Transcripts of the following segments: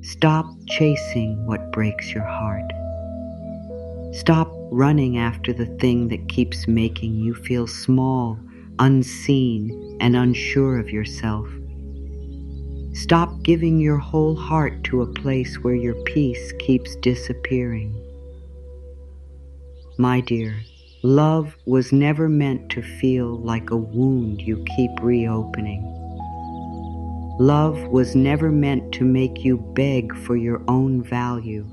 Stop chasing what breaks your heart. Stop running after the thing that keeps making you feel small, unseen, and unsure of yourself. Stop giving your whole heart to a place where your peace keeps disappearing. My dear, love was never meant to feel like a wound you keep reopening. Love was never meant to make you beg for your own value.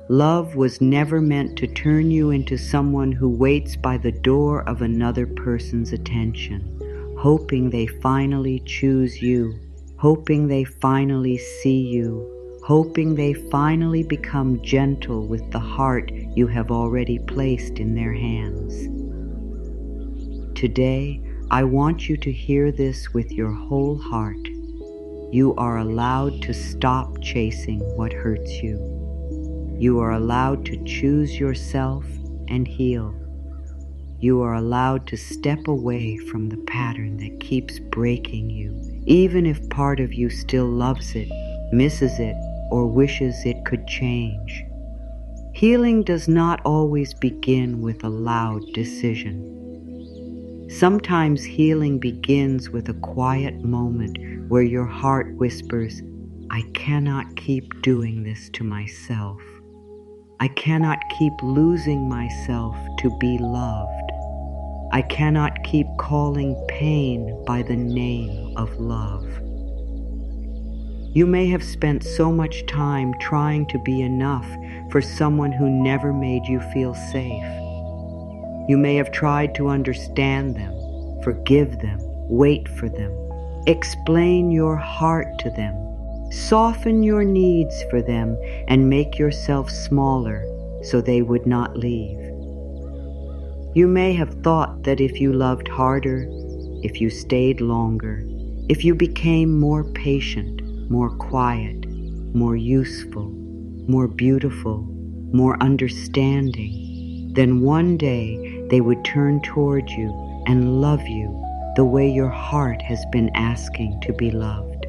Love was never meant to turn you into someone who waits by the door of another person's attention, hoping they finally choose you, hoping they finally see you, hoping they finally become gentle with the heart you have already placed in their hands. Today, I want you to hear this with your whole heart. You are allowed to stop chasing what hurts you. You are allowed to choose yourself and heal. You are allowed to step away from the pattern that keeps breaking you, even if part of you still loves it, misses it, or wishes it could change. Healing does not always begin with a loud decision. Sometimes healing begins with a quiet moment where your heart whispers, "I cannot keep doing this to myself. I cannot keep losing myself to be loved. I cannot keep calling pain by the name of love." You may have spent so much time trying to be enough for someone who never made you feel safe. You may have tried to understand them, forgive them, wait for them, explain your heart to them, soften your needs for them, and make yourself smaller so they would not leave. You may have thought that if you loved harder, if you stayed longer, if you became more patient, more quiet, more useful, more beautiful, more understanding, then one day they would turn toward you and love you the way your heart has been asking to be loved.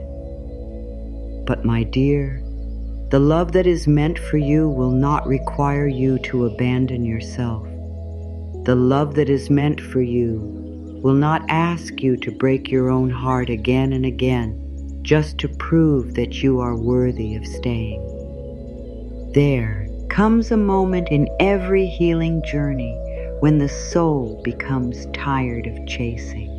But my dear, the love that is meant for you will not require you to abandon yourself. The love that is meant for you will not ask you to break your own heart again and again just to prove that you are worthy of staying. There comes a moment in every healing journey when the soul becomes tired of chasing.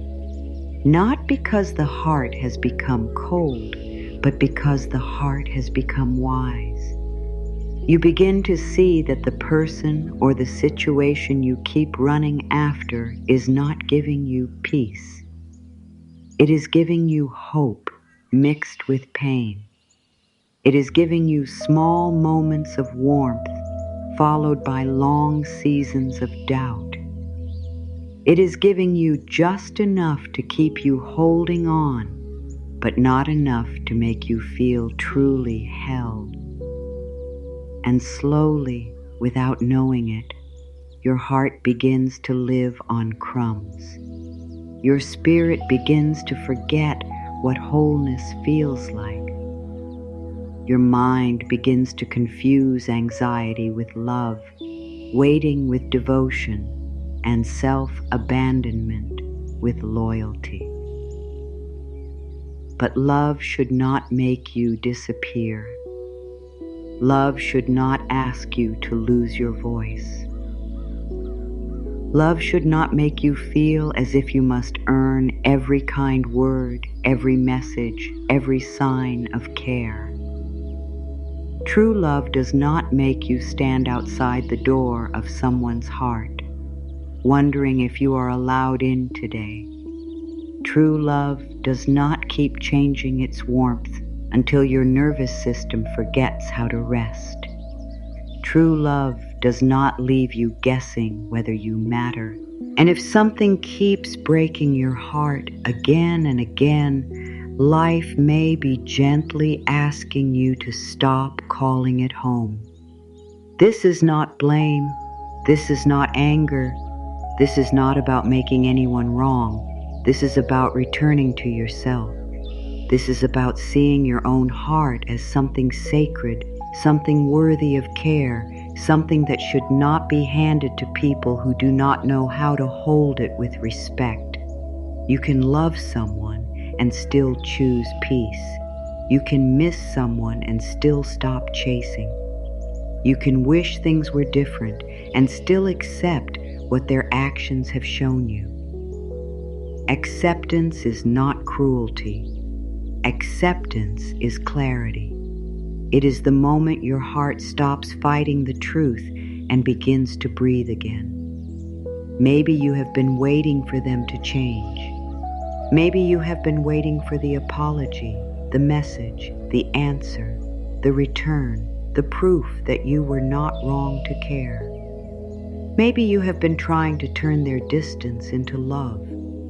Not because the heart has become cold, but because the heart has become wise. You begin to see that the person or the situation you keep running after is not giving you peace. It is giving you hope mixed with pain. It is giving you small moments of warmth followed by long seasons of doubt. It is giving you just enough to keep you holding on, but not enough to make you feel truly held. And slowly, without knowing it, your heart begins to live on crumbs. Your spirit begins to forget what wholeness feels like. Your mind begins to confuse anxiety with love, waiting with devotion, and self-abandonment with loyalty. But love should not make you disappear. Love should not ask you to lose your voice. Love should not make you feel as if you must earn every kind word, every message, every sign of care. True love does not make you stand outside the door of someone's heart, wondering if you are allowed in today. True love does not keep changing its warmth until your nervous system forgets how to rest. True love does not leave you guessing whether you matter. And if something keeps breaking your heart again and again, life may be gently asking you to stop calling it home. This is not blame. This is not anger. This is not about making anyone wrong. This is about returning to yourself. This is about seeing your own heart as something sacred, something worthy of care, something that should not be handed to people who do not know how to hold it with respect. You can love someone and still choose peace. You can miss someone and still stop chasing. You can wish things were different and still accept what their actions have shown you. Acceptance is not cruelty. Acceptance is clarity. It is the moment your heart stops fighting the truth and begins to breathe again. Maybe you have been waiting for them to change. Maybe you have been waiting for the apology, the message, the answer, the return, the proof that you were not wrong to care. Maybe you have been trying to turn their distance into love,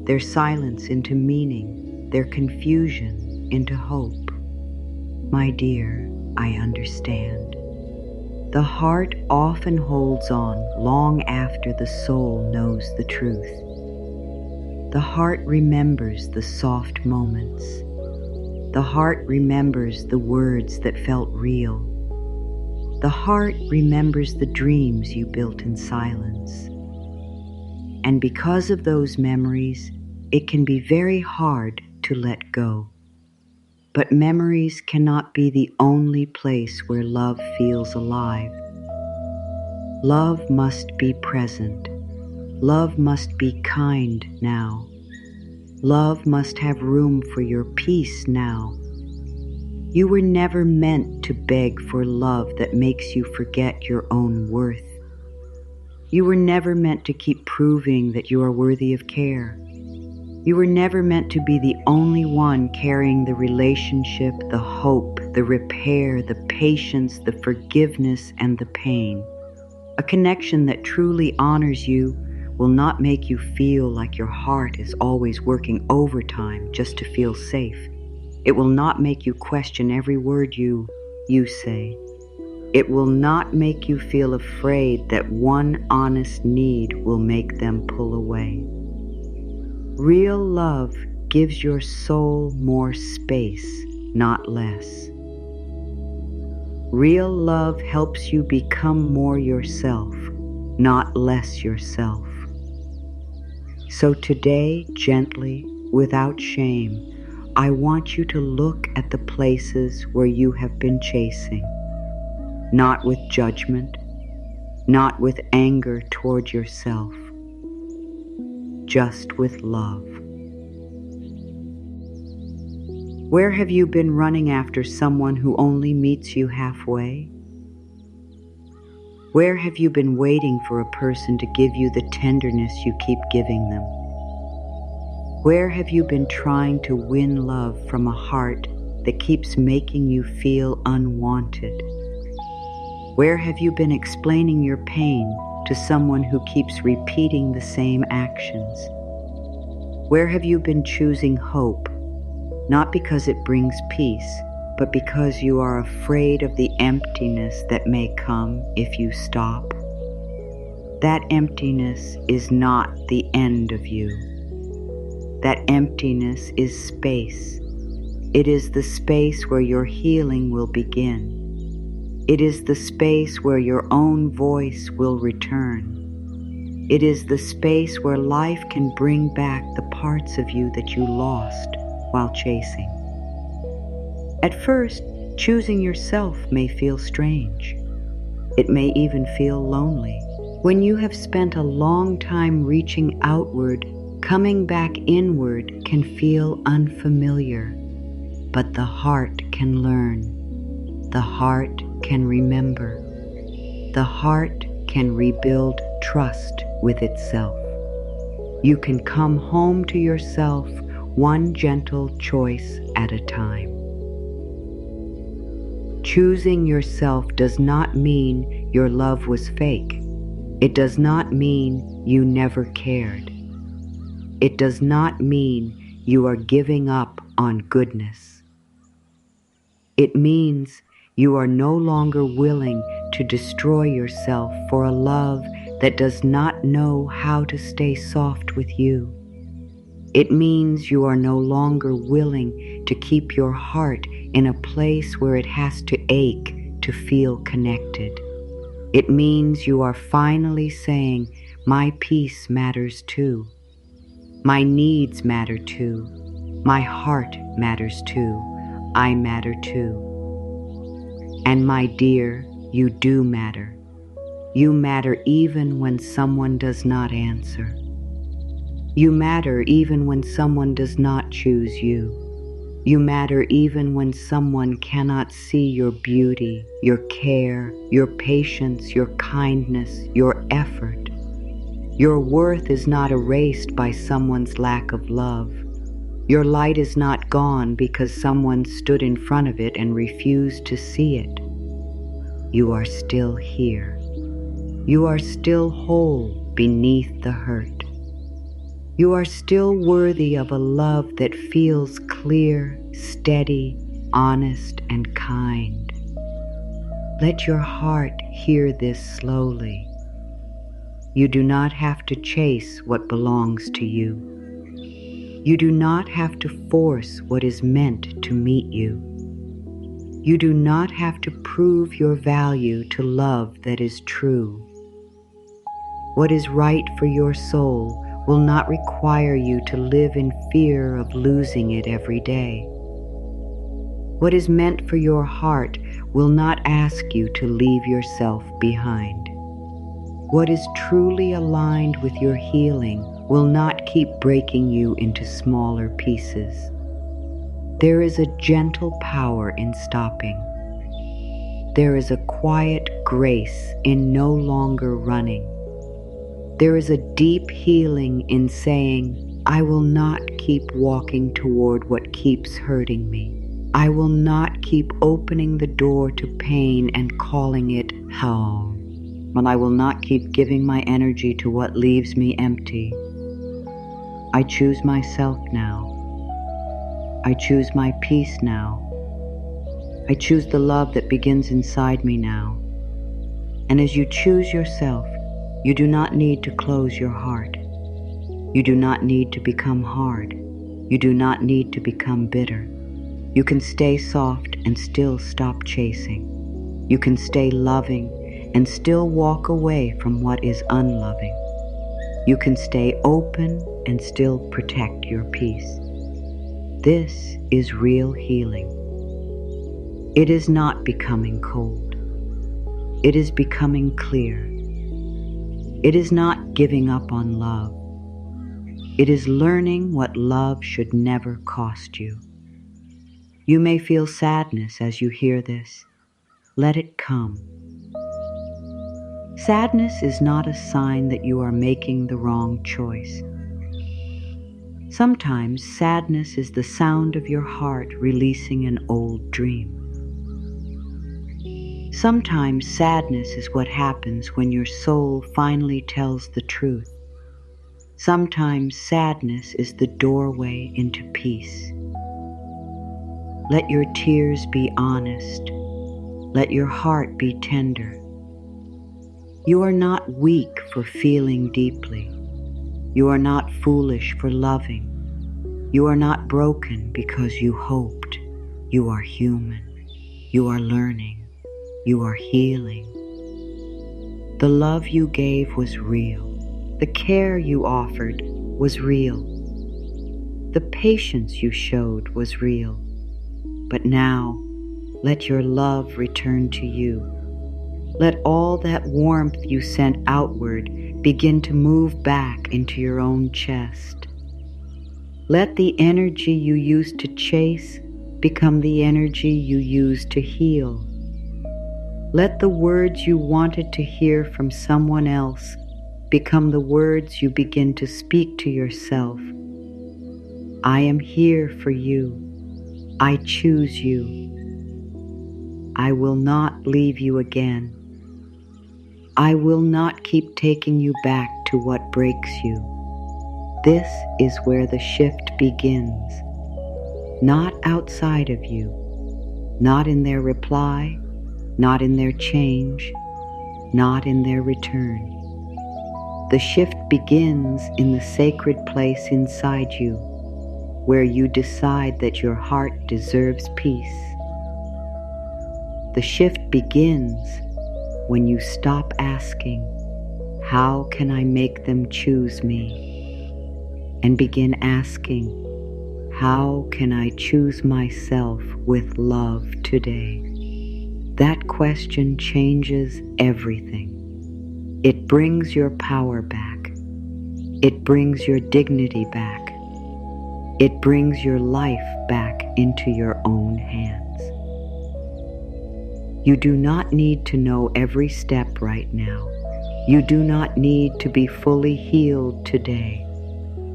their silence into meaning, their confusion into hope. My dear, I understand. The heart often holds on long after the soul knows the truth. The heart remembers the soft moments. The heart remembers the words that felt real. The heart remembers the dreams you built in silence. And because of those memories, it can be very hard to let go. But memories cannot be the only place where love feels alive. Love must be present. Love must be kind now. Love must have room for your peace now. You were never meant to beg for love that makes you forget your own worth. You were never meant to keep proving that you are worthy of care. You were never meant to be the only one carrying the relationship, the hope, the repair, the patience, the forgiveness, and the pain. A connection that truly honors you will not make you feel like your heart is always working overtime just to feel safe. It will not make you question every word you say. It will not make you feel afraid that one honest need will make them pull away. Real love gives your soul more space, not less. Real love helps you become more yourself, not less yourself. So today, gently, without shame, I want you to look at the places where you have been chasing, not with judgment, not with anger toward yourself, just with love. Where have you been running after someone who only meets you halfway? Where have you been waiting for a person to give you the tenderness you keep giving them? Where have you been trying to win love from a heart that keeps making you feel unwanted? Where have you been explaining your pain to someone who keeps repeating the same actions? Where have you been choosing hope, not because it brings peace, but because you are afraid of the emptiness that may come if you stop? That emptiness is not the end of you. That emptiness is space. It is the space where your healing will begin. It is the space where your own voice will return. It is the space where life can bring back the parts of you that you lost while chasing. At first, choosing yourself may feel strange. It may even feel lonely. When you have spent a long time reaching outward, coming back inward can feel unfamiliar. But the heart can learn. The heart can remember. The heart can rebuild trust with itself. You can come home to yourself one gentle choice at a time. Choosing yourself does not mean your love was fake. It does not mean you never cared. It does not mean you are giving up on goodness. It means you are no longer willing to destroy yourself for a love that does not know how to stay soft with you. It means you are no longer willing to keep your heart in a place where it has to ache to feel connected. It means you are finally saying, my peace matters too. My needs matter too. My heart matters too. I matter too. And my dear, you do matter. You matter even when someone does not answer. You matter even when someone does not choose you. You matter even when someone cannot see your beauty, your care, your patience, your kindness, your effort. Your worth is not erased by someone's lack of love. Your light is not gone because someone stood in front of it and refused to see it. You are still here. You are still whole beneath the hurt. You are still worthy of a love that feels clear, steady, honest, and kind. Let your heart hear this slowly. You do not have to chase what belongs to you. You do not have to force what is meant to meet you. You do not have to prove your value to love that is true. What is right for your soul will not require you to live in fear of losing it every day. What is meant for your heart will not ask you to leave yourself behind. What is truly aligned with your healing will not keep breaking you into smaller pieces. There is a gentle power in stopping. There is a quiet grace in no longer running. There is a deep healing in saying, I will not keep walking toward what keeps hurting me. I will not keep opening the door to pain and calling it home. And I will not keep giving my energy to what leaves me empty. I choose myself now. I choose my peace now. I choose the love that begins inside me now. And as you choose yourself, you do not need to close your heart. You do not need to become hard. You do not need to become bitter. You can stay soft and still stop chasing. You can stay loving and still walk away from what is unloving. You can stay open and still protect your peace. This is real healing. It is not becoming cold. It is becoming clear. It is not giving up on love. It is learning what love should never cost you. You may feel sadness as you hear this. Let it come. Sadness is not a sign that you are making the wrong choice. Sometimes sadness is the sound of your heart releasing an old dream. Sometimes sadness is what happens when your soul finally tells the truth. Sometimes sadness is the doorway into peace. Let your tears be honest. Let your heart be tender. You are not weak for feeling deeply. You are not foolish for loving. You are not broken because you hoped. You are human. You are learning. You are healing. The love you gave was real. The care you offered was real. The patience you showed was real. But now, let your love return to you. Let all that warmth you sent outward begin to move back into your own chest. Let the energy you used to chase become the energy you use to heal. Let the words you wanted to hear from someone else become the words you begin to speak to yourself. I am here for you. I choose you. I will not leave you again. I will not keep taking you back to what breaks you. This is where the shift begins. Not outside of you, not in their reply, not in their change, not in their return. The shift begins in the sacred place inside you. where you decide that your heart deserves peace. The shift begins when you stop asking, "How can I make them choose me?" and begin asking, "How can I choose myself with love today?" That question changes everything. It brings your power back. It brings your dignity back. It brings your life back into your own hands. You do not need to know every step right now. You do not need to be fully healed today.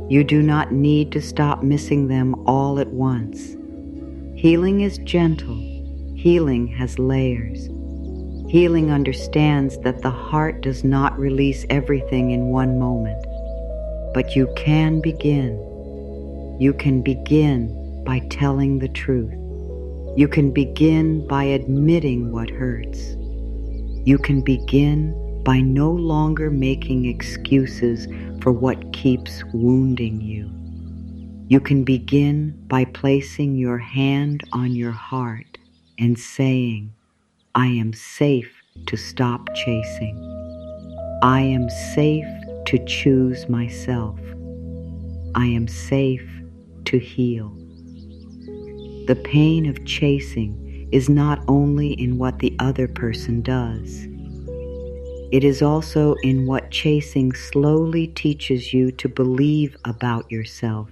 You do not need to stop missing them all at once. Healing is gentle. Healing has layers. Healing understands that the heart does not release everything in one moment. But you can begin. You can begin by telling the truth. You can begin by admitting what hurts. You can begin by no longer making excuses for what keeps wounding you. You can begin by placing your hand on your heart and saying, "I am safe to stop chasing. I am safe to choose myself. I am safe to heal." The pain of chasing is not only in what the other person does. It is also in what chasing slowly teaches you to believe about yourself.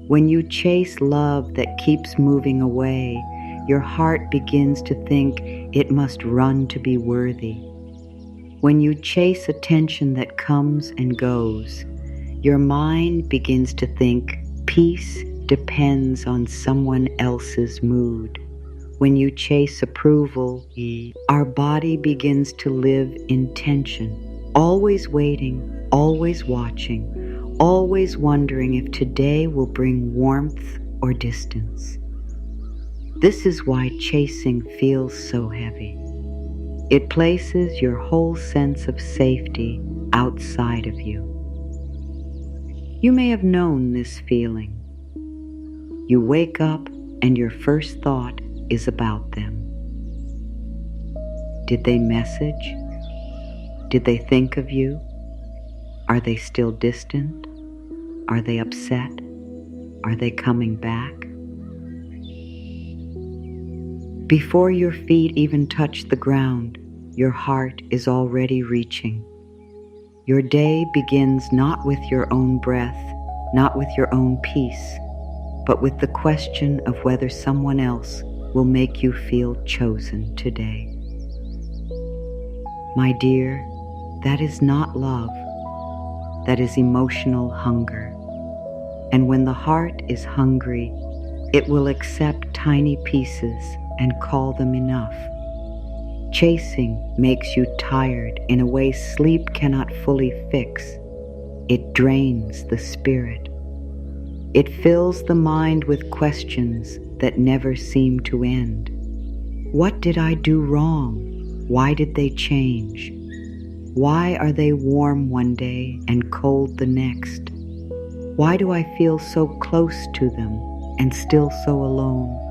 When you chase love that keeps moving away, your heart begins to think it must run to be worthy. When you chase attention that comes and goes, your mind begins to think peace depends on someone else's mood. When you chase approval, our body begins to live in tension, always waiting, always watching, always wondering if today will bring warmth or distance. This is why chasing feels so heavy. It places your whole sense of safety outside of you. You may have known this feeling. You wake up and your first thought is about them. Did they message? Did they think of you? Are they still distant? Are they upset? Are they coming back? Before your feet even touch the ground, your heart is already reaching. Your day begins not with your own breath, not with your own peace, but with the question of whether someone else will make you feel chosen today. My dear, that is not love. That is emotional hunger. And when the heart is hungry, it will accept tiny pieces and call them enough. Chasing makes you tired in a way sleep cannot fully fix. It drains the spirit. It fills the mind with questions that never seem to end. What did I do wrong? Why did they change? Why are they warm one day and cold the next? Why do I feel so close to them and still so alone?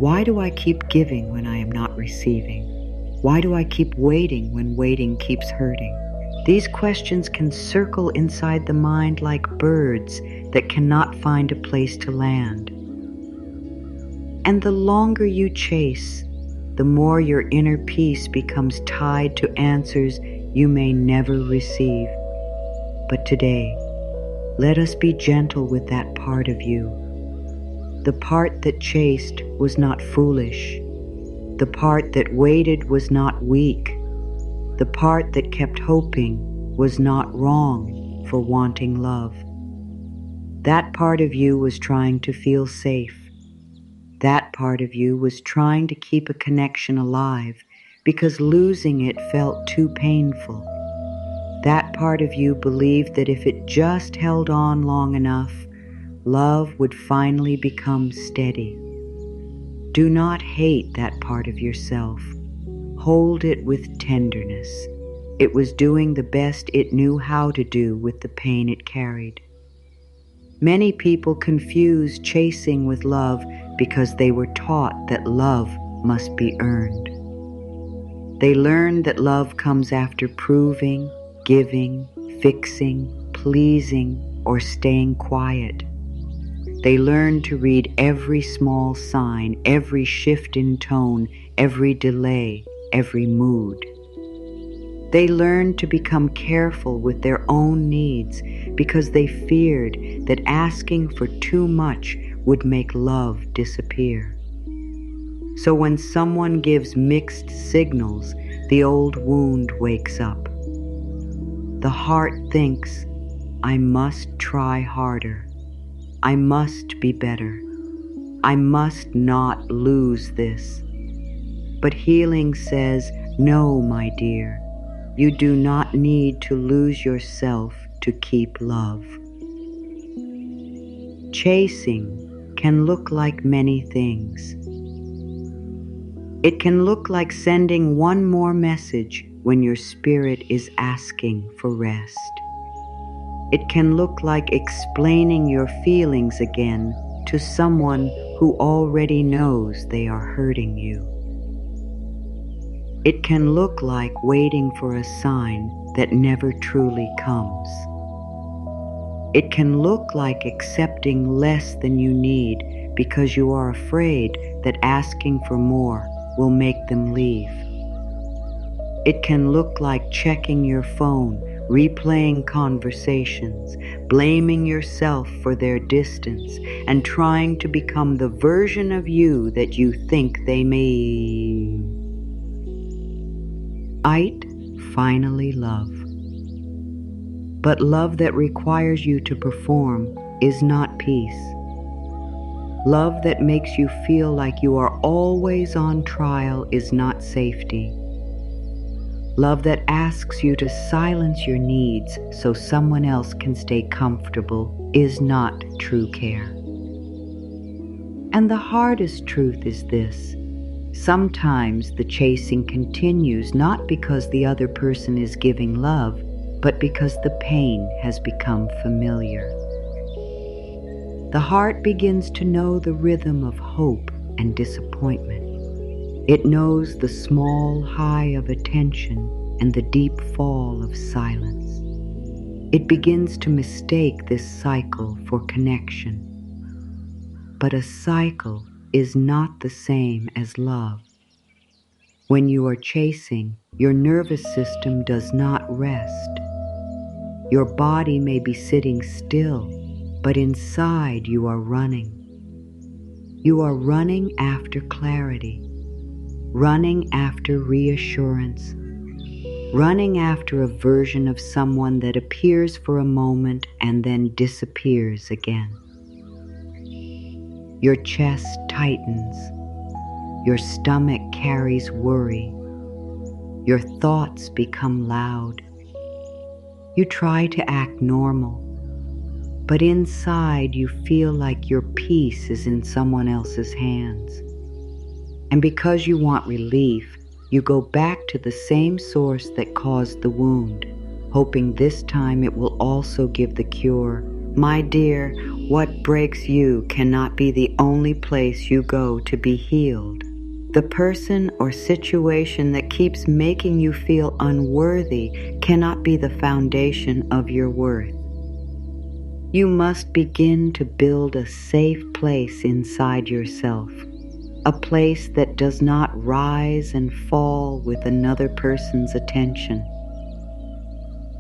Why do I keep giving when I am not receiving? Why do I keep waiting when waiting keeps hurting? These questions can circle inside the mind like birds that cannot find a place to land. And the longer you chase, the more your inner peace becomes tied to answers you may never receive. But today, let us be gentle with that part of you. The part that chased was not foolish. The part that waited was not weak. The part that kept hoping was not wrong for wanting love. That part of you was trying to feel safe. That part of you was trying to keep a connection alive because losing it felt too painful. That part of you believed that if it just held on long enough, love would finally become steady. Do not hate that part of yourself. Hold it with tenderness. It was doing the best it knew how to do with the pain it carried. Many people confuse chasing with love because they were taught that love must be earned. They learn that love comes after proving, giving, fixing, pleasing, or staying quiet. They learn to read every small sign, every shift in tone, every delay, every mood. They learn to become careful with their own needs because they feared that asking for too much would make love disappear. So when someone gives mixed signals, the old wound wakes up. The heart thinks, I must try harder. I must be better. I must not lose this. But healing says, no, my dear, you do not need to lose yourself to keep love. Chasing can look like many things. It can look like sending one more message when your spirit is asking for rest. It can look like explaining your feelings again to someone who already knows they are hurting you. It can look like waiting for a sign that never truly comes. It can look like accepting less than you need because you are afraid that asking for more will make them leave. It can look like checking your phone, replaying conversations, blaming yourself for their distance, and trying to become the version of you that you think they may finally love. But love that requires you to perform is not peace. Love that makes you feel like you are always on trial is not safety. Love that asks you to silence your needs so someone else can stay comfortable is not true care. And the hardest truth is this: sometimes the chasing continues not because the other person is giving love, but because the pain has become familiar. The heart begins to know the rhythm of hope and disappointment. It knows the small high of attention and the deep fall of silence. It begins to mistake this cycle for connection. But a cycle is not the same as love. When you are chasing, your nervous system does not rest. Your body may be sitting still, but inside you are running. You are running after clarity, running after reassurance, running after a version of someone that appears for a moment and then disappears again. Your chest tightens, your stomach carries worry, your thoughts become loud. You try to act normal, but inside you feel like your peace is in someone else's hands. And because you want relief, you go back to the same source that caused the wound, hoping this time it will also give the cure. My dear, what breaks you cannot be the only place you go to be healed. The person or situation that keeps making you feel unworthy cannot be the foundation of your worth. You must begin to build a safe place inside yourself, a place that does not rise and fall with another person's attention.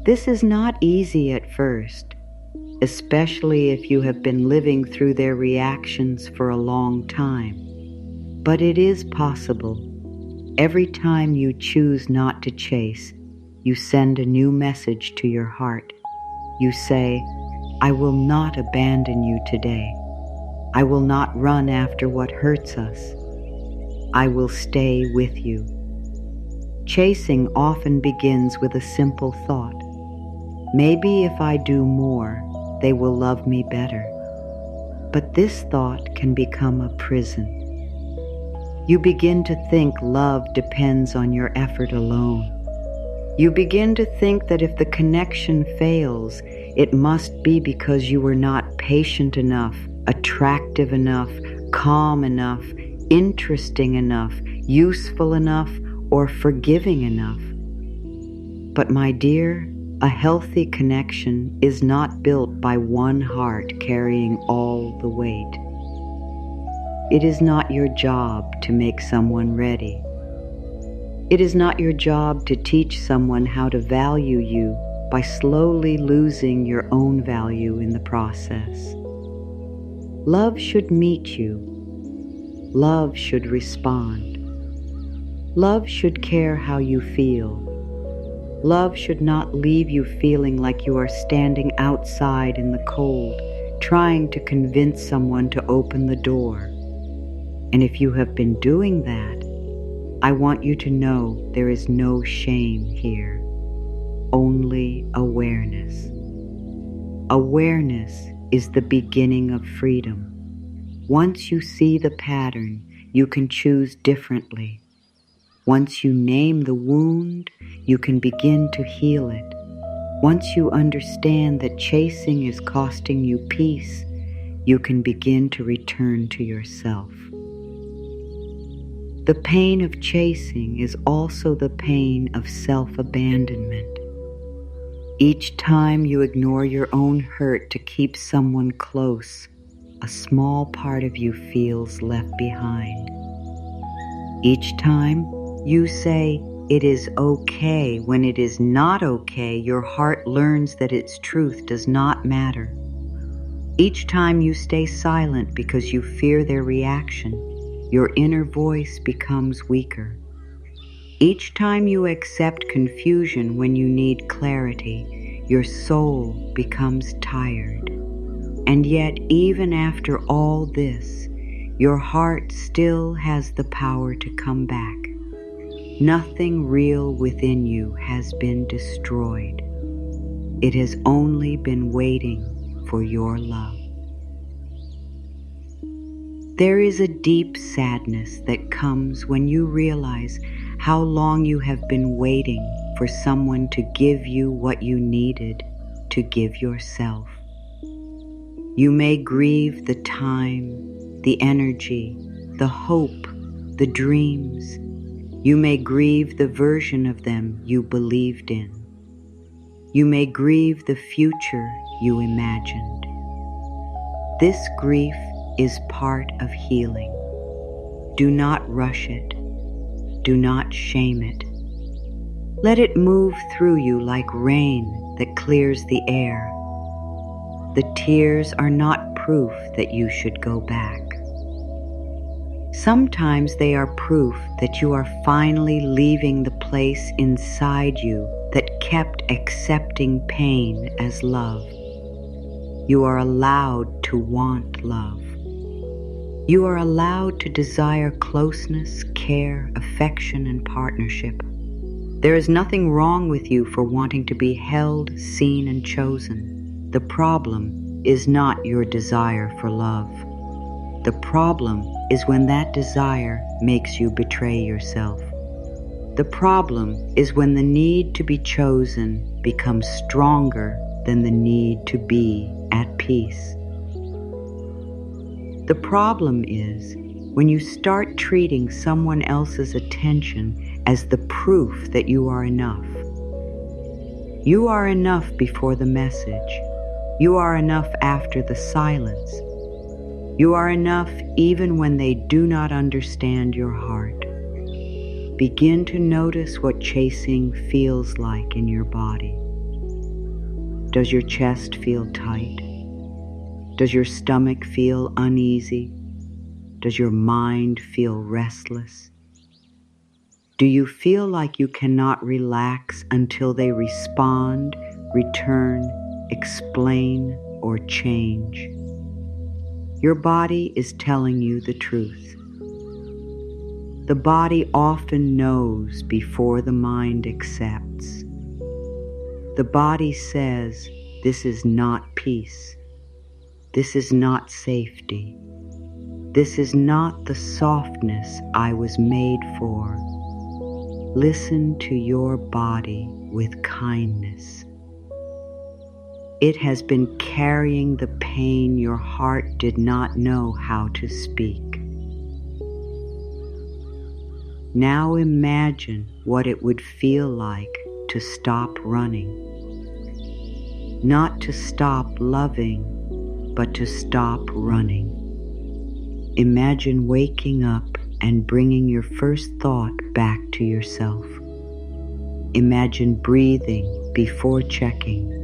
This is not easy at first, especially if you have been living through their reactions for a long time. But it is possible. Every time you choose not to chase, you send a new message to your heart. You say, I will not abandon you today. I will not run after what hurts us. I will stay with you. Chasing often begins with a simple thought. Maybe if I do more, they will love me better. But this thought can become a prison. You begin to think love depends on your effort alone. You begin to think that if the connection fails, It must be because you were not patient enough, attractive enough, calm enough, interesting enough, useful enough, or forgiving enough. But my dear, a healthy connection is not built by one heart carrying all the weight. It is not your job to make someone ready. It is not your job to teach someone how to value you by slowly losing your own value in the process. Love should meet you. Love should respond. Love should care how you feel. Love should not leave you feeling like you are standing outside in the cold, trying to convince someone to open the door. And if you have been doing that, I want you to know there is no shame here, only awareness. Awareness is the beginning of freedom. Once you see the pattern, you can choose differently. Once you name the wound, you can begin to heal it. Once you understand that chasing is costing you peace, you can begin to return to yourself. The pain of chasing is also the pain of self-abandonment. Each time you ignore your own hurt to keep someone close, a small part of you feels left behind. Each time you say, "It is okay," when it is not okay, your heart learns that its truth does not matter. Each time you stay silent because you fear their reaction, your inner voice becomes weaker. Each time you accept confusion when you need clarity, your soul becomes tired. And yet, even after all this, your heart still has the power to come back. Nothing real within you has been destroyed. It has only been waiting for your love. There is a deep sadness that comes when you realize how long you have been waiting for someone to give you what you needed to give yourself. You may grieve the time, the energy, the hope, the dreams. You may grieve the version of them you believed in. You may grieve the future you imagined. This grief is part of healing. Do not rush it. Do not shame it. Let it move through you like rain that clears the air. The tears are not proof that you should go back. Sometimes they are proof that you are finally leaving the place inside you that kept accepting pain as love. You are allowed to want love. You are allowed to desire closeness, care, affection, and partnership. There is nothing wrong with you for wanting to be held, seen, and chosen. The problem is not your desire for love. The problem is when that desire makes you betray yourself. The problem is when the need to be chosen becomes stronger than the need to be at peace. The problem is when you start treating someone else's attention as the proof that you are enough. You are enough before the message. You are enough after the silence. You are enough even when they do not understand your heart. Begin to notice what chasing feels like in your body. Does your chest feel tight? Does your stomach feel uneasy? Does your mind feel restless? Do you feel like you cannot relax until they respond, return, explain, or change? Your body is telling you the truth. The body often knows before the mind accepts. The body says, "This is not peace. This is not safety. This is not the softness I was made for." Listen to your body with kindness. It has been carrying the pain your heart did not know how to speak. Now imagine what it would feel like to stop running. Not to stop loving, but to stop running. Imagine waking up and bringing your first thought back to yourself. Imagine breathing before checking.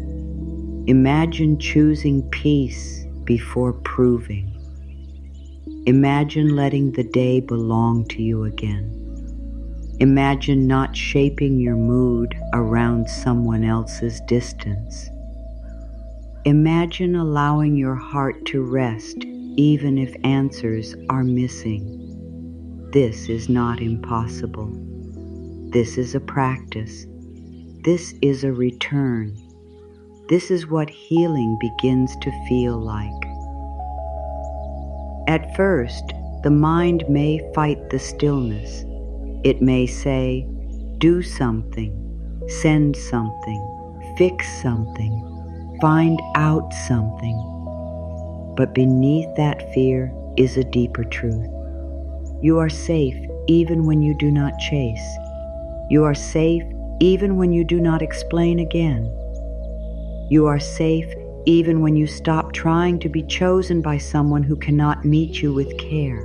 Imagine choosing peace before proving. Imagine letting the day belong to you again. Imagine not shaping your mood around someone else's distance. Imagine allowing your heart to rest even if answers are missing. This is not impossible. This is a practice. This is a return. This is what healing begins to feel like. At first, the mind may fight the stillness. It may say, do something, send something, fix something, find out something. But beneath that fear is a deeper truth. You are safe even when you do not chase. You are safe even when you do not explain again. You are safe even when you stop trying to be chosen by someone who cannot meet you with care.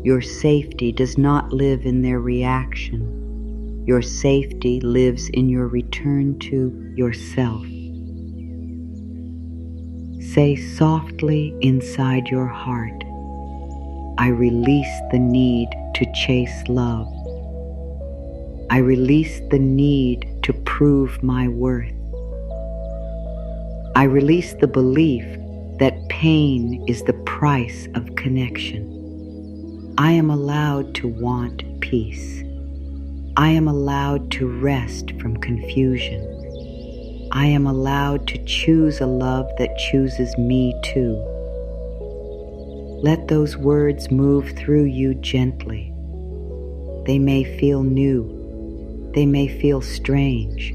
Your safety does not live in their reaction. Your safety lives in your return to yourself. Say softly inside your heart, I release the need to chase love. I release the need to prove my worth. I release the belief that pain is the price of connection. I am allowed to want peace. I am allowed to rest from confusion. I am allowed to choose a love that chooses me too. Let those words move through you gently. They may feel new. They may feel strange.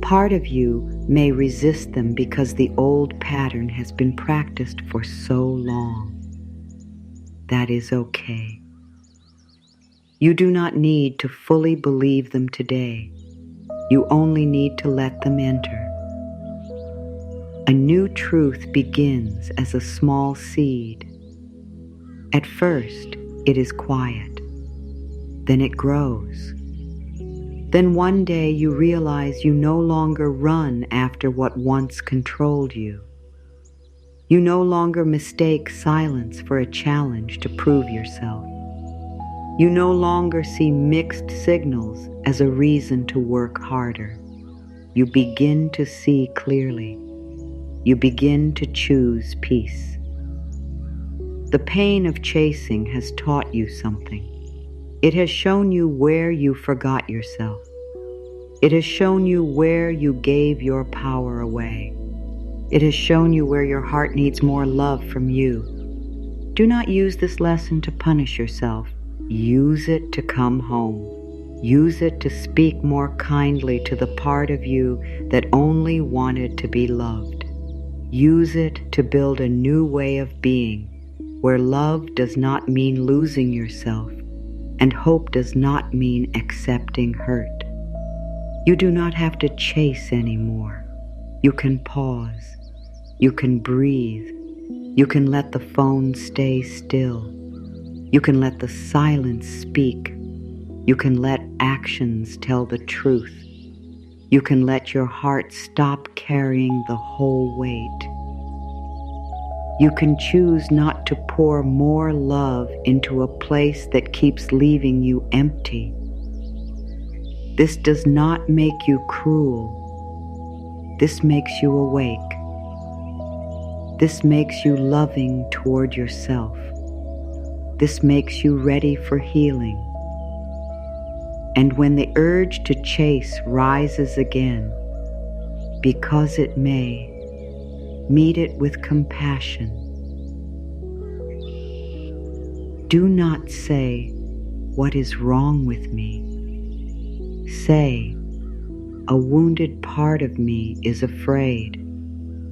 Part of you may resist them because the old pattern has been practiced for so long. That is okay. You do not need to fully believe them today. You only need to let them enter. A new truth begins as a small seed. At first, it is quiet. Then it grows. Then one day you realize you no longer run after what once controlled you. You no longer mistake silence for a challenge to prove yourself. You no longer see mixed signals as a reason to work harder. You begin to see clearly. You begin to choose peace. The pain of chasing has taught you something. It has shown you where you forgot yourself. It has shown you where you gave your power away. It has shown you where your heart needs more love from you. Do not use this lesson to punish yourself. Use it to come home. Use it to speak more kindly to the part of you that only wanted to be loved. Use it to build a new way of being, where love does not mean losing yourself, and hope does not mean accepting hurt. You do not have to chase anymore. You can pause. You can breathe. You can let the phone stay still. You can let the silence speak. You can let actions tell the truth. You can let your heart stop carrying the whole weight. You can choose not to pour more love into a place that keeps leaving you empty. This does not make you cruel. This makes you awake. This makes you loving toward yourself. This makes you ready for healing. And when the urge to chase rises again, because it may, meet it with compassion. Do not say, "What is wrong with me?" Say, A wounded part of me is afraid.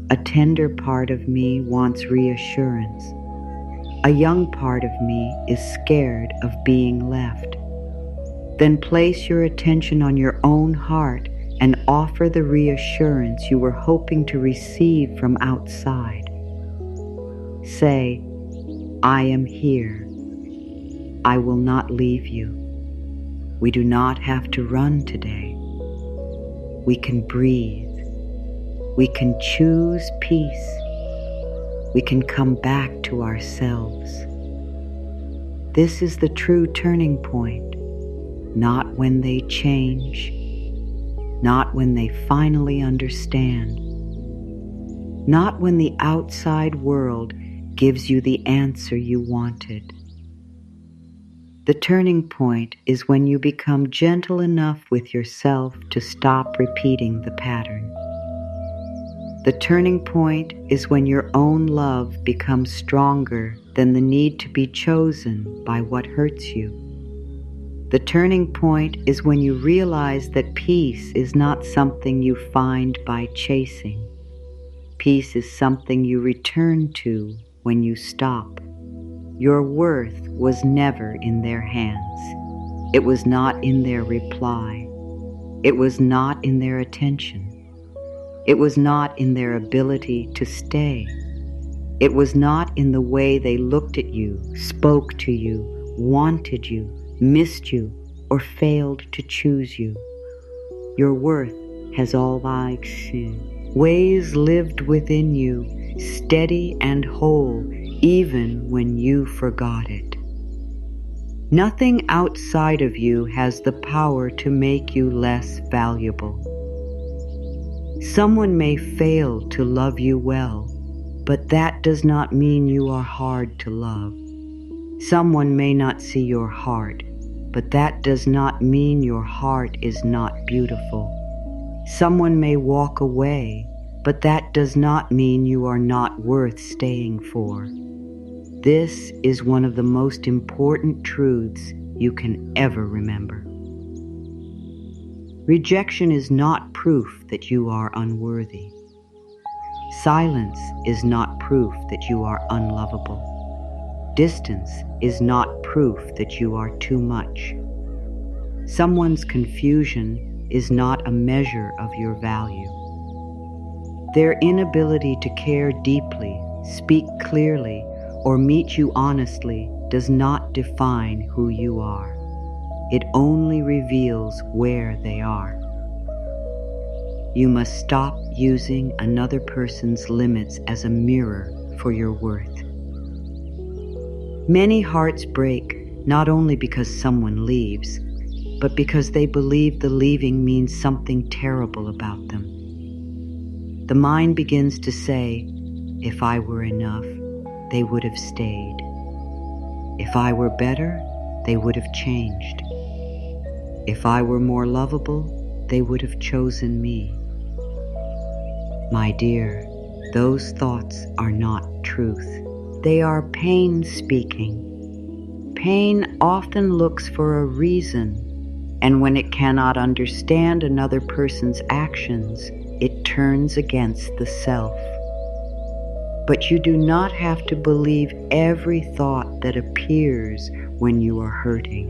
A tender part of me wants reassurance. A young part of me is scared of being left. Then place your attention on your own heart and offer the reassurance you were hoping to receive from outside. Say, I am here. I will not leave you. We do not have to run today. We can breathe. We can choose peace. We can come back to ourselves. This is the true turning point, not when they change, not when they finally understand, not when the outside world gives you the answer you wanted. The turning point is when you become gentle enough with yourself to stop repeating the pattern. The turning point is when your own love becomes stronger than the need to be chosen by what hurts you. The turning point is when you realize that peace is not something you find by chasing. Peace is something you return to when you stop. Your worth was never in their hands. It was not in their reply. It was not in their attention. It was not in their ability to stay. It was not in the way they looked at you, spoke to you, wanted you, missed you, or failed to choose you. Your worth has always lived within you, steady and whole, even when you forgot it. Nothing outside of you has the power to make you less valuable. Someone may fail to love you well, but that does not mean you are hard to love. Someone may not see your heart, but that does not mean your heart is not beautiful. Someone may walk away, but that does not mean you are not worth staying for. This is one of the most important truths you can ever remember. Rejection is not proof that you are unworthy. Silence is not proof that you are unlovable. Distance is not proof that you are too much. Someone's confusion is not a measure of your value. Their inability to care deeply, speak clearly, or meet you honestly does not define who you are. It only reveals where they are. You must stop using another person's limits as a mirror for your worth. Many hearts break not only because someone leaves, but because they believe the leaving means something terrible about them. The mind begins to say, if I were enough, they would have stayed. If I were better, they would have changed. If I were more lovable, they would have chosen me. My dear, those thoughts are not truth. They are pain speaking. Pain often looks for a reason, and when it cannot understand another person's actions, it turns against the self. But you do not have to believe every thought that appears when you are hurting.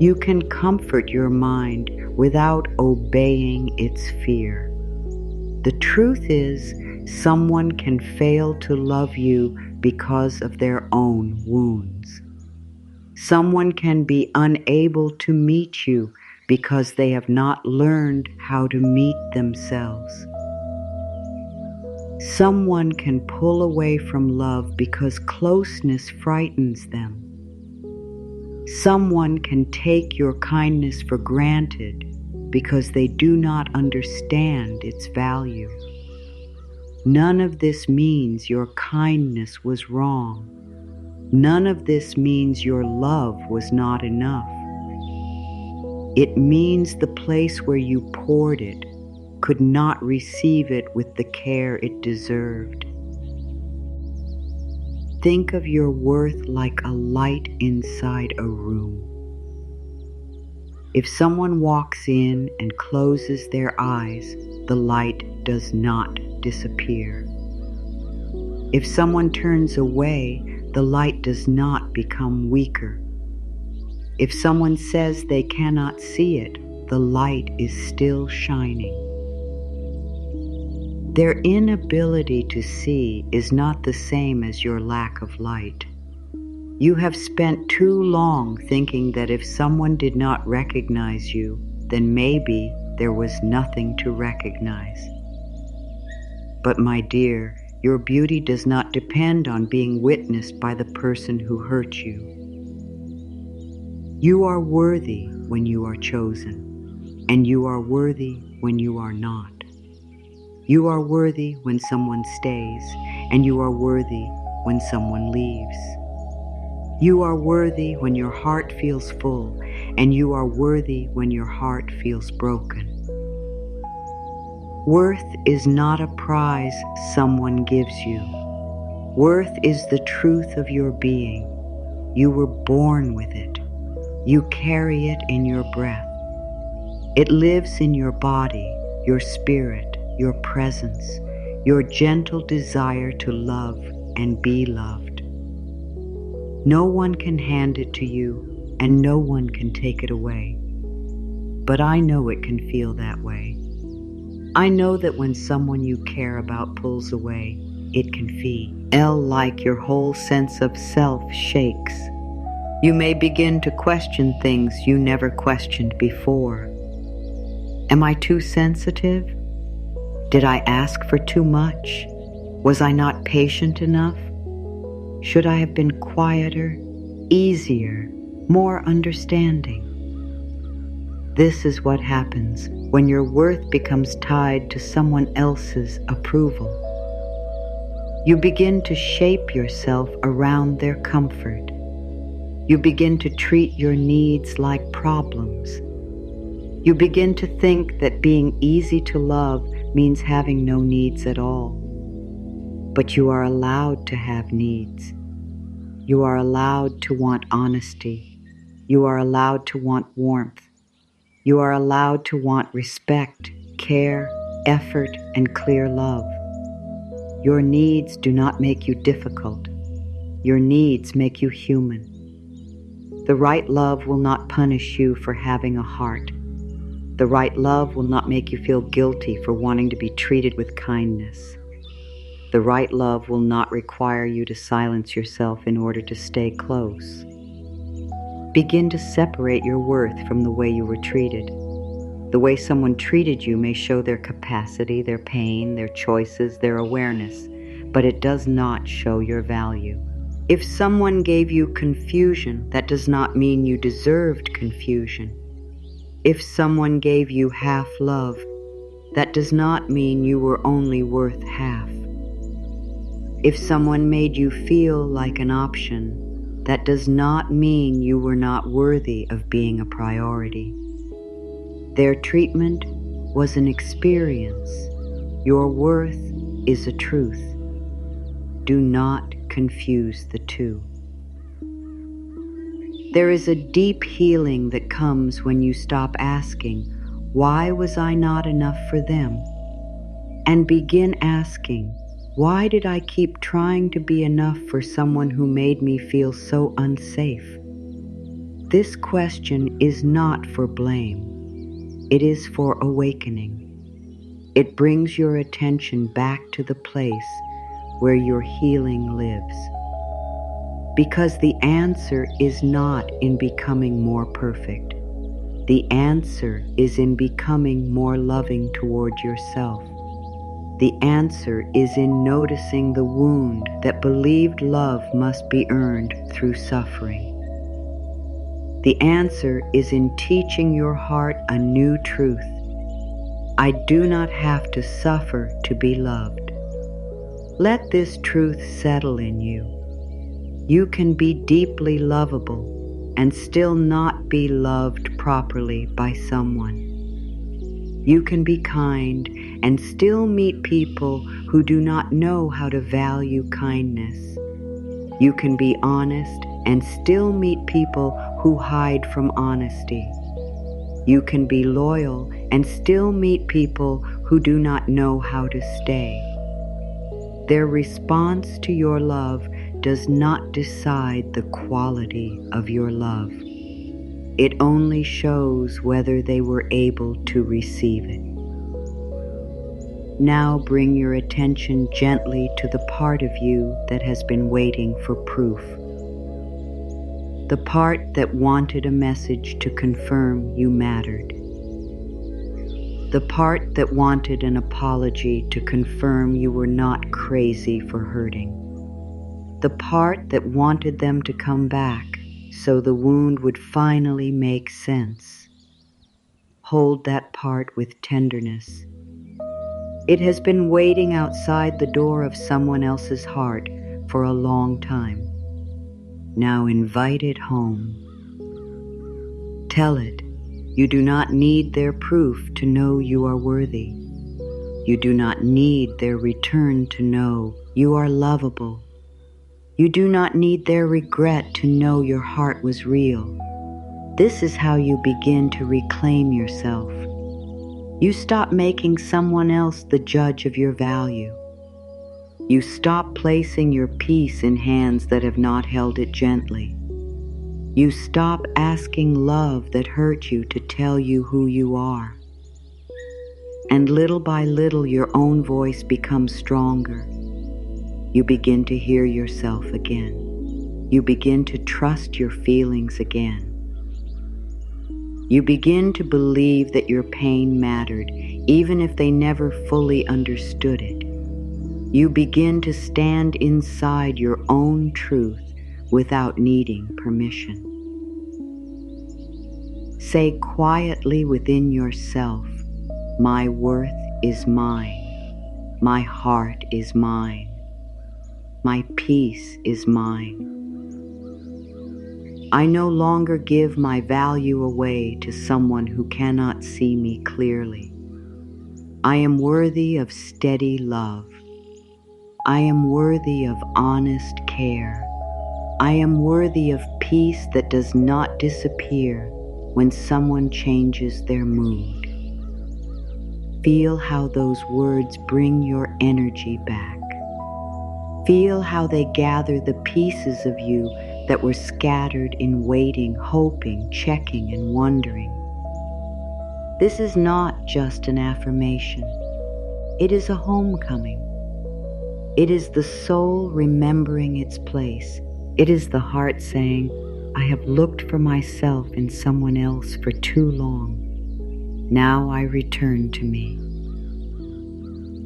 You can comfort your mind without obeying its fear. The truth is, someone can fail to love you because of their own wounds. Someone can be unable to meet you because they have not learned how to meet themselves. Someone can pull away from love because closeness frightens them. Someone can take your kindness for granted because they do not understand its value. None of this means your kindness was wrong. None of this means your love was not enough. It means the place where you poured it could not receive it with the care it deserved. Think of your worth like a light inside a room. If someone walks in and closes their eyes, the light does not disappear. If someone turns away, the light does not become weaker. If someone says they cannot see it, the light is still shining. Their inability to see is not the same as your lack of light. You have spent too long thinking that if someone did not recognize you, then maybe there was nothing to recognize. But my dear, your beauty does not depend on being witnessed by the person who hurt you. You are worthy when you are chosen, and you are worthy when you are not. You are worthy when someone stays, and you are worthy when someone leaves. You are worthy when your heart feels full, and you are worthy when your heart feels broken. Worth is not a prize someone gives you. Worth is the truth of your being. You were born with it. You carry it in your breath. It lives in your body, your spirit, your presence, your gentle desire to love and be loved. No one can hand it to you, and no one can take it away. But I know it can feel that way. I know that when someone you care about pulls away, it can feel like your whole sense of self shakes. You may begin to question things you never questioned before. Am I too sensitive? Did I ask for too much? Was I not patient enough? Should I have been quieter, easier, more understanding? This is what happens when your worth becomes tied to someone else's approval. You begin to shape yourself around their comfort. You begin to treat your needs like problems. You begin to think that being easy to love means having no needs at all. But you are allowed to have needs. You are allowed to want honesty. You are allowed to want warmth. You are allowed to want respect, care, effort, and clear love. Your needs do not make you difficult. Your needs make you human. The right love will not punish you for having a heart. The right love will not make you feel guilty for wanting to be treated with kindness. The right love will not require you to silence yourself in order to stay close. Begin to separate your worth from the way you were treated. The way someone treated you may show their capacity, their pain, their choices, their awareness, but it does not show your value. If someone gave you confusion, that does not mean you deserved confusion. If someone gave you half love, that does not mean you were only worth half. If someone made you feel like an option, that does not mean you were not worthy of being a priority. Their treatment was an experience. Your worth is a truth. Do not confuse the two. There is a deep healing that comes when you stop asking, "Why was I not enough for them?" and begin asking, "Why did I keep trying to be enough for someone who made me feel so unsafe?" This question is not for blame. It is for awakening. It brings your attention back to the place where your healing lives. Because the answer is not in becoming more perfect. The answer is in becoming more loving toward yourself. The answer is in noticing the wound that believed love must be earned through suffering. The answer is in teaching your heart a new truth. I do not have to suffer to be loved. Let this truth settle in you. You can be deeply lovable and still not be loved properly by someone. You can be kind and still meet people who do not know how to value kindness. You can be honest and still meet people who hide from honesty. You can be loyal and still meet people who do not know how to stay. Their response to your love does not decide the quality of your love. It only shows whether they were able to receive it. Now bring your attention gently to the part of you that has been waiting for proof. The part that wanted a message to confirm you mattered. The part that wanted an apology to confirm you were not crazy for hurting. The part that wanted them to come back so the wound would finally make sense. Hold that part with tenderness. It has been waiting outside the door of someone else's heart for a long time. Now invite it home. Tell it, you do not need their proof to know you are worthy. You do not need their return to know you are lovable. You do not need their regret to know your heart was real. This is how you begin to reclaim yourself. You stop making someone else the judge of your value. You stop placing your peace in hands that have not held it gently. You stop asking love that hurt you to tell you who you are. And little by little, your own voice becomes stronger. You begin to hear yourself again. You begin to trust your feelings again. You begin to believe that your pain mattered, even if they never fully understood it. You begin to stand inside your own truth without needing permission. Say quietly within yourself, my worth is mine. My heart is mine. My peace is mine. I no longer give my value away to someone who cannot see me clearly. I am worthy of steady love. I am worthy of honest care. I am worthy of peace that does not disappear when someone changes their mood. Feel how those words bring your energy back. Feel how they gather the pieces of you that were scattered in waiting, hoping, checking, and wondering. This is not just an affirmation. It is a homecoming. It is the soul remembering its place. It is the heart saying, I have looked for myself in someone else for too long. Now I return to me.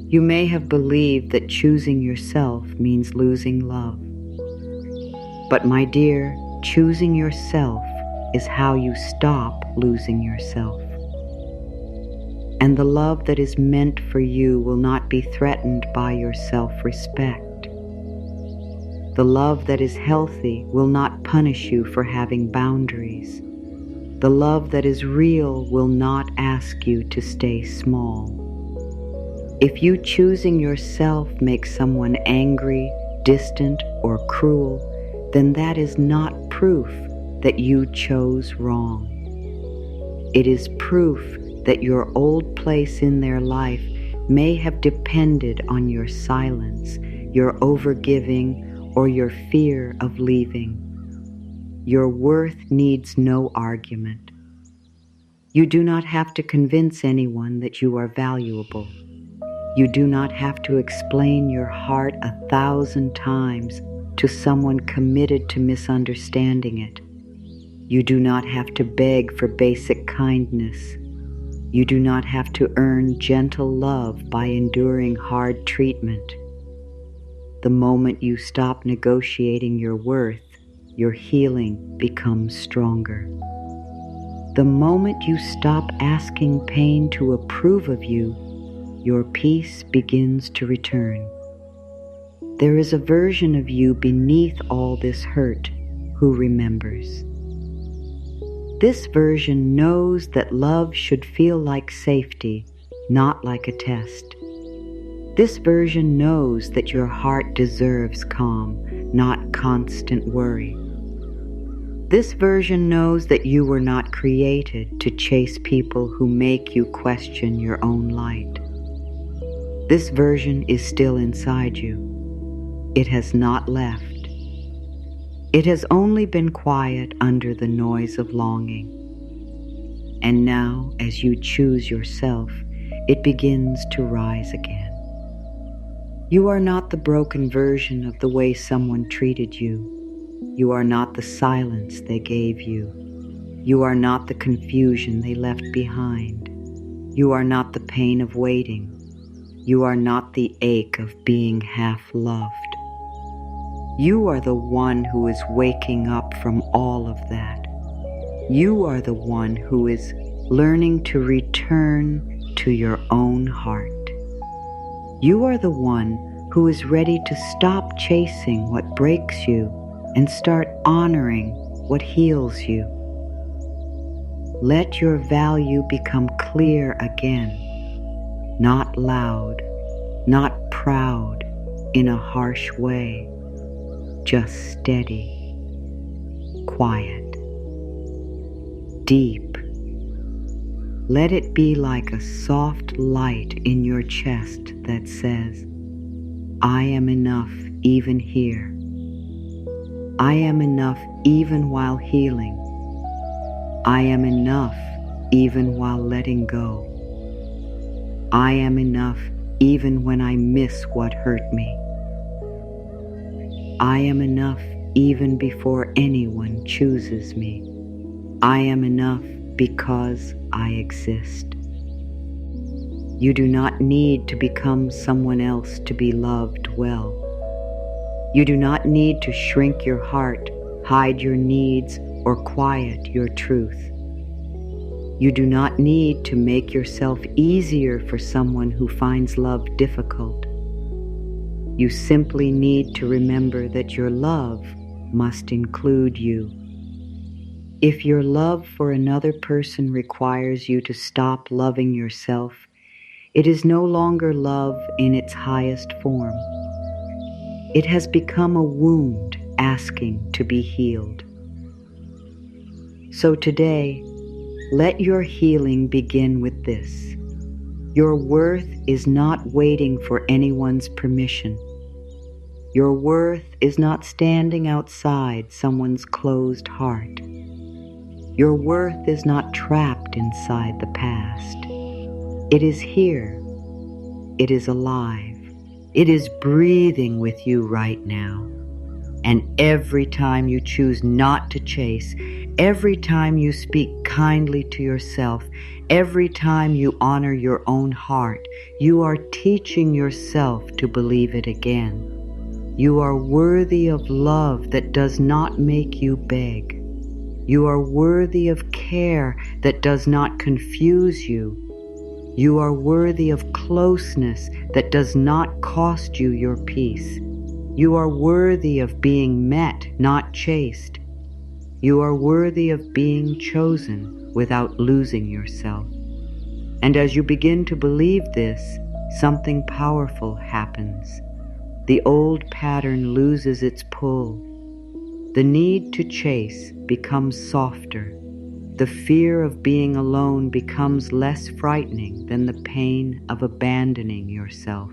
You may have believed that choosing yourself means losing love. But my dear, choosing yourself is how you stop losing yourself. And the love that is meant for you will not be threatened by your self-respect. The love that is healthy will not punish you for having boundaries. The love that is real will not ask you to stay small. If you choosing yourself makes someone angry, distant, or cruel, then that is not proof that you chose wrong. It is proof that your old place in their life may have depended on your silence, your overgiving, or your fear of leaving. Your worth needs no argument. You do not have to convince anyone that you are valuable. You do not have to explain your heart 1,000 times to someone committed to misunderstanding it. You do not have to beg for basic kindness. You do not have to earn gentle love by enduring hard treatment. The moment you stop negotiating your worth, your healing becomes stronger. The moment you stop asking pain to approve of you, your peace begins to return. There is a version of you beneath all this hurt who remembers. This version knows that love should feel like safety, not like a test. This version knows that your heart deserves calm, not constant worry. This version knows that you were not created to chase people who make you question your own light. This version is still inside you. It has not left. It has only been quiet under the noise of longing. And now, as you choose yourself, it begins to rise again. You are not the broken version of the way someone treated you. You are not the silence they gave you. You are not the confusion they left behind. You are not the pain of waiting. You are not the ache of being half loved. You are the one who is waking up from all of that. You are the one who is learning to return to your own heart. You are the one who is ready to stop chasing what breaks you and start honoring what heals you. Let your value become clear again, not loud, not proud in a harsh way, just steady, quiet, deep. Let it be like a soft light in your chest that says, I am enough even here. I am enough even while healing. I am enough even while letting go. I am enough even when I miss what hurt me. I am enough even before anyone chooses me. I am enough because I exist. You do not need to become someone else to be loved well. You do not need to shrink your heart, hide your needs, or quiet your truth. You do not need to make yourself easier for someone who finds love difficult. You simply need to remember that your love must include you. If your love for another person requires you to stop loving yourself, it is no longer love in its highest form. It has become a wound asking to be healed. So today, let your healing begin with this. Your worth is not waiting for anyone's permission. Your worth is not standing outside someone's closed heart. Your worth is not trapped inside the past. It is here. It is alive. It is breathing with you right now. And every time you choose not to chase, every time you speak kindly to yourself, every time you honor your own heart, you are teaching yourself to believe it again. You are worthy of love that does not make you beg. You are worthy of care that does not confuse you. You are worthy of closeness that does not cost you your peace. You are worthy of being met, not chased. You are worthy of being chosen without losing yourself. And as you begin to believe this, something powerful happens. The old pattern loses its pull. The need to chase becomes softer. The fear of being alone becomes less frightening than the pain of abandoning yourself.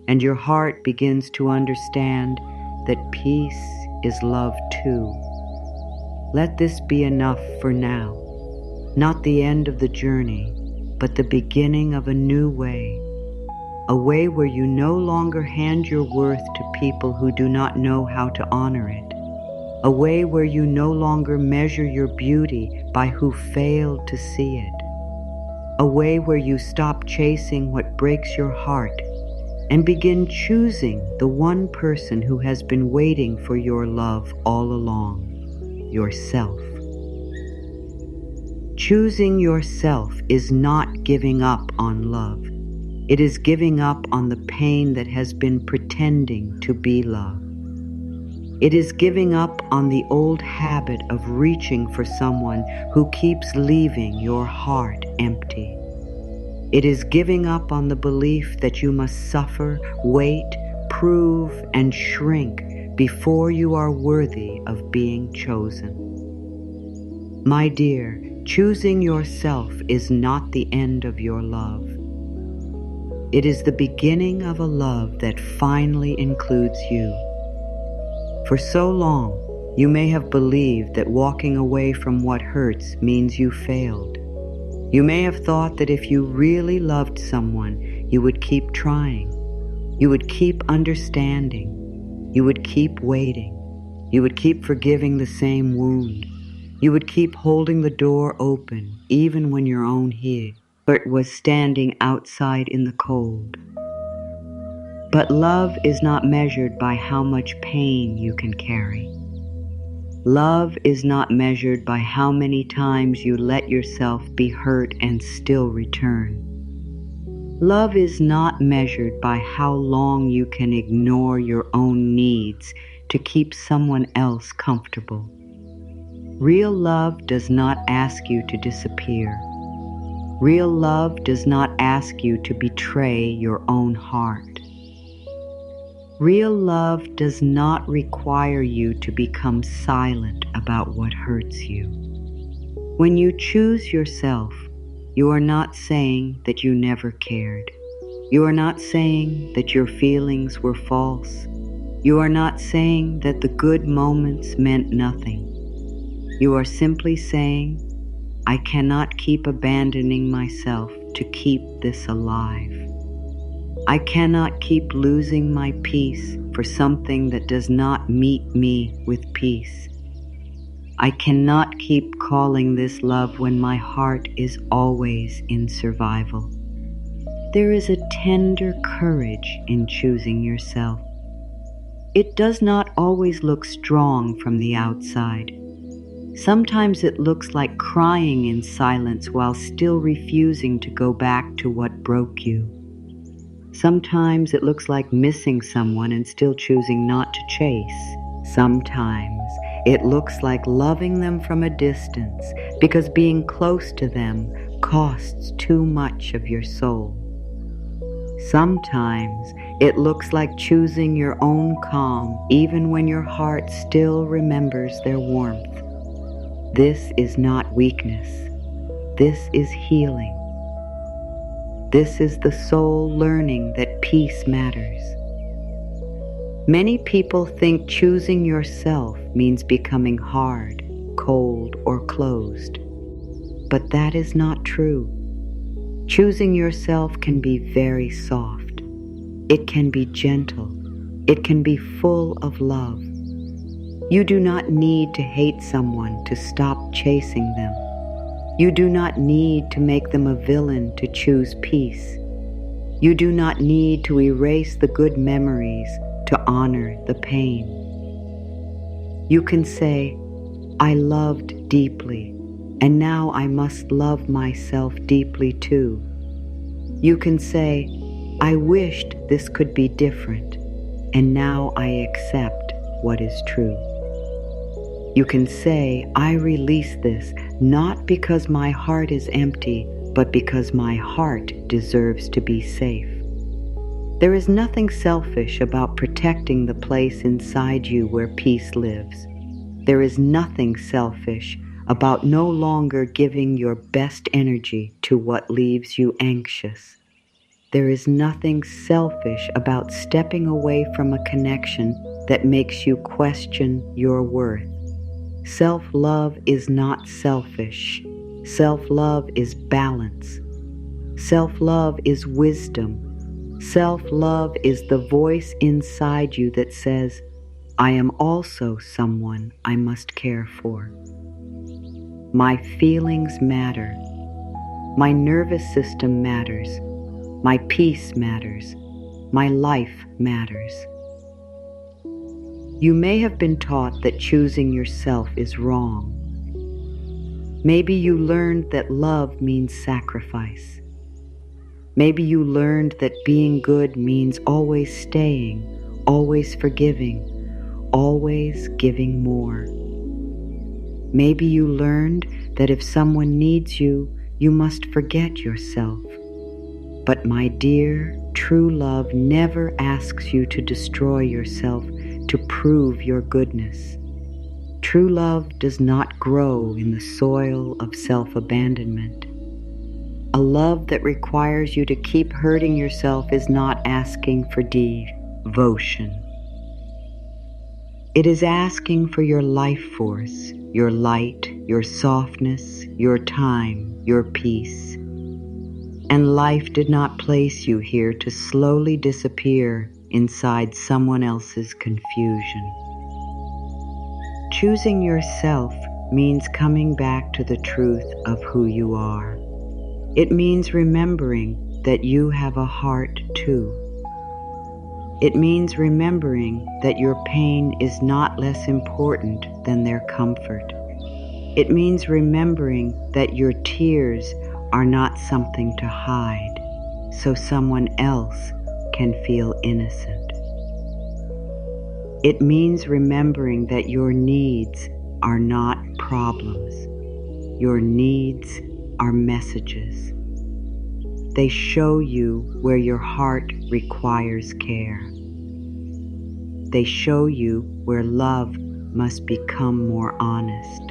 And your heart begins to understand that peace is love too. Let this be enough for now, not the end of the journey, but the beginning of a new way, a way where you no longer hand your worth to people who do not know how to honor it, a way where you no longer measure your beauty by who failed to see it, a way where you stop chasing what breaks your heart and begin choosing the one person who has been waiting for your love all along, yourself. Choosing yourself is not giving up on love. It is giving up on the pain that has been pretending to be love. It is giving up on the old habit of reaching for someone who keeps leaving your heart empty. It is giving up on the belief that you must suffer, wait, prove, and shrink before you are worthy of being chosen. My dear, choosing yourself is not the end of your love. It is the beginning of a love that finally includes you. For so long, you may have believed that walking away from what hurts means you failed. You may have thought that if you really loved someone, you would keep trying. You would keep understanding. You would keep waiting. You would keep forgiving the same wound. You would keep holding the door open, even when your own heart was standing outside in the cold. But love is not measured by how much pain you can carry. Love is not measured by how many times you let yourself be hurt and still return. Love is not measured by how long you can ignore your own needs to keep someone else comfortable. Real love does not ask you to disappear. Real love does not ask you to betray your own heart. Real love does not require you to become silent about what hurts you. When you choose yourself, you are not saying that you never cared. You are not saying that your feelings were false. You are not saying that the good moments meant nothing. You are simply saying, I cannot keep abandoning myself to keep this alive. I cannot keep losing my peace for something that does not meet me with peace. I cannot keep calling this love when my heart is always in survival. There is a tender courage in choosing yourself. It does not always look strong from the outside. Sometimes it looks like crying in silence while still refusing to go back to what broke you. Sometimes it looks like missing someone and still choosing not to chase. Sometimes it looks like loving them from a distance because being close to them costs too much of your soul. Sometimes it looks like choosing your own calm even when your heart still remembers their warmth. This is not weakness. This is healing. This is the soul learning that peace matters. Many people think choosing yourself means becoming hard, cold, or closed. But that is not true. Choosing yourself can be very soft. It can be gentle. It can be full of love. You do not need to hate someone to stop chasing them. You do not need to make them a villain to choose peace. You do not need to erase the good memories to honor the pain. You can say, I loved deeply, and now I must love myself deeply too. You can say, I wished this could be different, and now I accept what is true. You can say, I release this not because my heart is empty, but because my heart deserves to be safe. There is nothing selfish about protecting the place inside you where peace lives. There is nothing selfish about no longer giving your best energy to what leaves you anxious. There is nothing selfish about stepping away from a connection that makes you question your worth. Self-love is not selfish. Self-love is balance. Self-love is wisdom. Self-love is the voice inside you that says, I am also someone I must care for. My feelings matter. My nervous system matters. My peace matters. My life matters. You may have been taught that choosing yourself is wrong. Maybe you learned that love means sacrifice. Maybe you learned that being good means always staying, always forgiving, always giving more. Maybe you learned that if someone needs you, you must forget yourself. But my dear, true love never asks you to destroy yourself to prove your goodness. True love does not grow in the soil of self-abandonment. A love that requires you to keep hurting yourself is not asking for devotion. It is asking for your life force, your light, your softness, your time, your peace. And life did not place you here to slowly disappear inside someone else's confusion. Choosing yourself means coming back to the truth of who you are. It means remembering that you have a heart too. It means remembering that your pain is not less important than their comfort. It means remembering that your tears are not something to hide, so someone else can feel innocent. It means remembering that your needs are not problems. Your needs are messages. They show you where your heart requires care. They show you where love must become more honest.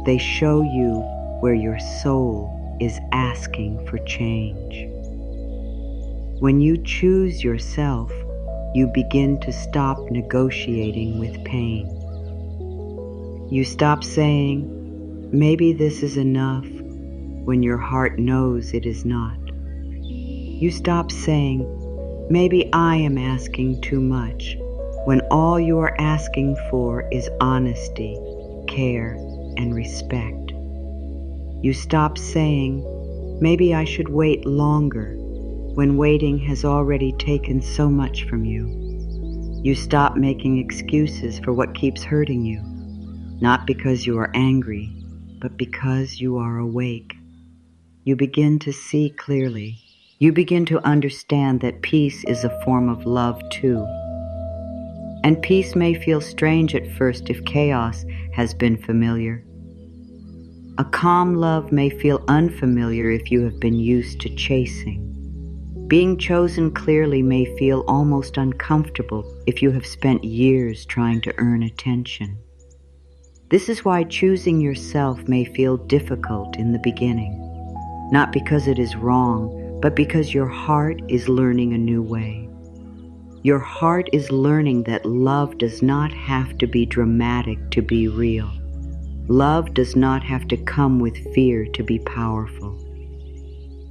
They show you where your soul is asking for change. When you choose yourself, you begin to stop negotiating with pain. You stop saying, maybe this is enough, when your heart knows it is not. You stop saying, maybe I am asking too much, when all you are asking for is honesty, care, and respect. You stop saying, maybe I should wait longer, when waiting has already taken so much from you. You stop making excuses for what keeps hurting you, not because you are angry, but because you are awake. You begin to see clearly. You begin to understand that peace is a form of love too. And peace may feel strange at first if chaos has been familiar. A calm love may feel unfamiliar if you have been used to chasing. Being chosen clearly may feel almost uncomfortable if you have spent years trying to earn attention. This is why choosing yourself may feel difficult in the beginning, not because it is wrong, but because your heart is learning a new way. Your heart is learning that love does not have to be dramatic to be real. Love does not have to come with fear to be powerful.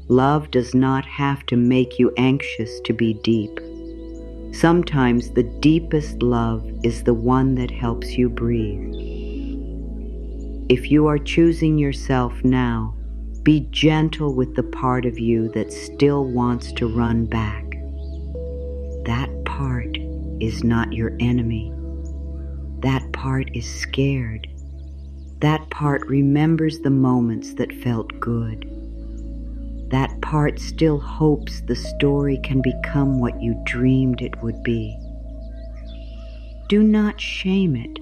Love does not have to make you anxious to be deep. Sometimes the deepest love is the one that helps you breathe. If you are choosing yourself now, be gentle with the part of you that still wants to run back. That part is not your enemy. That part is scared. That part remembers the moments that felt good. That part still hopes the story can become what you dreamed it would be. Do not shame it.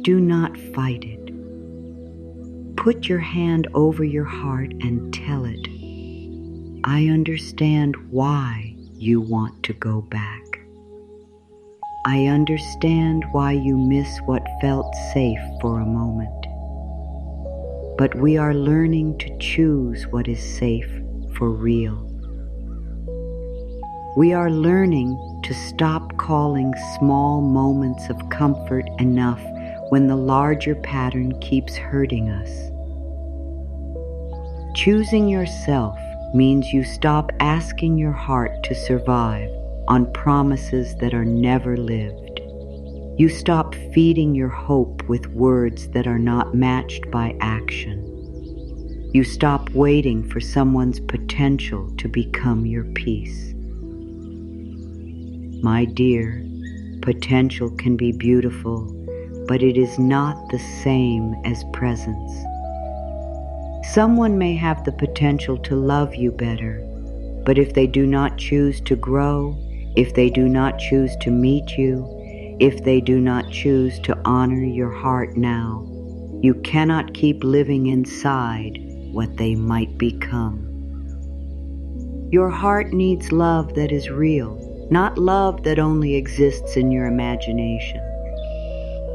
Do not fight it. Put your hand over your heart and tell it, I understand why you want to go back. I understand why you miss what felt safe for a moment. But we are learning to choose what is safe for real. We are learning to stop calling small moments of comfort enough when the larger pattern keeps hurting us. Choosing yourself means you stop asking your heart to survive on promises that are never lived. You stop feeding your hope with words that are not matched by action. You stop waiting for someone's potential to become your peace. My dear, potential can be beautiful, but it is not the same as presence. Someone may have the potential to love you better, but if they do not choose to grow, if they do not choose to meet you, if they do not choose to honor your heart now, you cannot keep living inside what they might become. Your heart needs love that is real. not love that only exists in your imagination.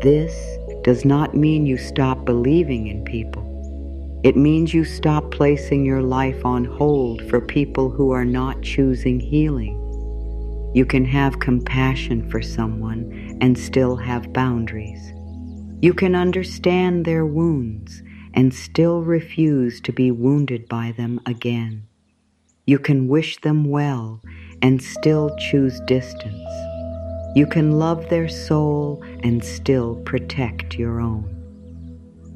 This does not mean you stop believing in people. It means you stop placing your life on hold for people who are not choosing healing. You can have compassion for someone and still have boundaries. You can understand their wounds and still refuse to be wounded by them again. You can wish them well and still choose distance. You can love their soul and still protect your own.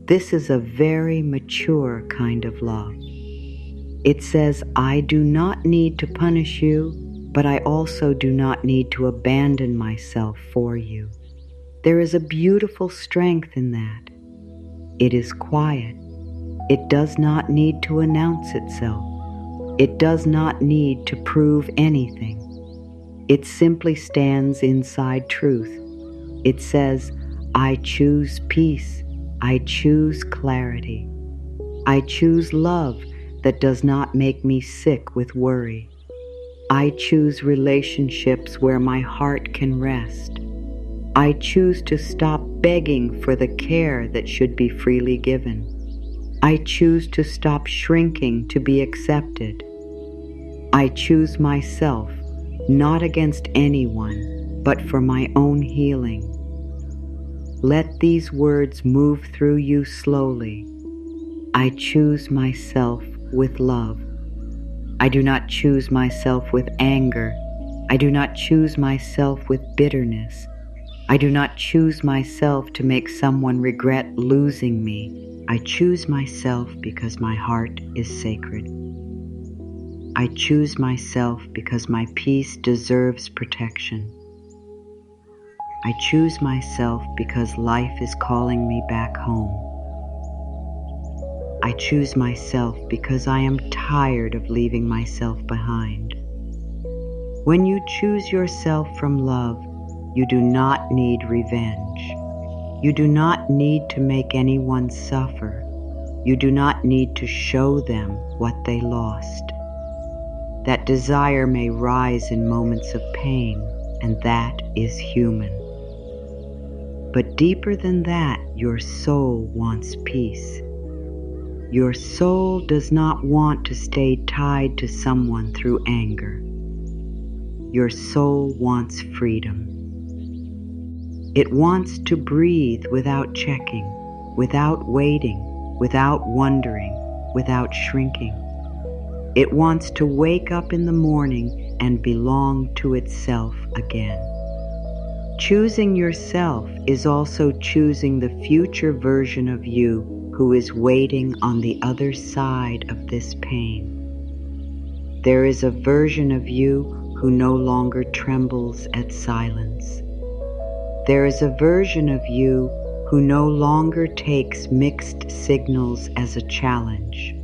This is a very mature kind of love. It says, I do not need to punish you, but I also do not need to abandon myself for you. There is a beautiful strength in that. It is quiet. It does not need to announce itself. It does not need to prove anything. It simply stands inside truth. It says, I choose peace. I choose clarity. I choose love that does not make me sick with worry. I choose relationships where my heart can rest. I choose to stop begging for the care that should be freely given. I choose to stop shrinking to be accepted. I choose myself, not against anyone, but for my own healing. Let these words move through you slowly. I choose myself with love. I do not choose myself with anger. I do not choose myself with bitterness. I do not choose myself to make someone regret losing me. I choose myself because my heart is sacred. I choose myself because my peace deserves protection. I choose myself because life is calling me back home. I choose myself because I am tired of leaving myself behind. When you choose yourself from love, you do not need revenge. You do not need to make anyone suffer. You do not need to show them what they lost. That desire may rise in moments of pain, and that is human. But deeper than that, your soul wants peace. Your soul does not want to stay tied to someone through anger. Your soul wants freedom. It wants to breathe without checking, without waiting, without wondering, without shrinking. It wants to wake up in the morning and belong to itself again. Choosing yourself is also choosing the future version of you who is waiting on the other side of this pain. There is a version of you who no longer trembles at silence. There is a version of you who no longer takes mixed signals as a challenge.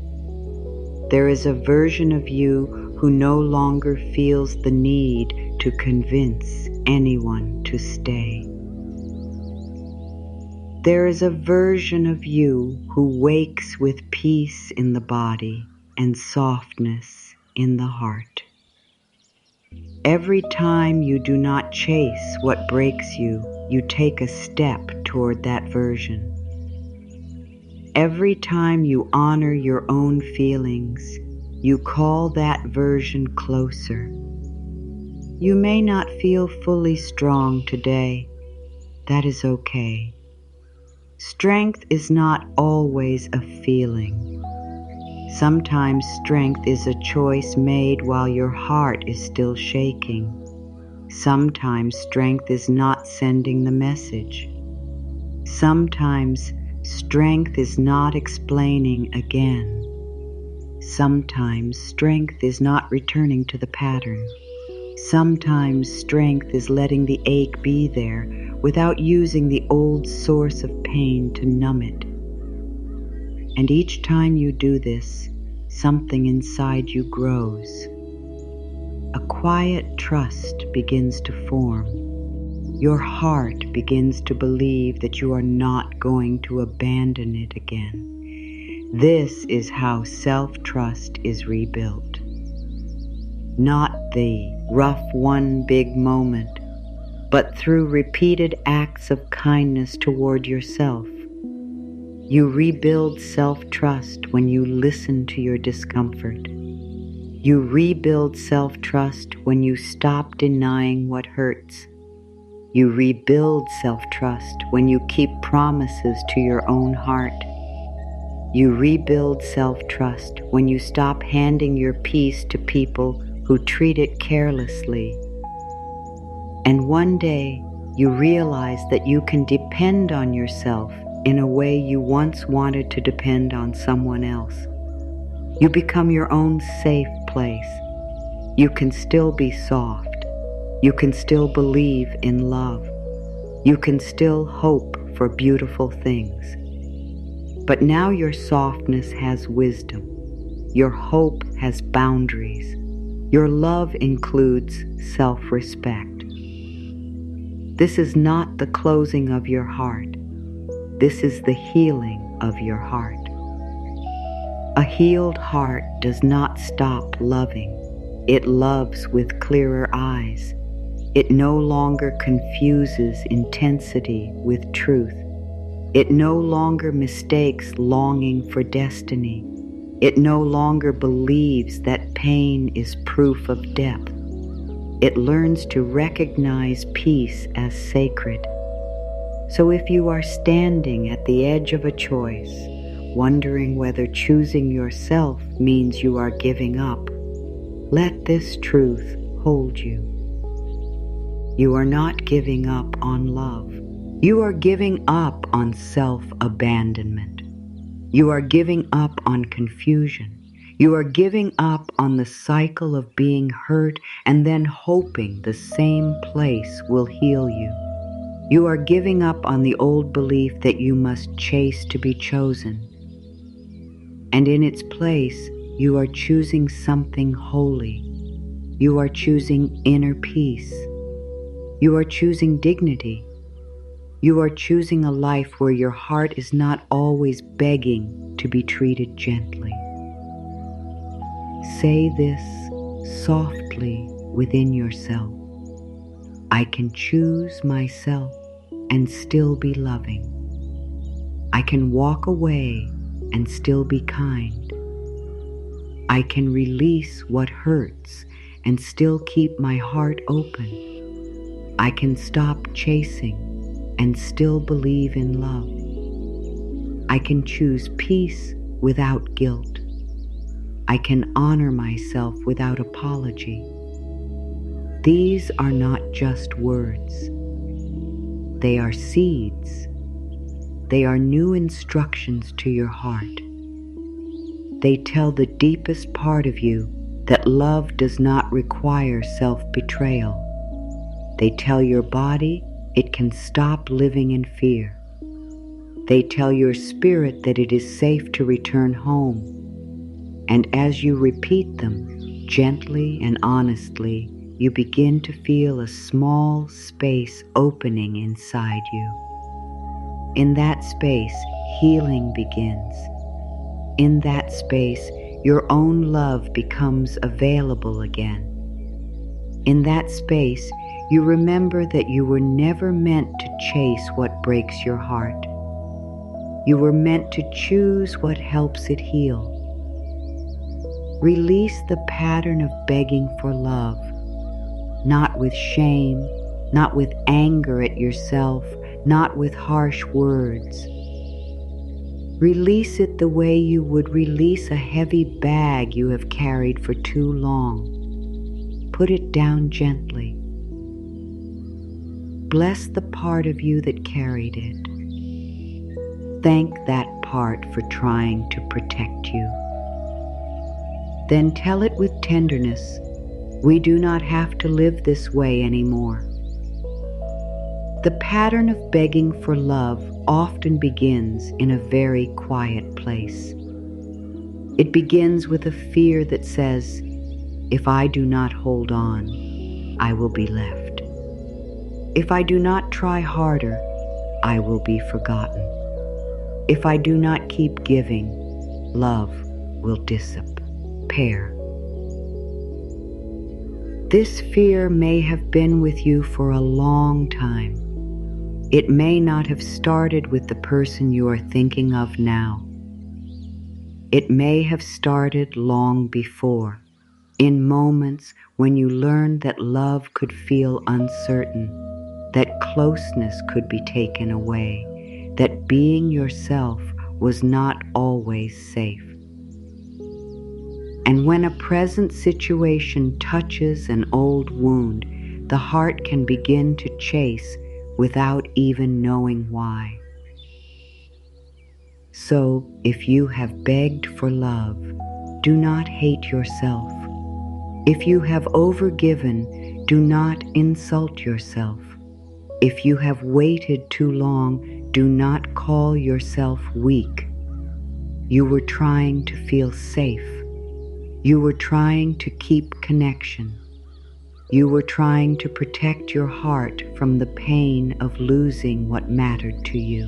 There is a version of you who no longer feels the need to convince anyone to stay. There is a version of you who wakes with peace in the body and softness in the heart. Every time you do not chase what breaks you, you take a step toward that version. Every time you honor your own feelings, you call that version closer. You may not feel fully strong today. That is okay. Strength is not always a feeling. Sometimes strength is a choice made while your heart is still shaking. Sometimes strength is not sending the message. Sometimes strength is not explaining again. Sometimes strength is not returning to the pattern. Sometimes strength is letting the ache be there without using the old source of pain to numb it. And each time you do this, something inside you grows. A quiet trust begins to form. Your heart begins to believe that you are not going to abandon it again. This is how self-trust is rebuilt. not the rough one big moment, but through repeated acts of kindness toward yourself. You rebuild self-trust when you listen to your discomfort. You rebuild self-trust when you stop denying what hurts. You rebuild self-trust when you keep promises to your own heart. You rebuild self-trust when you stop handing your peace to people who treat it carelessly. And one day, you realize that you can depend on yourself in a way you once wanted to depend on someone else. You become your own safe place. You can still be soft. You can still believe in love. You can still hope for beautiful things. But now your softness has wisdom. Your hope has boundaries. Your love includes self-respect. This is not the closing of your heart. This is the healing of your heart. A healed heart does not stop loving. It loves with clearer eyes. It no longer confuses intensity with truth. It no longer mistakes longing for destiny. It no longer believes that pain is proof of depth. It learns to recognize peace as sacred. So if you are standing at the edge of a choice, wondering whether choosing yourself means you are giving up, let this truth hold you. You are not giving up on love. You are giving up on self-abandonment. You are giving up on confusion. You are giving up on the cycle of being hurt and then hoping the same place will heal you. You are giving up on the old belief that you must chase to be chosen. And in its place, you are choosing something holy. You are choosing inner peace. You are choosing dignity. You are choosing a life where your heart is not always begging to be treated gently. Say this softly within yourself. I can choose myself and still be loving. I can walk away and still be kind. I can release what hurts and still keep my heart open. I can stop chasing and still believe in love. I can choose peace without guilt. I can honor myself without apology. These are not just words. They are seeds. They are new instructions to your heart. They tell the deepest part of you that love does not require self-betrayal. They tell your body it can stop living in fear. They tell your spirit that it is safe to return home. And as you repeat them, gently and honestly, you begin to feel a small space opening inside you. In that space, healing begins. In that space, your own love becomes available again. In that space, you remember that you were never meant to chase what breaks your heart. You were meant to choose what helps it heal. Release the pattern of begging for love, not with shame, not with anger at yourself, not with harsh words. Release it the way you would release a heavy bag you have carried for too long. Put it down gently. Bless the part of you that carried it. Thank that part for trying to protect you. Then tell it with tenderness, we do not have to live this way anymore. The pattern of begging for love often begins in a very quiet place. It begins with a fear that says, if I do not hold on, I will be left. If I do not try harder, I will be forgotten. If I do not keep giving, love will disappear. This fear may have been with you for a long time. It may not have started with the person you are thinking of now. It may have started long before, in moments when you learned that love could feel uncertain, that closeness could be taken away, that being yourself was not always safe. And when a present situation touches an old wound, the heart can begin to chase without even knowing why. So, if you have begged for love, do not hate yourself. If you have overgiven, do not insult yourself. If you have waited too long, do not call yourself weak. You were trying to feel safe. You were trying to keep connection. You were trying to protect your heart from the pain of losing what mattered to you.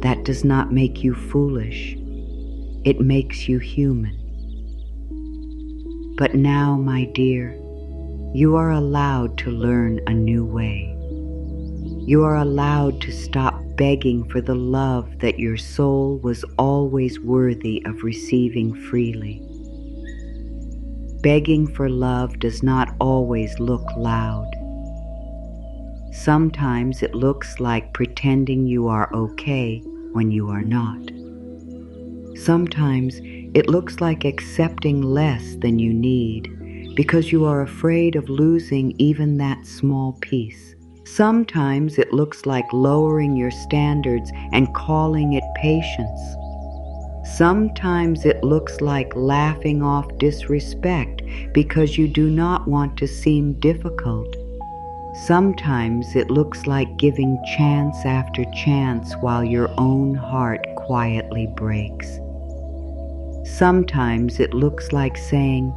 That does not make you foolish. It makes you human. But now, my dear, you are allowed to learn a new way. You are allowed to stop begging for the love that your soul was always worthy of receiving freely. Begging for love does not always look loud. Sometimes it looks like pretending you are okay when you are not. Sometimes it looks like accepting less than you need because you are afraid of losing even that small piece. Sometimes it looks like lowering your standards and calling it patience. Sometimes it looks like laughing off disrespect because you do not want to seem difficult. Sometimes it looks like giving chance after chance while your own heart quietly breaks. Sometimes it looks like saying,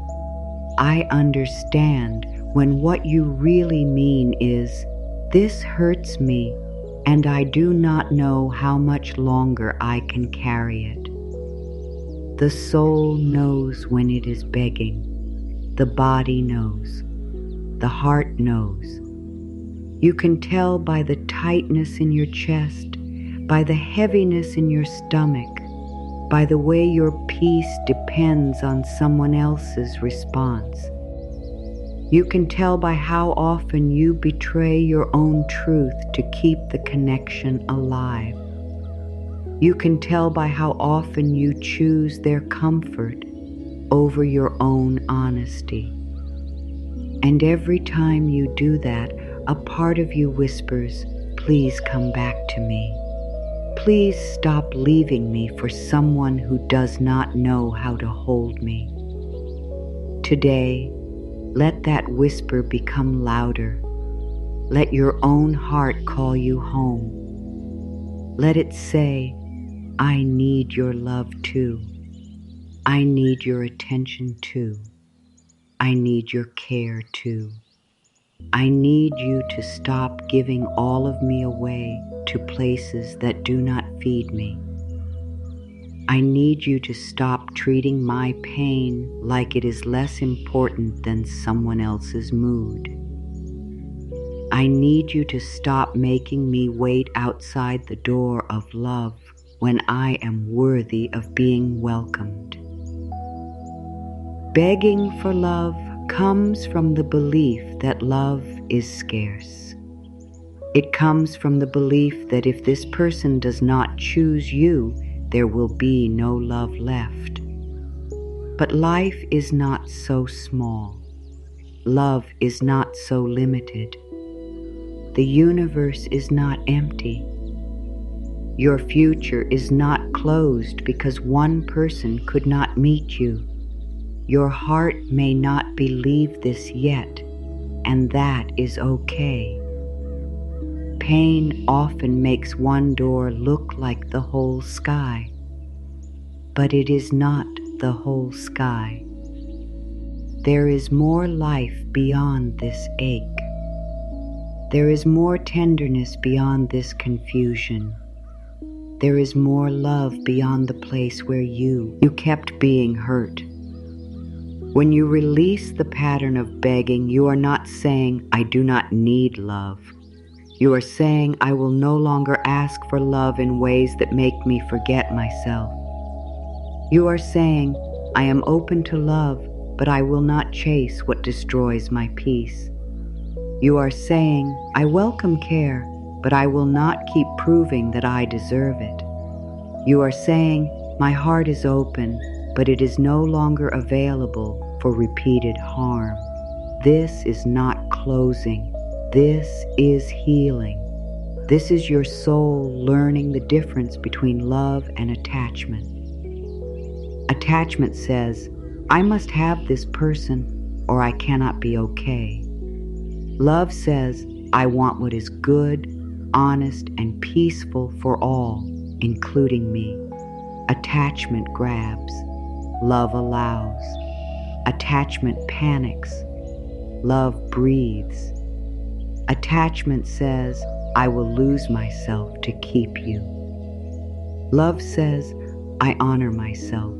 "I understand," when what you really mean is, "This hurts me, and I do not know how much longer I can carry it." The soul knows when it is begging. The body knows. The heart knows. You can tell by the tightness in your chest, by the heaviness in your stomach, by the way your peace depends on someone else's response. You can tell by how often you betray your own truth to keep the connection alive. You can tell by how often you choose their comfort over your own honesty. And every time you do that, a part of you whispers, "Please come back to me. Please stop leaving me for someone who does not know how to hold me." Today, let that whisper become louder. Let your own heart call you home. Let it say, "I need your love too. I need your attention too. I need your care too. I need you to stop giving all of me away to places that do not feed me. I need you to stop treating my pain like it is less important than someone else's mood. I need you to stop making me wait outside the door of love when I am worthy of being welcomed." Begging for love comes from the belief that love is scarce. It comes from the belief that if this person does not choose you, there will be no love left. But life is not so small. Love is not so limited. The universe is not empty. Your future is not closed because one person could not meet you. Your heart may not believe this yet, and that is okay. Pain often makes one door look like the whole sky, but it is not the whole sky. There is more life beyond this ache. There is more tenderness beyond this confusion. There is more love beyond the place where you kept being hurt. When you release the pattern of begging, you are not saying, "I do not need love." You are saying, "I will no longer ask for love in ways that make me forget myself." You are saying, "I am open to love, but I will not chase what destroys my peace." You are saying, "I welcome care, but I will not keep proving that I deserve it." You are saying, "My heart is open, but it is no longer available for repeated harm." This is not closing. This is healing. This is your soul learning the difference between love and attachment. Attachment says, "I must have this person or I cannot be okay." Love says, "I want what is good, honest, and peaceful for all, including me." Attachment grabs. Love allows. Attachment panics. Love breathes. Attachment says, "I will lose myself to keep you." Love says, "I honor myself,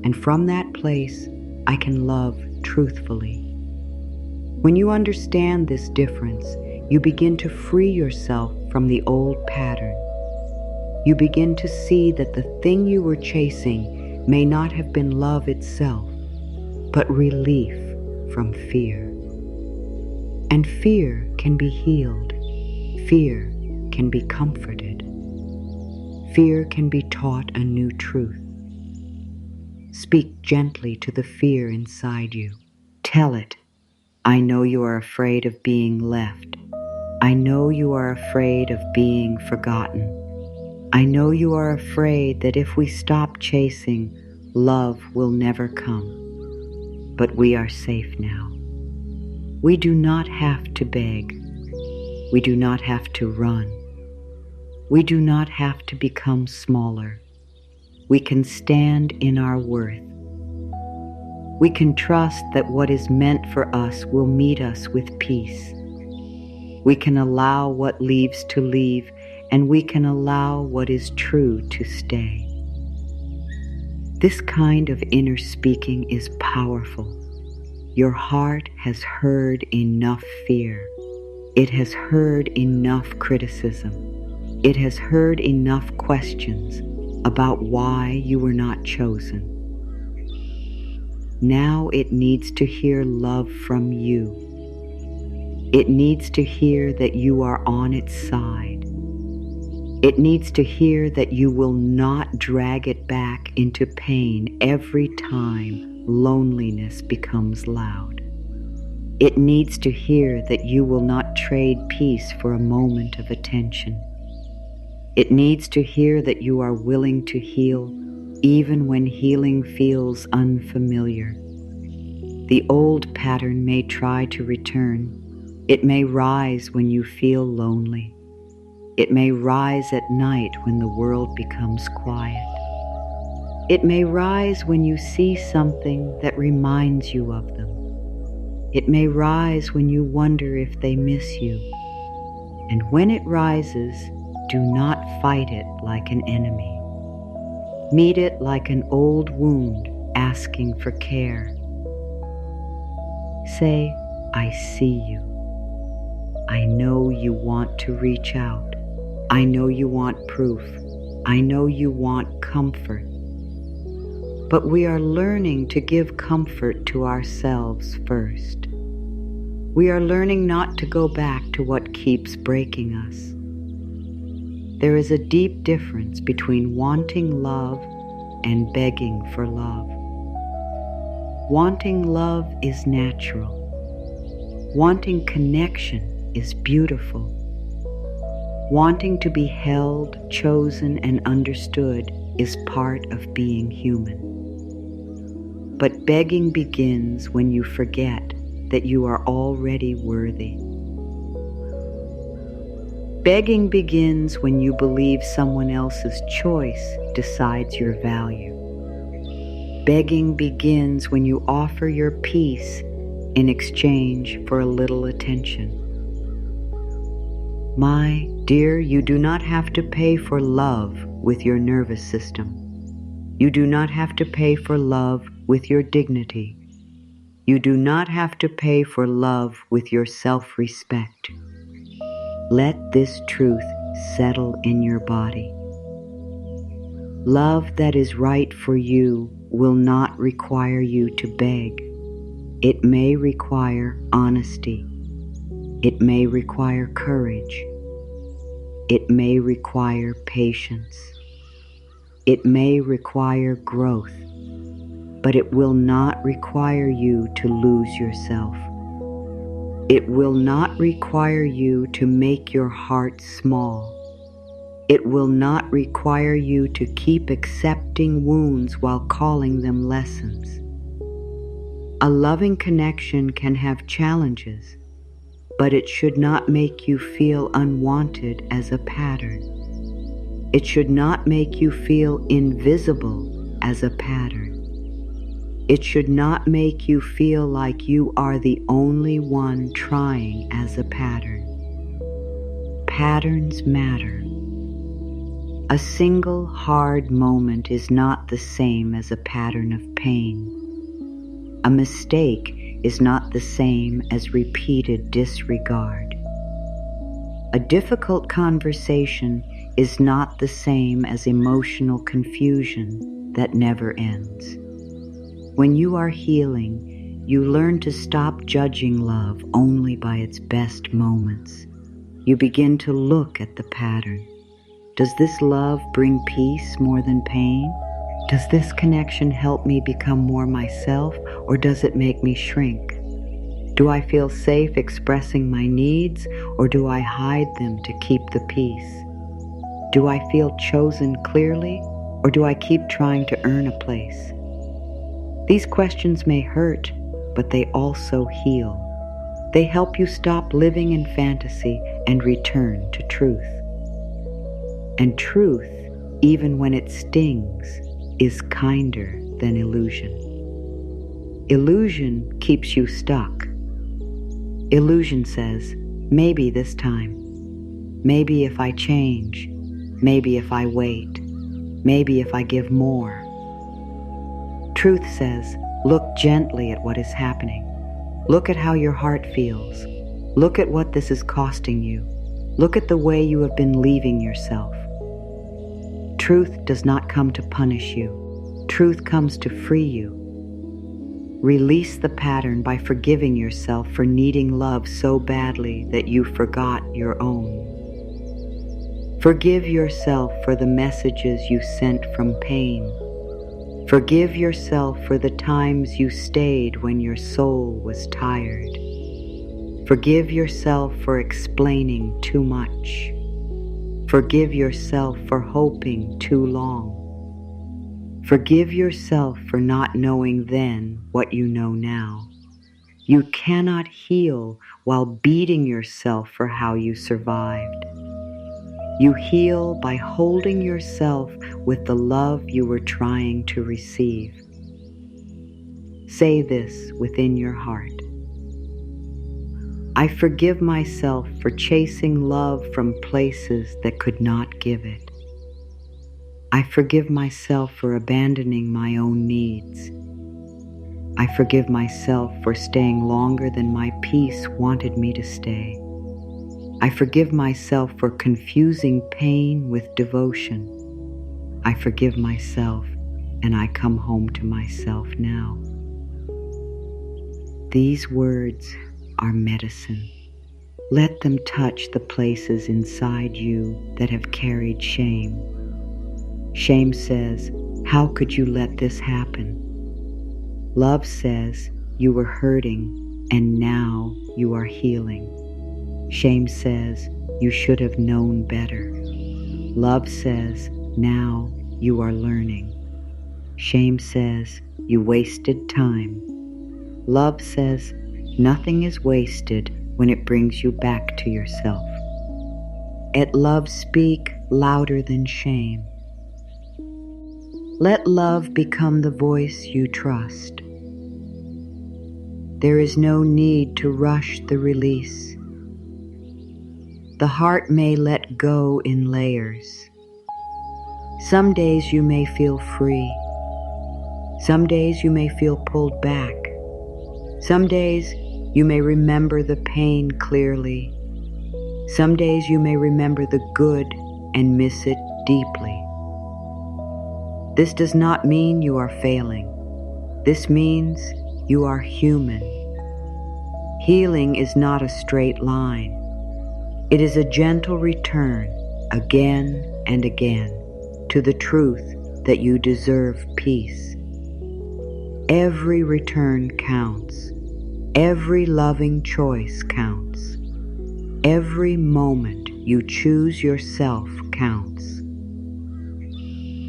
and from that place, I can love truthfully." When you understand this difference, you begin to free yourself from the old pattern. You begin to see that the thing you were chasing may not have been love itself, but relief from fear. And fear can be healed. Fear can be comforted. Fear can be taught a new truth. Speak gently to the fear inside you. Tell it, "I know you are afraid of being left. I know you are afraid of being forgotten. I know you are afraid that if we stop chasing, love will never come. But we are safe now. We do not have to beg. We do not have to run. We do not have to become smaller. We can stand in our worth. We can trust that what is meant for us will meet us with peace. We can allow what leaves to leave, and we can allow what is true to stay. This kind of inner speaking is powerful. Your heart has heard enough fear. It has heard enough criticism. It has heard enough questions about why you were not chosen. Now it needs to hear love from you. It needs to hear that you are on its side. It needs to hear that you will not drag it back into pain every time loneliness becomes loud. It needs to hear that you will not trade peace for a moment of attention. It needs to hear that you are willing to heal even when healing feels unfamiliar. The old pattern may try to return. It may rise when you feel lonely. It may rise at night when the world becomes quiet. It may rise when you see something that reminds you of them. It may rise when you wonder if they miss you. And when it rises, do not fight it like an enemy. Meet it like an old wound asking for care. Say, "I see you. I know you want to reach out. I know you want proof. I know you want comfort." But we are learning to give comfort to ourselves first. We are learning not to go back to what keeps breaking us. There is a deep difference between wanting love and begging for love. Wanting love is natural. Wanting connection is beautiful. Wanting to be held, chosen, and understood is part of being human. But begging begins when you forget that you are already worthy. Begging begins when you believe someone else's choice decides your value. Begging begins when you offer your peace in exchange for a little attention. My dear, you do not have to pay for love with your nervous system. You do not have to pay for love with your dignity. You do not have to pay for love with your self-respect. Let this truth settle in your body. Love that is right for you will not require you to beg. It may require honesty. It may require courage. It may require patience. It may require growth, but it will not require you to lose yourself. It will not require you to make your heart small. It will not require you to keep accepting wounds while calling them lessons. A loving connection can have challenges, but it should not make you feel unwanted as a pattern. It should not make you feel invisible as a pattern. It should not make you feel like you are the only one trying as a pattern. Patterns matter. A single hard moment is not the same as a pattern of pain. A mistake is not the same as repeated disregard. A difficult conversation is not the same as emotional confusion that never ends. When you are healing, you learn to stop judging love only by its best moments. You begin to look at the pattern. Does this love bring peace more than pain? Does this connection help me become more myself, or does it make me shrink? Do I feel safe expressing my needs, or do I hide them to keep the peace? Do I feel chosen clearly, or do I keep trying to earn a place? These questions may hurt, but they also heal. They help you stop living in fantasy and return to truth. And truth, even when it stings, is kinder than illusion. Illusion keeps you stuck. Illusion says, maybe this time, maybe if I change, maybe if I wait, maybe if I give more. Truth says, look gently at what is happening. Look at how your heart feels. Look at what this is costing you. Look at the way you have been leaving yourself. Truth does not come to punish you. Truth comes to free you. Release the pattern by forgiving yourself for needing love so badly that you forgot your own. Forgive yourself for the messages you sent from pain. Forgive yourself for the times you stayed when your soul was tired. Forgive yourself for explaining too much. Forgive yourself for hoping too long. Forgive yourself for not knowing then what you know now. You cannot heal while beating yourself for how you survived. You heal by holding yourself with the love you were trying to receive. Say this within your heart. I forgive myself for chasing love from places that could not give it. I forgive myself for abandoning my own needs. I forgive myself for staying longer than my peace wanted me to stay. I forgive myself for confusing pain with devotion. I forgive myself, and I come home to myself now. These words are medicine. Let them touch the places inside you that have carried shame. Shame says, how could you let this happen? Love says, you were hurting, and now you are healing. Shame says, you should have known better. Love says, now you are learning. Shame says, you wasted time. Love says, nothing is wasted when it brings you back to yourself. Let love speak louder than shame. Let love become the voice you trust. There is no need to rush the release. The heart may let go in layers. Some days you may feel free. Some days you may feel pulled back. Some days you may remember the pain clearly. Some days you may remember the good and miss it deeply. This does not mean you are failing. This means you are human. Healing is not a straight line. It is a gentle return, again and again, to the truth that you deserve peace. Every return counts. Every loving choice counts. Every moment you choose yourself counts.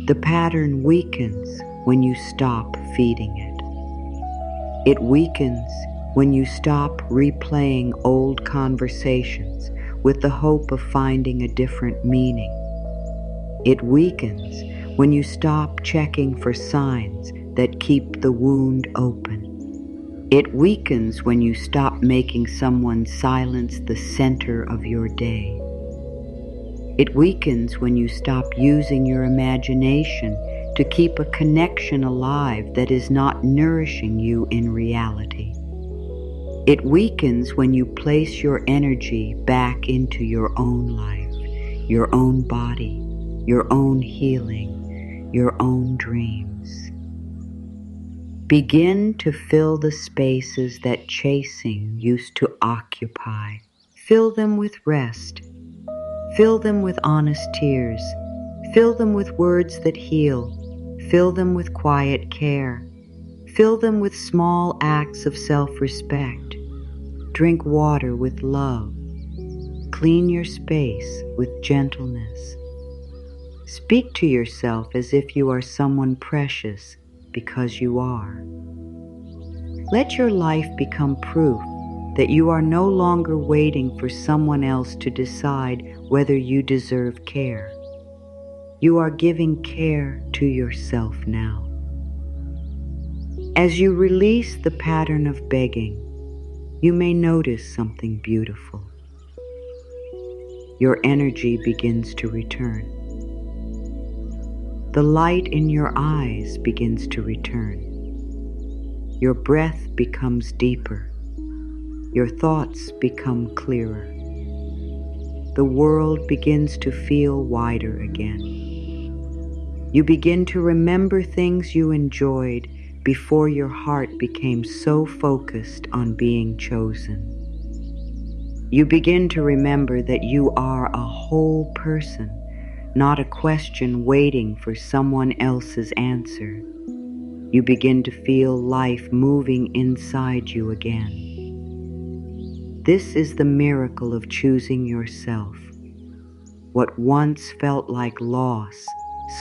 The pattern weakens when you stop feeding it. It weakens when you stop replaying old conversations with the hope of finding a different meaning. It weakens when you stop checking for signs that keep the wound open. It weakens when you stop making someone's silence the center of your day. It weakens when you stop using your imagination to keep a connection alive that is not nourishing you in reality. It weakens when you place your energy back into your own life, your own body, your own healing, your own dreams. Begin to fill the spaces that chasing used to occupy. Fill them with rest. Fill them with honest tears. Fill them with words that heal. Fill them with quiet care. Fill them with small acts of self-respect. Drink water with love. Clean your space with gentleness. Speak to yourself as if you are someone precious, because you are. Let your life become proof that you are no longer waiting for someone else to decide whether you deserve care. You are giving care to yourself now. As you release the pattern of begging, you may notice something beautiful. Your energy begins to return. The light in your eyes begins to return. Your breath becomes deeper. Your thoughts become clearer. The world begins to feel wider again. You begin to remember things you enjoyed before your heart became so focused on being chosen. You begin to remember that you are a whole person, not a question waiting for someone else's answer. You begin to feel life moving inside you again. This is the miracle of choosing yourself. What once felt like loss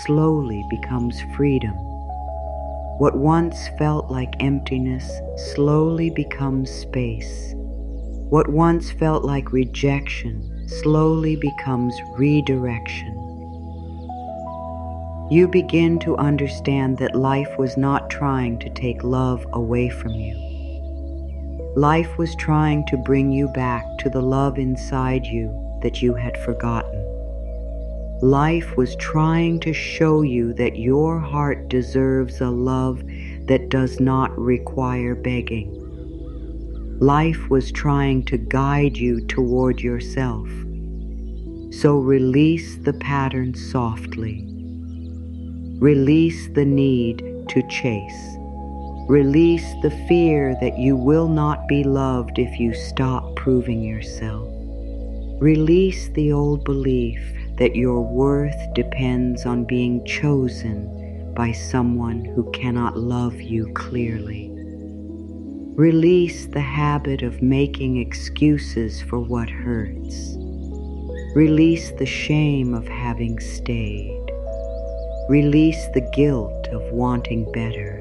slowly becomes freedom. What once felt like emptiness slowly becomes space. What once felt like rejection slowly becomes redirection. You begin to understand that life was not trying to take love away from you. Life was trying to bring you back to the love inside you that you had forgotten. Life was trying to show you that your heart deserves a love that does not require begging. Life was trying to guide you toward yourself. So release the pattern softly. Release the need to chase. Release the fear that you will not be loved if you stop proving yourself. Release the old belief that your worth depends on being chosen by someone who cannot love you clearly. Release the habit of making excuses for what hurts. Release the shame of having stayed. Release the guilt of wanting better.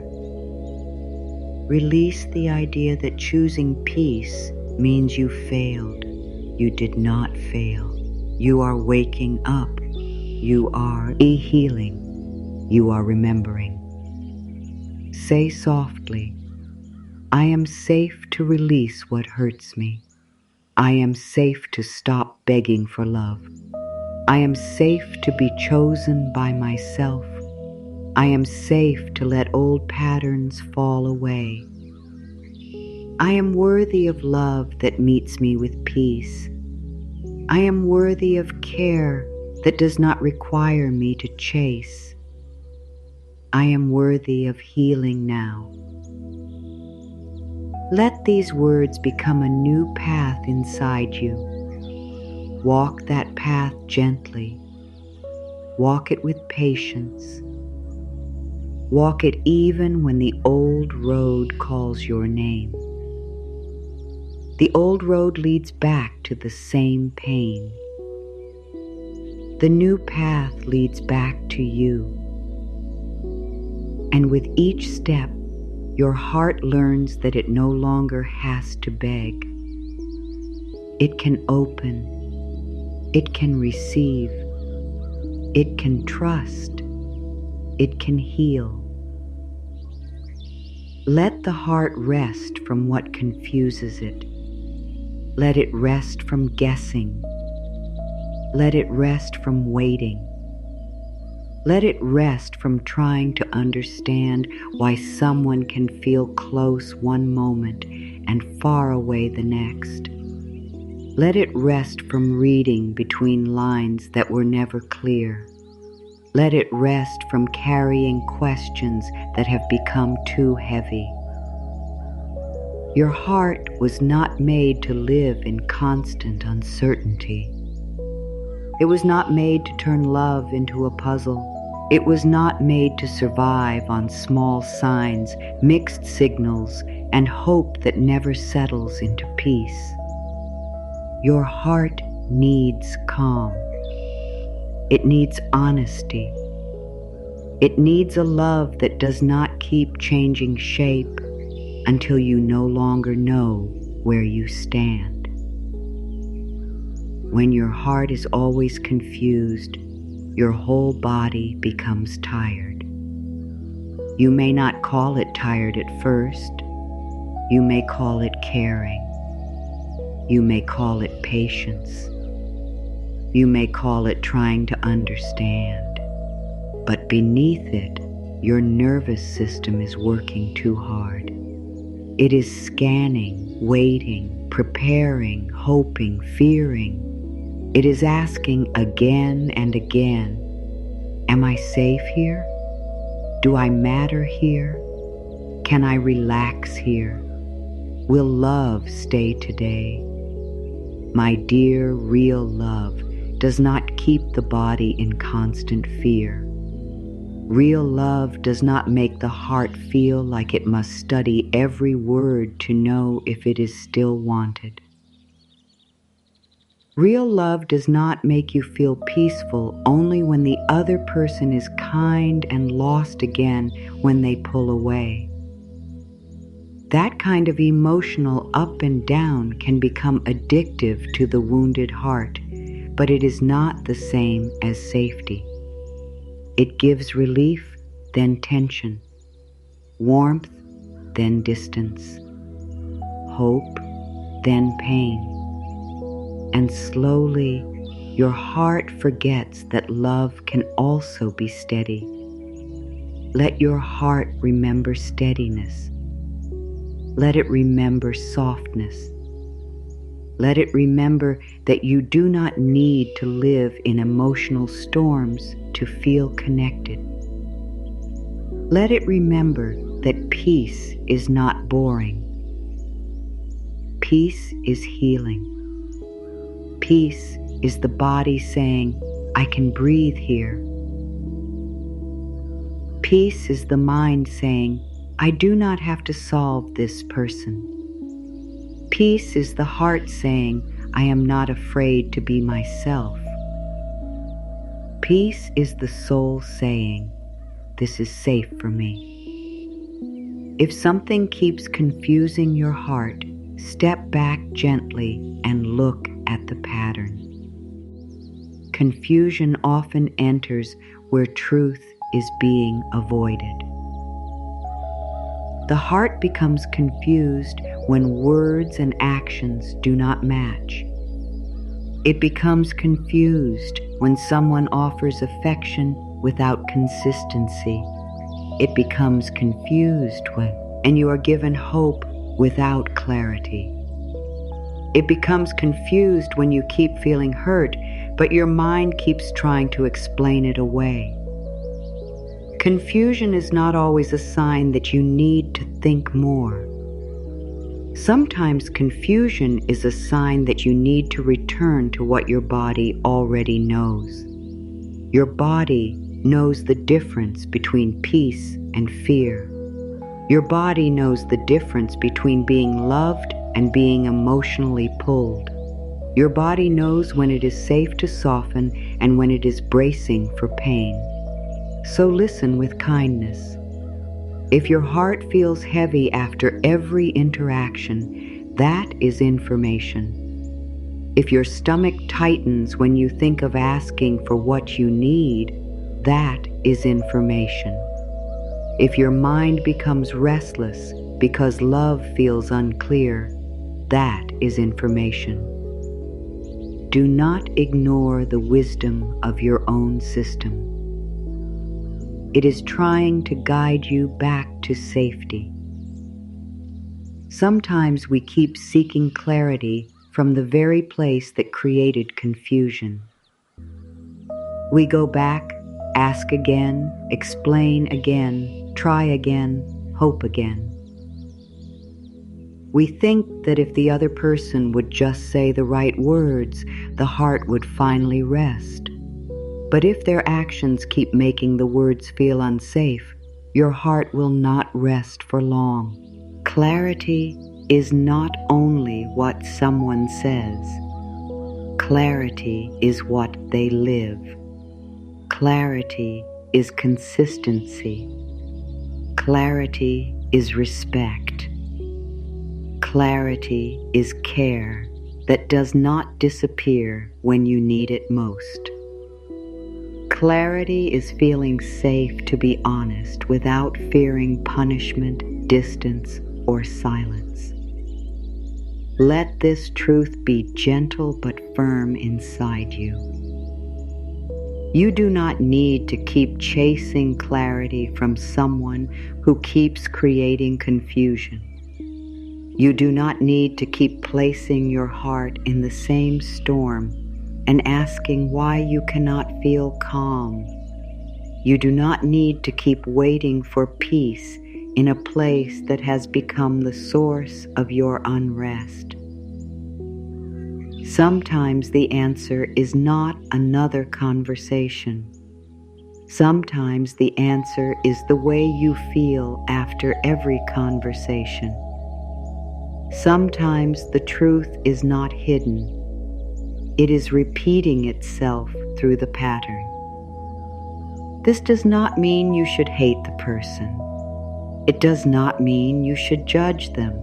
Release the idea that choosing peace means you failed. You did not fail. You are waking up. You are healing. You are remembering. Say softly, I am safe to release what hurts me. I am safe to stop begging for love. I am safe to be chosen by myself. I am safe to let old patterns fall away. I am worthy of love that meets me with peace. I am worthy of care that does not require me to chase. I am worthy of healing now. Let these words become a new path inside you. Walk that path gently. Walk it with patience. Walk it even when the old road calls your name. The old road leads back to the same pain. The new path leads back to you. And with each step, your heart learns that it no longer has to beg. It can open. It can receive. It can trust. It can heal. Let the heart rest from what confuses it. Let it rest from guessing. Let it rest from waiting. Let it rest from trying to understand why someone can feel close one moment and far away the next. Let it rest from reading between lines that were never clear. Let it rest from carrying questions that have become too heavy. Your heart was not made to live in constant uncertainty. It was not made to turn love into a puzzle. It was not made to survive on small signs, mixed signals, and hope that never settles into peace. Your heart needs calm. It needs honesty. It needs a love that does not keep changing shape until you no longer know where you stand. When your heart is always confused, your whole body becomes tired. You may not call it tired at first. You may call it caring. You may call it patience. You may call it trying to understand. But beneath it, your nervous system is working too hard. It is scanning, waiting, preparing, hoping, fearing. It is asking again and again, am I safe here? Do I matter here? Can I relax here? Will love stay today? My dear, real love does not keep the body in constant fear. Real love does not make the heart feel like it must study every word to know if it is still wanted. Real love does not make you feel peaceful only when the other person is kind and lost again when they pull away. That kind of emotional up and down can become addictive to the wounded heart, but it is not the same as safety. It gives relief, then tension, warmth, then distance, hope, then pain. And slowly, your heart forgets that love can also be steady. Let your heart remember steadiness. Let it remember softness. Let it remember that you do not need to live in emotional storms to feel connected. Let it remember that peace is not boring. Peace is healing. Peace is the body saying, I can breathe here. Peace is the mind saying, I do not have to solve this person. Peace is the heart saying, I am not afraid to be myself. Peace is the soul saying, this is safe for me. If something keeps confusing your heart, step back gently and look at the pattern. Confusion often enters where truth is being avoided. The heart becomes confused when words and actions do not match. It becomes confused when someone offers affection without consistency. It becomes confused when you are given hope without clarity. It becomes confused when you keep feeling hurt, but your mind keeps trying to explain it away. Confusion is not always a sign that you need to think more. Sometimes confusion is a sign that you need to return to what your body already knows. Your body knows the difference between peace and fear. Your body knows the difference between being loved and being emotionally pulled. Your body knows when it is safe to soften and when it is bracing for pain. So listen with kindness. If your heart feels heavy after every interaction, that is information. If your stomach tightens when you think of asking for what you need, that is information. If your mind becomes restless because love feels unclear, that is information. Do not ignore the wisdom of your own system. It is trying to guide you back to safety. Sometimes we keep seeking clarity from the very place that created confusion. We go back, ask again, explain again, try again, hope again. We think that if the other person would just say the right words, the heart would finally rest. But if their actions keep making the words feel unsafe, your heart will not rest for long. Clarity is not only what someone says. Clarity is what they live. Clarity is consistency. Clarity is respect. Clarity is care that does not disappear when you need it most. Clarity is feeling safe to be honest without fearing punishment, distance, or silence. Let this truth be gentle but firm inside you. You do not need to keep chasing clarity from someone who keeps creating confusion. You do not need to keep placing your heart in the same storm and asking why you cannot feel calm. You do not need to keep waiting for peace in a place that has become the source of your unrest. Sometimes the answer is not another conversation. Sometimes the answer is the way you feel after every conversation. Sometimes the truth is not hidden. It is repeating itself through the pattern. This does not mean you should hate the person. It does not mean you should judge them.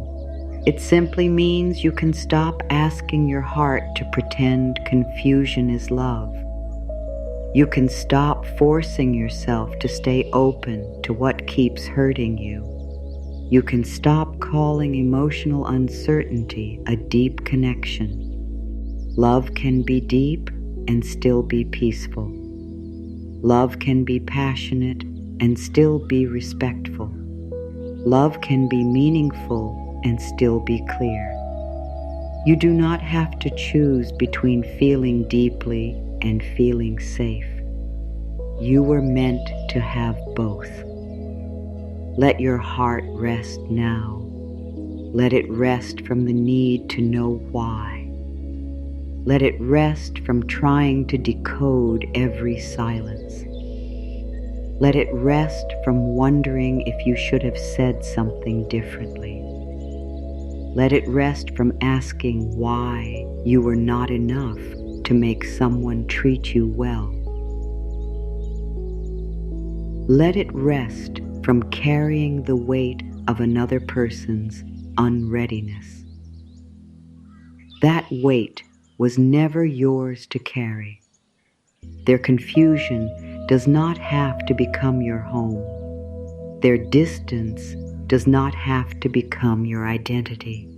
It simply means you can stop asking your heart to pretend confusion is love. You can stop forcing yourself to stay open to what keeps hurting you. You can stop calling emotional uncertainty a deep connection. Love can be deep and still be peaceful. Love can be passionate and still be respectful. Love can be meaningful and still be clear. You do not have to choose between feeling deeply and feeling safe. You were meant to have both. Let your heart rest now. Let it rest from the need to know why. Let it rest from trying to decode every silence. Let it rest from wondering if you should have said something differently. Let it rest from asking why you were not enough to make someone treat you well. Let it rest from carrying the weight of another person's unreadiness. That weight was never yours to carry. Their confusion does not have to become your home. Their distance does not have to become your identity.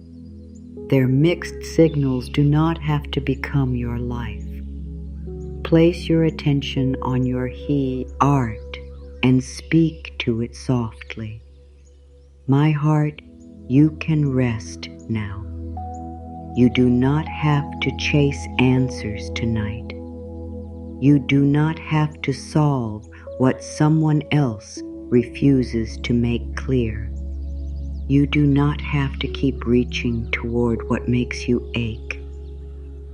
Their mixed signals do not have to become your life. Place your attention on your he art and speak to it softly. My heart, You can rest now. You do not have to chase answers tonight. You do not have to solve what someone else refuses to make clear. You do not have to keep reaching toward what makes you ache.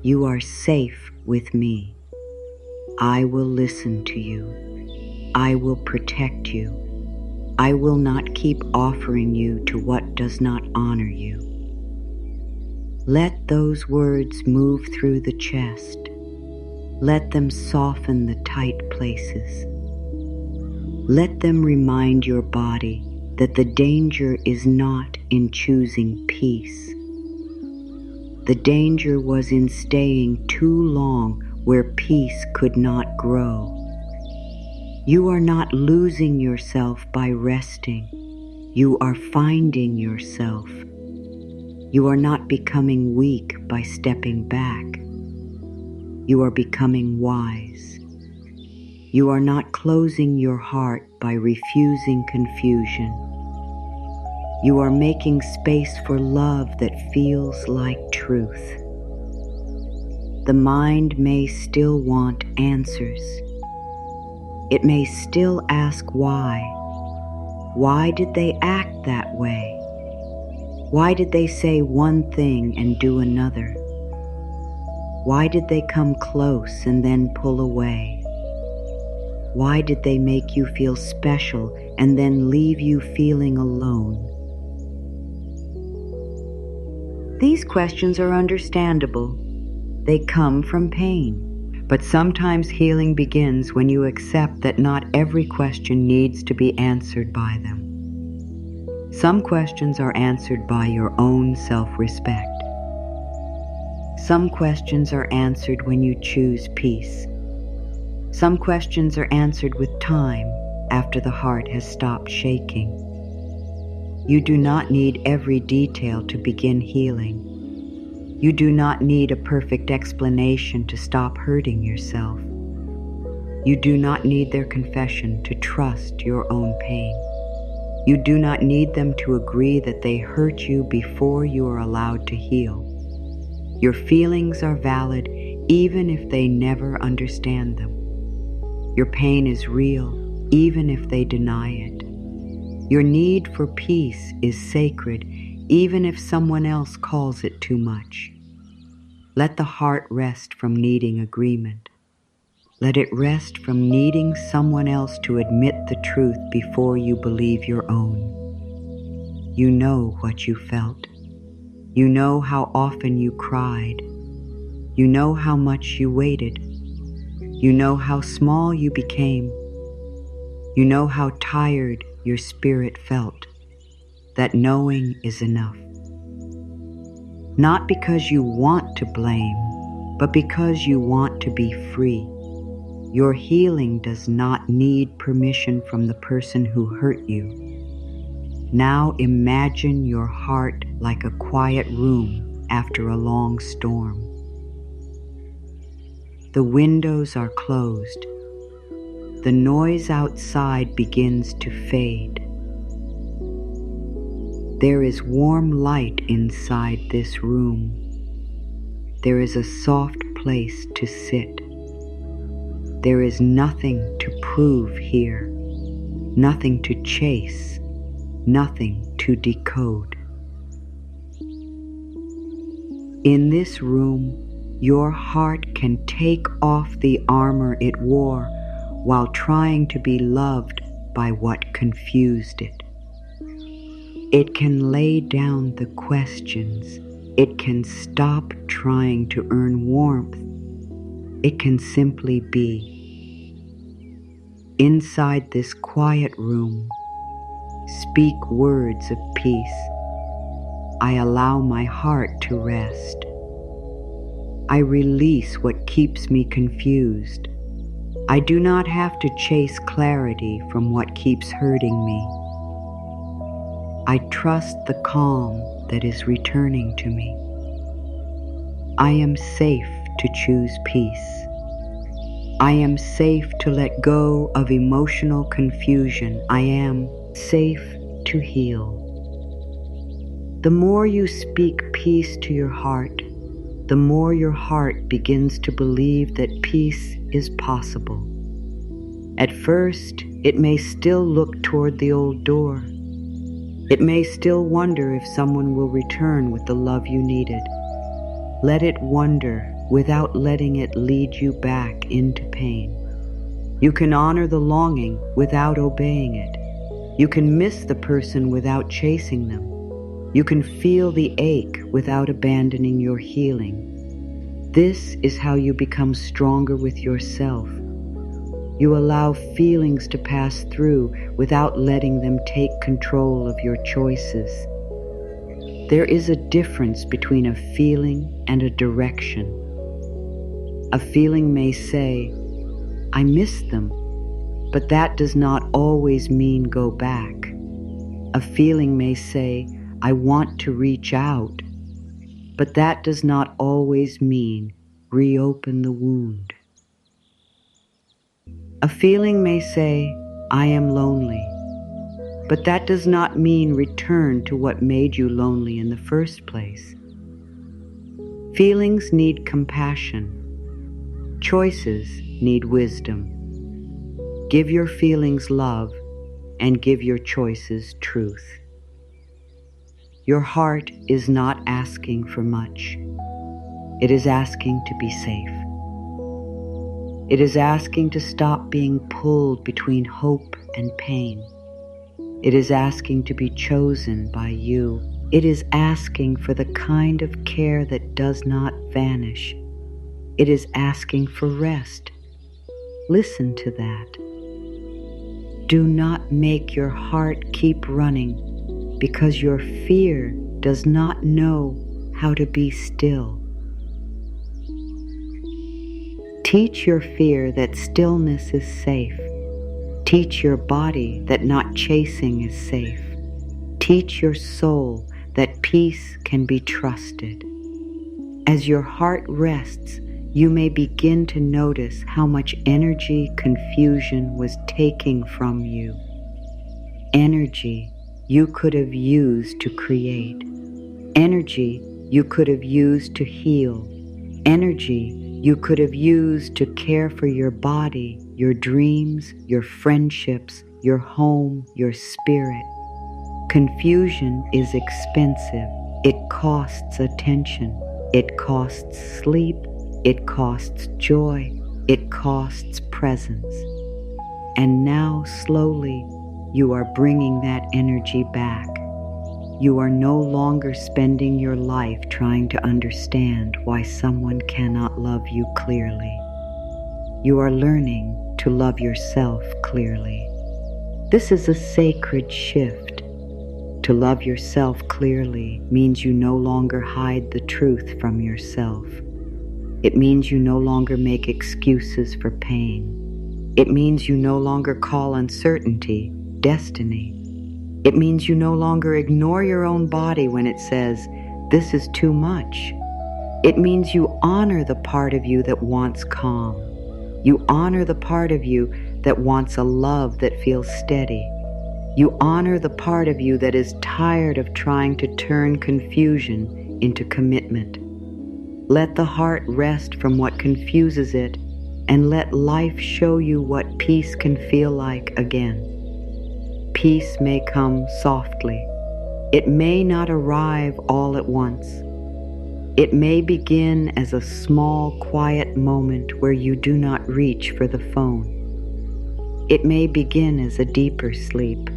You are safe with me. I will listen to you. I will protect you. I will not keep offering you to what does not honor you. Let those words move through the chest. Let them soften the tight places. Let them remind your body that the danger is not in choosing peace. The danger was in staying too long where peace could not grow. You are not losing yourself by resting. You are finding yourself. You are not becoming weak by stepping back. You are becoming wise. You are not closing your heart by refusing confusion. You are making space for love that feels like truth. The mind may still want answers. It may still ask why. Why did they act that way? Why did they say one thing and do another? Why did they come close and then pull away? Why did they make you feel special and then leave you feeling alone? These questions are understandable. They come from pain. But sometimes healing begins when you accept that not every question needs to be answered by them. Some questions are answered by your own self-respect. Some questions are answered when you choose peace. Some questions are answered with time after the heart has stopped shaking. You do not need every detail to begin healing. You do not need a perfect explanation to stop hurting yourself. You do not need their confession to trust your own pain. You do not need them to agree that they hurt you before you are allowed to heal. Your feelings are valid even if they never understand them. Your pain is real even if they deny it. Your need for peace is sacred even if someone else calls it too much. Let the heart rest from needing agreement. Let it rest from needing someone else to admit the truth before you believe your own. You know what you felt. You know how often you cried. You know how much you waited. You know how small you became. You know how tired your spirit felt. That knowing is enough. Not because you want to blame, but because you want to be free. Your healing does not need permission from the person who hurt you. Now imagine your heart like a quiet room after a long storm. The windows are closed. The noise outside begins to fade. There is warm light inside this room. There is a soft place to sit. There is nothing to prove here, nothing to chase, nothing to decode. In this room, your heart can take off the armor it wore while trying to be loved by what confused it. It can lay down the questions. It can stop trying to earn warmth. It can simply be. Inside this quiet room, speak words of peace. I allow my heart to rest. I release what keeps me confused. I do not have to chase clarity from what keeps hurting me. I trust the calm that is returning to me. I am safe to choose peace. I am safe to let go of emotional confusion. I am safe to heal. The more you speak peace to your heart, the more your heart begins to believe that peace is possible. At first, it may still look toward the old door. It may still wonder if someone will return with the love you needed. Let it wonder without letting it lead you back into pain. You can honor the longing without obeying it. You can miss the person without chasing them. You can feel the ache without abandoning your healing. This is how you become stronger with yourself. You allow feelings to pass through without letting them take control of your choices. There is a difference between a feeling and a direction. A feeling may say, "I miss them," but that does not always mean go back. A feeling may say, "I want to reach out," but that does not always mean reopen the wound. A feeling may say, "I am lonely," but that does not mean return to what made you lonely in the first place. Feelings need compassion. Choices need wisdom. Give your feelings love and give your choices truth. Your heart is not asking for much. It is asking to be safe. It is asking to stop being pulled between hope and pain. It is asking to be chosen by you. It is asking for the kind of care that does not vanish. It is asking for rest. Listen to that. Do not make your heart keep running because your fear does not know how to be still. Teach your fear that stillness is safe. Teach your body that not chasing is safe. Teach your soul that peace can be trusted. As your heart rests, you may begin to notice how much energy confusion was taking from you. Energy you could have used to create. Energy you could have used to heal. Energy you could have used to care for your body, your dreams, your friendships, your home, your spirit. Confusion is expensive. It costs attention. It costs sleep. It costs joy. It costs presence. And now slowly you are bringing that energy back. You are no longer spending your life trying to understand why someone cannot love you clearly. You are learning to love yourself clearly. This is a sacred shift. To love yourself clearly means you no longer hide the truth from yourself. It means you no longer make excuses for pain. It means you no longer call uncertainty destiny. It means you no longer ignore your own body when it says, "This is too much." It means you honor the part of you that wants calm. You honor the part of you that wants a love that feels steady. You honor the part of you that is tired of trying to turn confusion into commitment. Let the heart rest from what confuses it and let life show you what peace can feel like again. Peace may come softly. It may not arrive all at once. It may begin as a small, quiet moment where you do not reach for the phone. It may begin as a deeper sleep.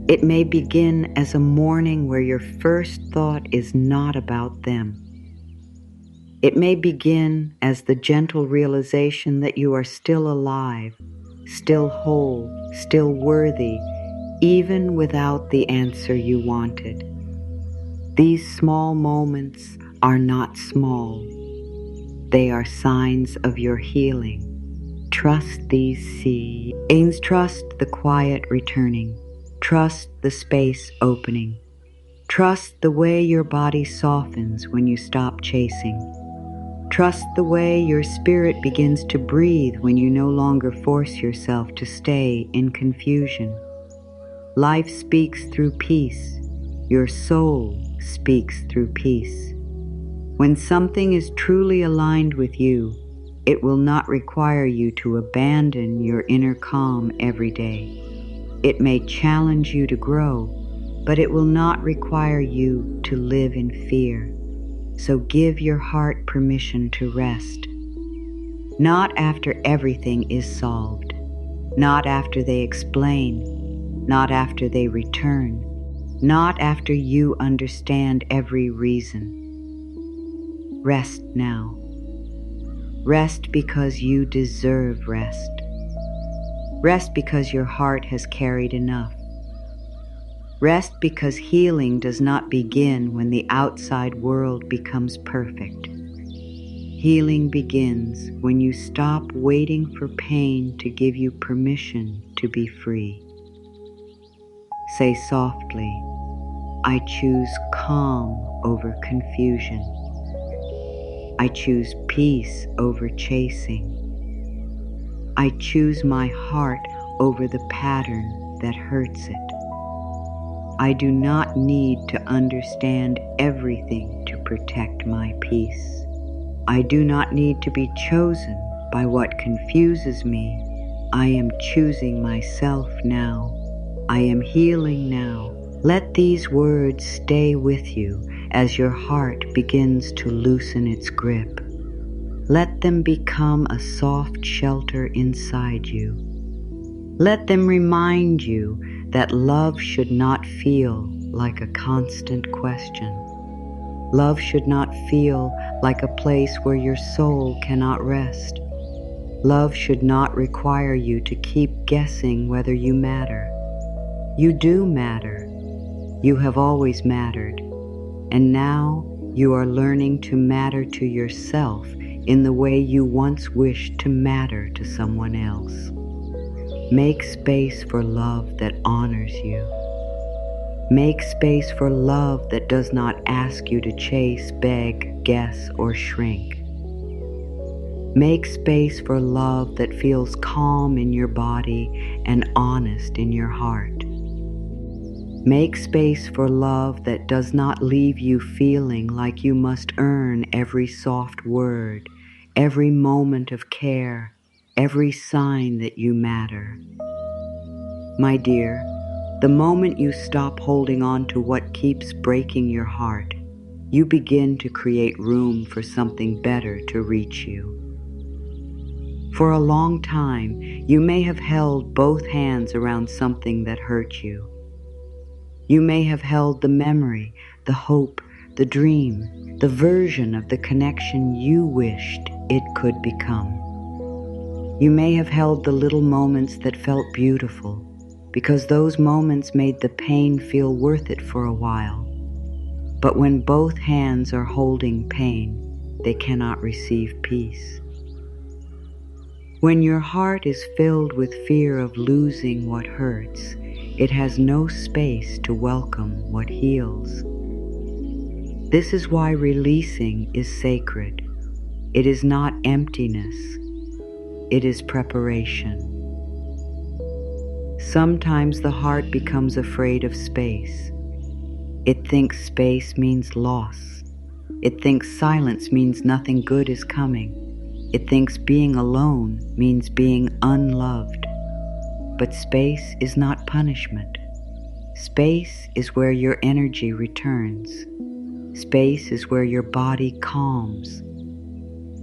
It may begin as a morning where your first thought is not about them. It may begin as the gentle realization that you are still alive, still whole, still worthy, even without the answer you wanted. These small moments are not small. They are signs of your healing. Trust these seeds. Trust the quiet returning. Trust the space opening. Trust the way your body softens when you stop chasing. Trust the way your spirit begins to breathe when you no longer force yourself to stay in confusion. Life speaks through peace. Your soul speaks through peace. When something is truly aligned with you, it will not require you to abandon your inner calm every day. It may challenge you to grow, but it will not require you to live in fear. So give your heart permission to rest. Not after everything is solved, not after they explain, not after they return, not after you understand every reason. Rest now. Rest because you deserve rest. Rest because your heart has carried enough. Rest because healing does not begin when the outside world becomes perfect. Healing begins when you stop waiting for pain to give you permission to be free. Say softly, I choose calm over confusion. I choose peace over chasing. I choose my heart over the pattern that hurts it. I do not need to understand everything to protect my peace. I do not need to be chosen by what confuses me. I am choosing myself now. I am healing now. Let these words stay with you as your heart begins to loosen its grip. Let them become a soft shelter inside you. Let them remind you that love should not feel like a constant question. Love should not feel like a place where your soul cannot rest. Love should not require you to keep guessing whether you matter. You do matter. You have always mattered. And now you are learning to matter to yourself in the way you once wished to matter to someone else. Make space for love that honors you. Make space for love that does not ask you to chase, beg, guess, or shrink. Make space for love that feels calm in your body and honest in your heart. Make space for love that does not leave you feeling like you must earn every soft word, every moment of care, every sign that you matter. My dear, the moment you stop holding on to what keeps breaking your heart, you begin to create room for something better to reach you. For a long time, you may have held both hands around something that hurt you. You may have held the memory, the hope, the dream, the version of the connection you wished it could become. You may have held the little moments that felt beautiful, because those moments made the pain feel worth it for a while. But when both hands are holding pain, they cannot receive peace. When your heart is filled with fear of losing what hurts, it has no space to welcome what heals. This is why releasing is sacred. It is not emptiness. It is preparation. Sometimes the heart becomes afraid of space. It thinks space means loss. It thinks silence means nothing good is coming. It thinks being alone means being unloved. But space is not punishment. Space is where your energy returns. Space is where your body calms.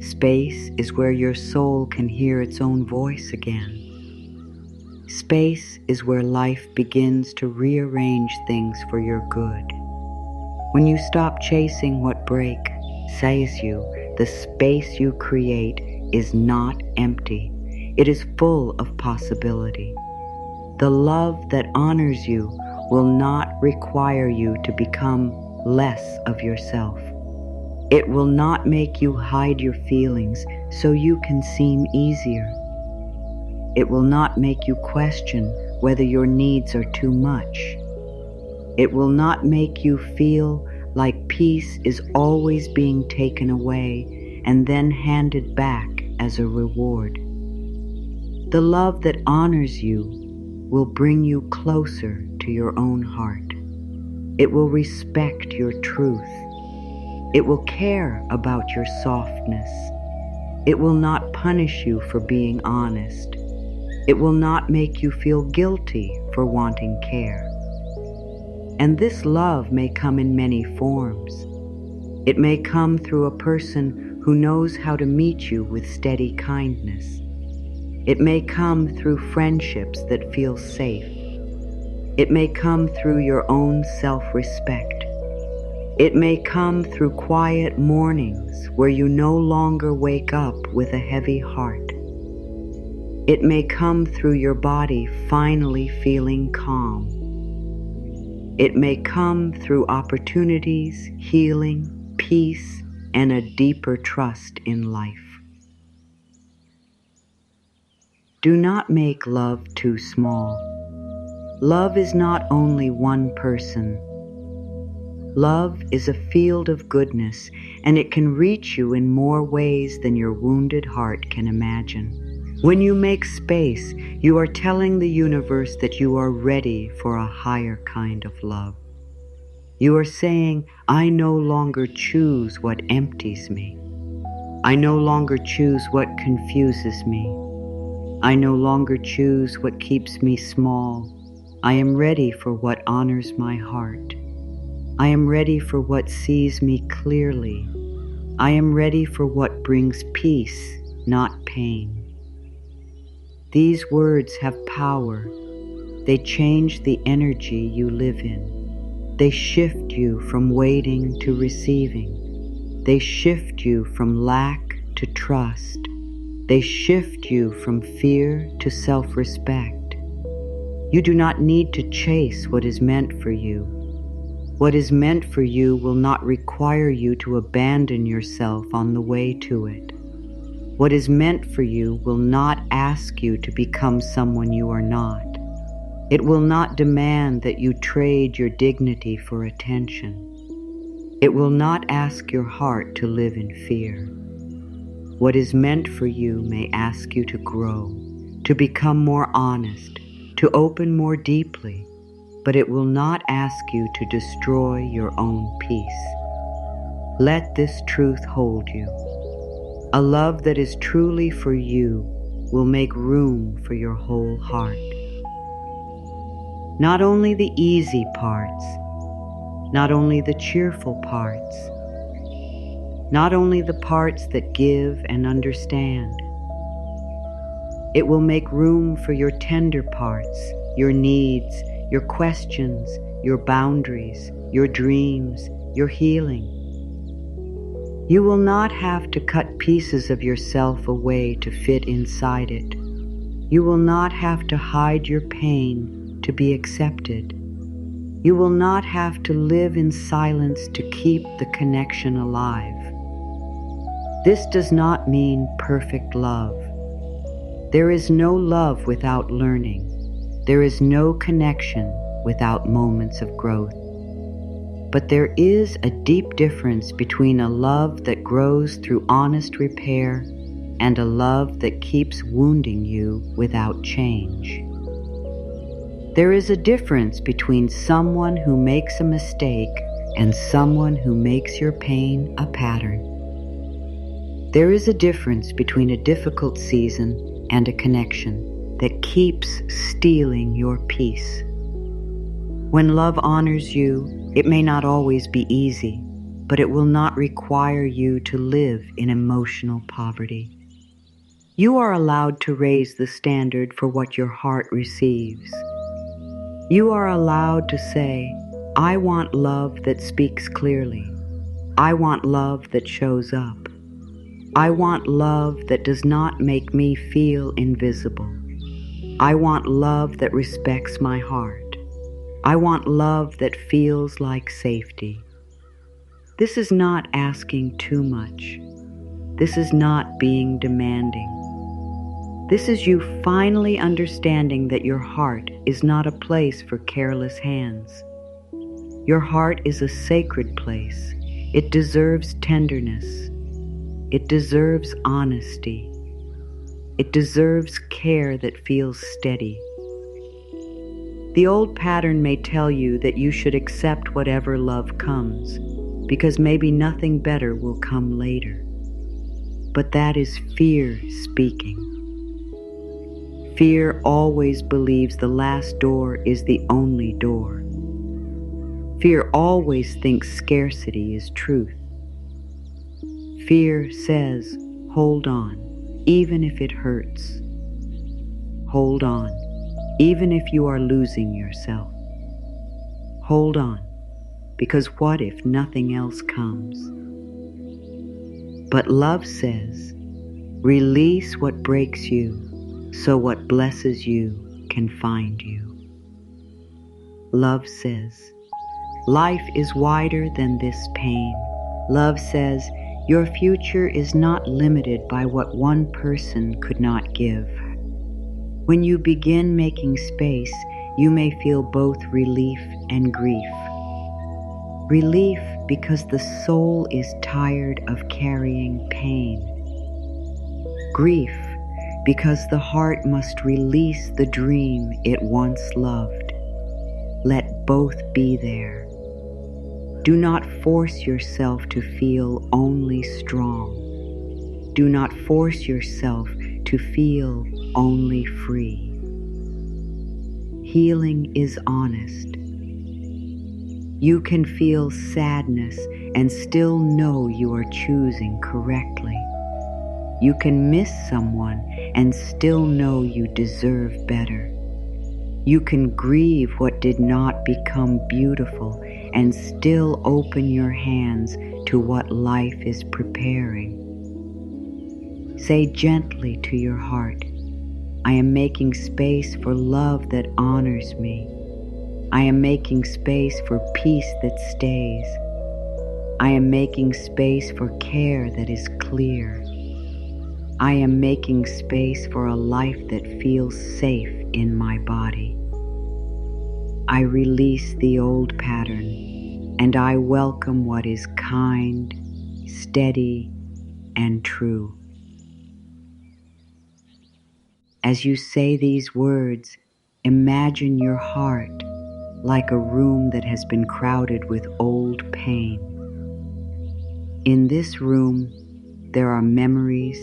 Space is where your soul can hear its own voice again. Space is where life begins to rearrange things for your good. When you stop chasing what break says you, the space you create is not empty. It is full of possibility. The love that honors you will not require you to become less of yourself. It will not make you hide your feelings so you can seem easier. It will not make you question whether your needs are too much. It will not make you feel like peace is always being taken away and then handed back as a reward. The love that honors you will bring you closer to your own heart. It will respect your truth. It will care about your softness. It will not punish you for being honest. It will not make you feel guilty for wanting care. And this love may come in many forms. It may come through a person who knows how to meet you with steady kindness. It may come through friendships that feel safe. It may come through your own self-respect. It may come through quiet mornings where you no longer wake up with a heavy heart. It may come through your body finally feeling calm. It may come through opportunities, healing, peace, and a deeper trust in life. Do not make love too small. Love is not only one person. Love is a field of goodness, and it can reach you in more ways than your wounded heart can imagine. When you make space, you are telling the universe that you are ready for a higher kind of love. You are saying, I no longer choose what empties me. I no longer choose what confuses me. I no longer choose what keeps me small. I am ready for what honors my heart. I am ready for what sees me clearly. I am ready for what brings peace, not pain. These words have power. They change the energy you live in. They shift you from waiting to receiving. They shift you from lack to trust. They shift you from fear to self-respect. You do not need to chase what is meant for you. What is meant for you will not require you to abandon yourself on the way to it. What is meant for you will not ask you to become someone you are not. It will not demand that you trade your dignity for attention. It will not ask your heart to live in fear. What is meant for you may ask you to grow, to become more honest, to open more deeply, but it will not ask you to destroy your own peace. Let this truth hold you. A love that is truly for you will make room for your whole heart. Not only the easy parts, not only the cheerful parts, not only the parts that give and understand. It will make room for your tender parts, your needs, your questions, your boundaries, your dreams, your healing. You will not have to cut pieces of yourself away to fit inside it. You will not have to hide your pain to be accepted. You will not have to live in silence to keep the connection alive. This does not mean perfect love. There is no love without learning. There is no connection without moments of growth. But there is a deep difference between a love that grows through honest repair and a love that keeps wounding you without change. There is a difference between someone who makes a mistake and someone who makes your pain a pattern. There is a difference between a difficult season and a connection that keeps stealing your peace. When love honors you, it may not always be easy, but it will not require you to live in emotional poverty. You are allowed to raise the standard for what your heart receives. You are allowed to say, I want love that speaks clearly. I want love that shows up. I want love that does not make me feel invisible. I want love that respects my heart. I want love that feels like safety. This is not asking too much. This is not being demanding. This is you finally understanding that your heart is not a place for careless hands. Your heart is a sacred place. It deserves tenderness. It deserves honesty. It deserves care that feels steady. The old pattern may tell you that you should accept whatever love comes, because maybe nothing better will come later. But that is fear speaking. Fear always believes the last door is the only door. Fear always thinks scarcity is truth. Fear says, hold on, even if it hurts. Hold on, even if you are losing yourself. Hold on, because what if nothing else comes? But love says, release what breaks you, so what blesses you can find you. Love says, life is wider than this pain. Love says, your future is not limited by what one person could not give. When you begin making space, you may feel both relief and grief. Relief because the soul is tired of carrying pain. Grief because the heart must release the dream it once loved. Let both be there. Do not force yourself to feel only strong. Do not force yourself to feel only free. Healing is honest. You can feel sadness and still know you are choosing correctly. You can miss someone and still know you deserve better. You can grieve what did not become beautiful and still open your hands to what life is preparing. Say gently to your heart, I am making space for love that honors me. I am making space for peace that stays. I am making space for care that is clear. I am making space for a life that feels safe in my body. I release the old pattern, and I welcome what is kind, steady, and true. As you say these words, imagine your heart like a room that has been crowded with old pain. In this room, there are memories,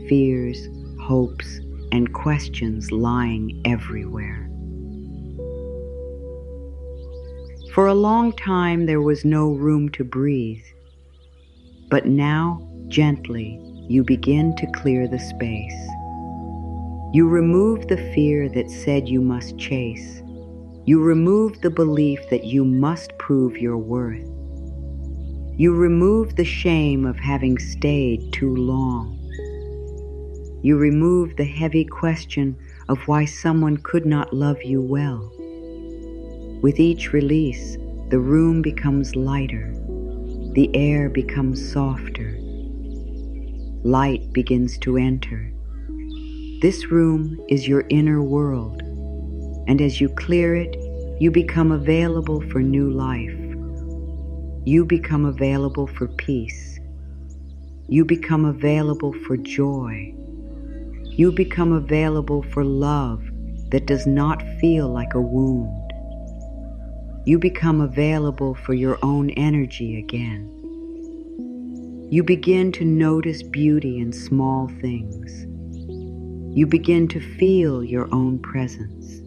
fears, hopes, and questions lying everywhere. For a long time, there was no room to breathe. But now, gently, you begin to clear the space. You remove the fear that said you must chase. You remove the belief that you must prove your worth. You remove the shame of having stayed too long. You remove the heavy question of why someone could not love you well. With each release, the room becomes lighter. The air becomes softer. Light begins to enter. This room is your inner world, and as you clear it, you become available for new life. You become available for peace. You become available for joy. You become available for love that does not feel like a wound. You become available for your own energy again. You begin to notice beauty in small things. You begin to feel your own presence.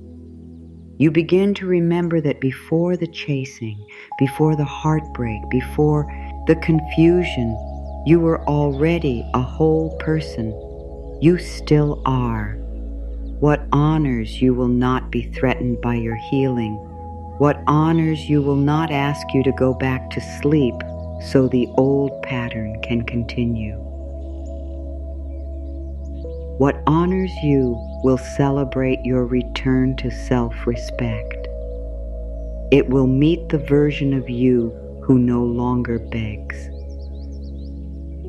You begin to remember that before the chasing, before the heartbreak, before the confusion, you were already a whole person. You still are. What honors you will not be threatened by your healing. What honors you will not ask you to go back to sleep so the old pattern can continue. What honors you will celebrate your return to self-respect. It will meet the version of you who no longer begs.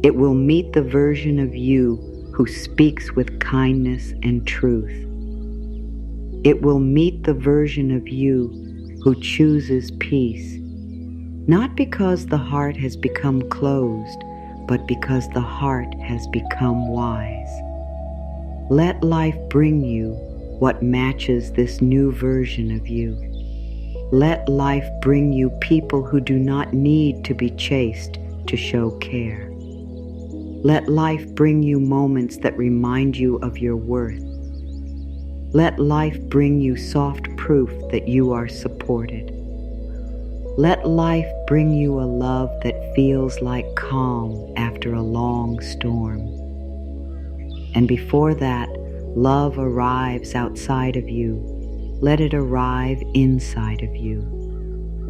It will meet the version of you who speaks with kindness and truth. It will meet the version of you who chooses peace, not because the heart has become closed, but because the heart has become wise. Let life bring you what matches this new version of you. Let life bring you people who do not need to be chased to show care. Let life bring you moments that remind you of your worth. Let life bring you soft proof that you are supported. Let life bring you a love that feels like calm after a long storm. And before that, love arrives outside of you. Let it arrive inside of you.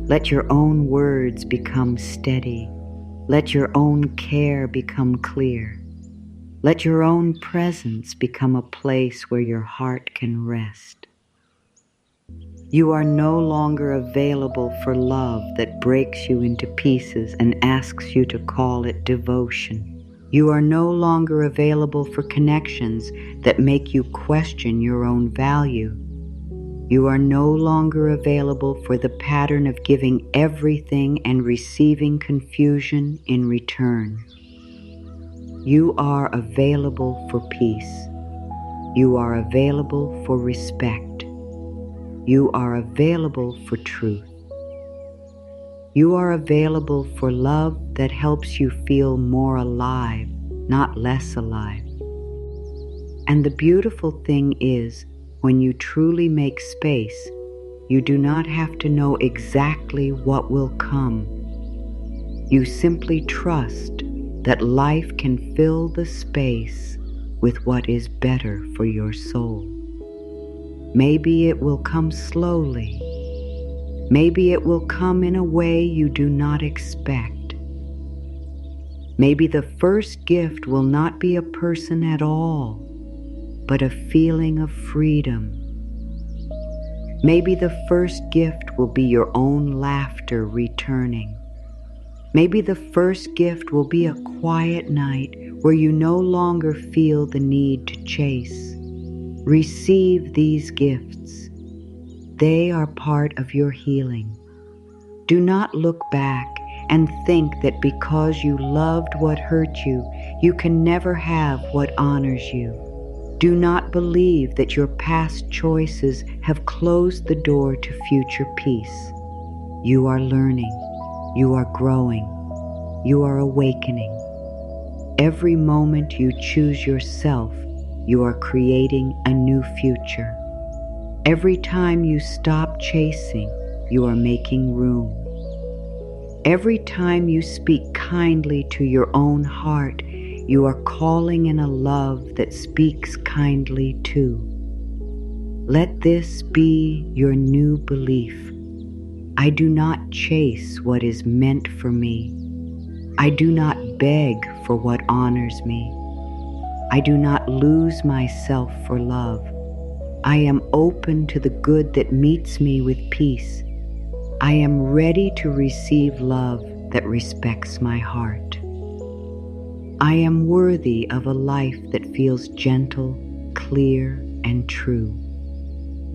Let your own words become steady. Let your own care become clear. Let your own presence become a place where your heart can rest. You are no longer available for love that breaks you into pieces and asks you to call it devotion. You are no longer available for connections that make you question your own value. You are no longer available for the pattern of giving everything and receiving confusion in return. You are available for peace. You are available for respect. You are available for truth. You are available for love that helps you feel more alive, not less alive. And the beautiful thing is, when you truly make space, you do not have to know exactly what will come. You simply trust that life can fill the space with what is better for your soul. Maybe it will come slowly. Maybe it will come in a way you do not expect. Maybe the first gift will not be a person at all, but a feeling of freedom. Maybe the first gift will be your own laughter returning. Maybe the first gift will be a quiet night where you no longer feel the need to chase. Receive these gifts. They are part of your healing. Do not look back and think that because you loved what hurt you, you can never have what honors you. Do not believe that your past choices have closed the door to future peace. You are learning. You are growing. You are awakening. Every moment you choose yourself, you are creating a new future. Every time you stop chasing, you are making room. Every time you speak kindly to your own heart, you are calling in a love that speaks kindly too. Let this be your new belief. I do not chase what is meant for me. I do not beg for what honors me. I do not lose myself for love. I am open to the good that meets me with peace. I am ready to receive love that respects my heart. I am worthy of a life that feels gentle, clear, and true.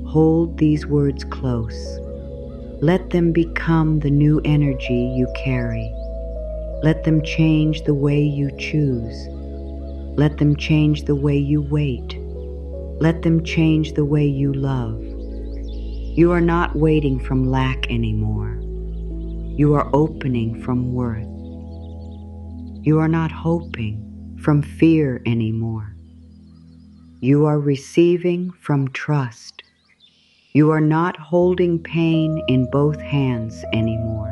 Hold these words close. Let them become the new energy you carry. Let them change the way you choose. Let them change the way you wait. Let them change the way you love. You are not waiting from lack anymore. You are opening from worth. You are not hoping from fear anymore. You are receiving from trust. You are not holding pain in both hands anymore.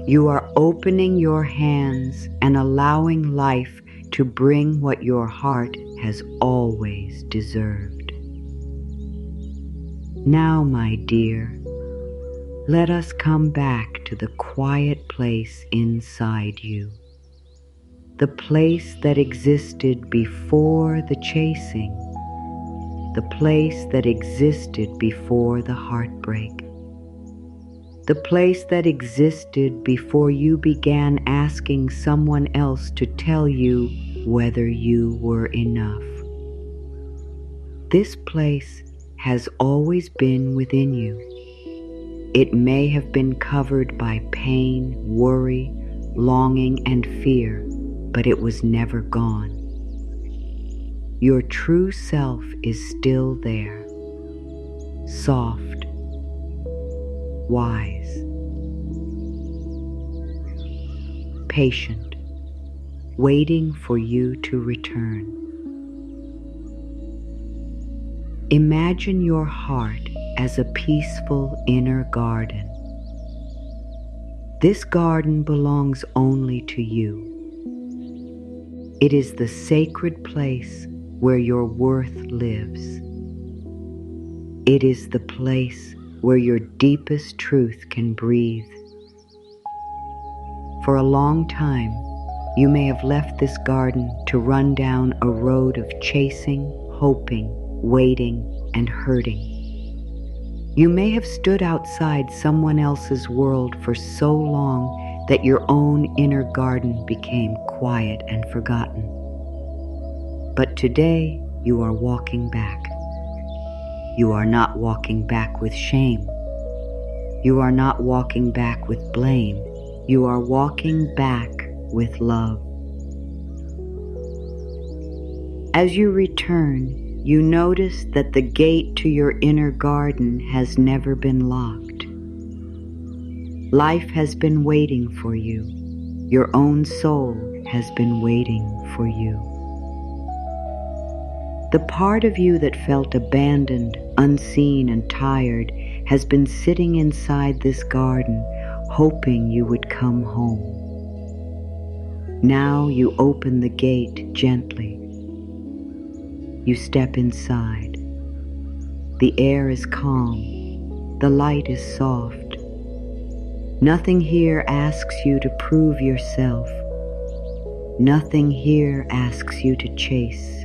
You are opening your hands and allowing life to bring what your heart has always deserved. Now, my dear, let us come back to the quiet place inside you, the place that existed before the chasing, the place that existed before the heartbreak, the place that existed before you began asking someone else to tell you whether you were enough. This place has always been within you. It may have been covered by pain, worry, longing, and fear, but it was never gone. Your true self is still there, soft, wise, patient, waiting for you to return. Imagine your heart as a peaceful inner garden. This garden belongs only to you. It is the sacred place where your worth lives. It is the place where your deepest truth can breathe. For a long time, you may have left this garden to run down a road of chasing, hoping, waiting, and hurting. You may have stood outside someone else's world for so long that your own inner garden became quiet and forgotten. But today, you are walking back. You are not walking back with shame. You are not walking back with blame. You are walking back with love. As you return, you notice that the gate to your inner garden has never been locked. Life has been waiting for you. Your own soul has been waiting for you. The part of you that felt abandoned, unseen, and tired has been sitting inside this garden, hoping you would come home. Now you open the gate gently. You step inside. The air is calm. The light is soft. Nothing here asks you to prove yourself. Nothing here asks you to chase.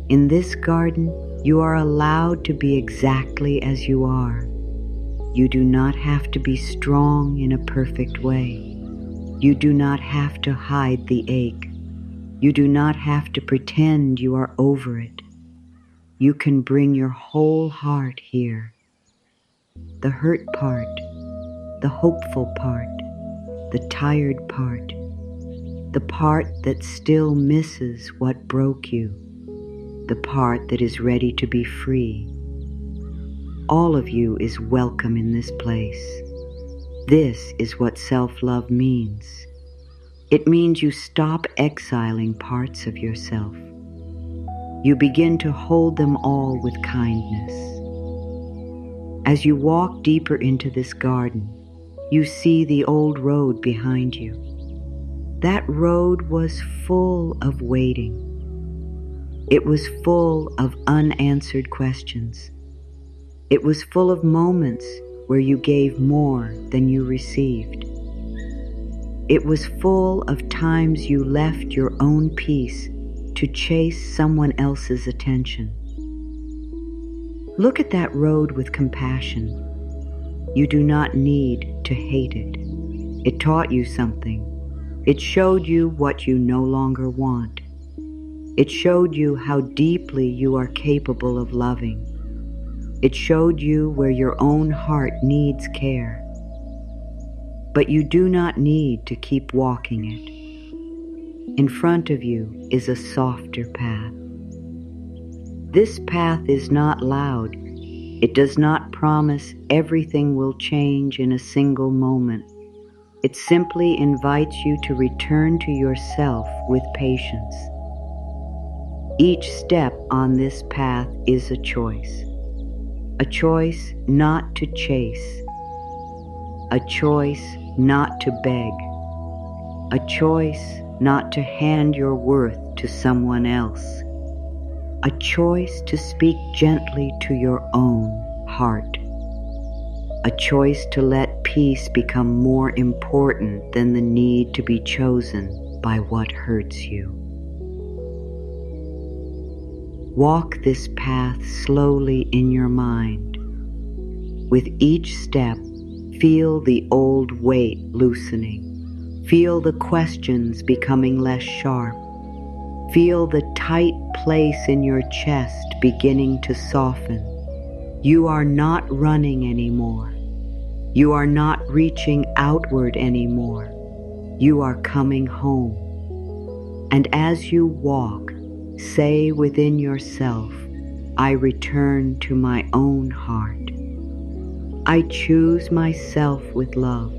In this garden, you are allowed to be exactly as you are. You do not have to be strong in a perfect way. You do not have to hide the ache. You do not have to pretend you are over it. You can bring your whole heart here. The hurt part, the hopeful part, the tired part, the part that still misses what broke you, the part that is ready to be free. All of you is welcome in this place. This is what self-love means. It means you stop exiling parts of yourself. You begin to hold them all with kindness. As you walk deeper into this garden, you see the old road behind you. That road was full of waiting. It was full of unanswered questions. It was full of moments where you gave more than you received. It was full of times you left your own peace to chase someone else's attention. Look at that road with compassion. You do not need to hate it. It taught you something. It showed you what you no longer want. It showed you how deeply you are capable of loving. It showed you where your own heart needs care. But you do not need to keep walking it. In front of you is a softer path. This path is not loud. It does not promise everything will change in a single moment. It simply invites you to return to yourself with patience. Each step on this path is a choice. A choice not to chase. A choice not to beg. A choice not to hand your worth to someone else. A choice to speak gently to your own heart. A choice to let peace become more important than the need to be chosen by what hurts you. Walk this path slowly in your mind. With each step, feel the old weight loosening. Feel the questions becoming less sharp. Feel the tight place in your chest beginning to soften. You are not running anymore. You are not reaching outward anymore. You are coming home. And as you walk, say within yourself, I return to my own heart. I choose myself with love.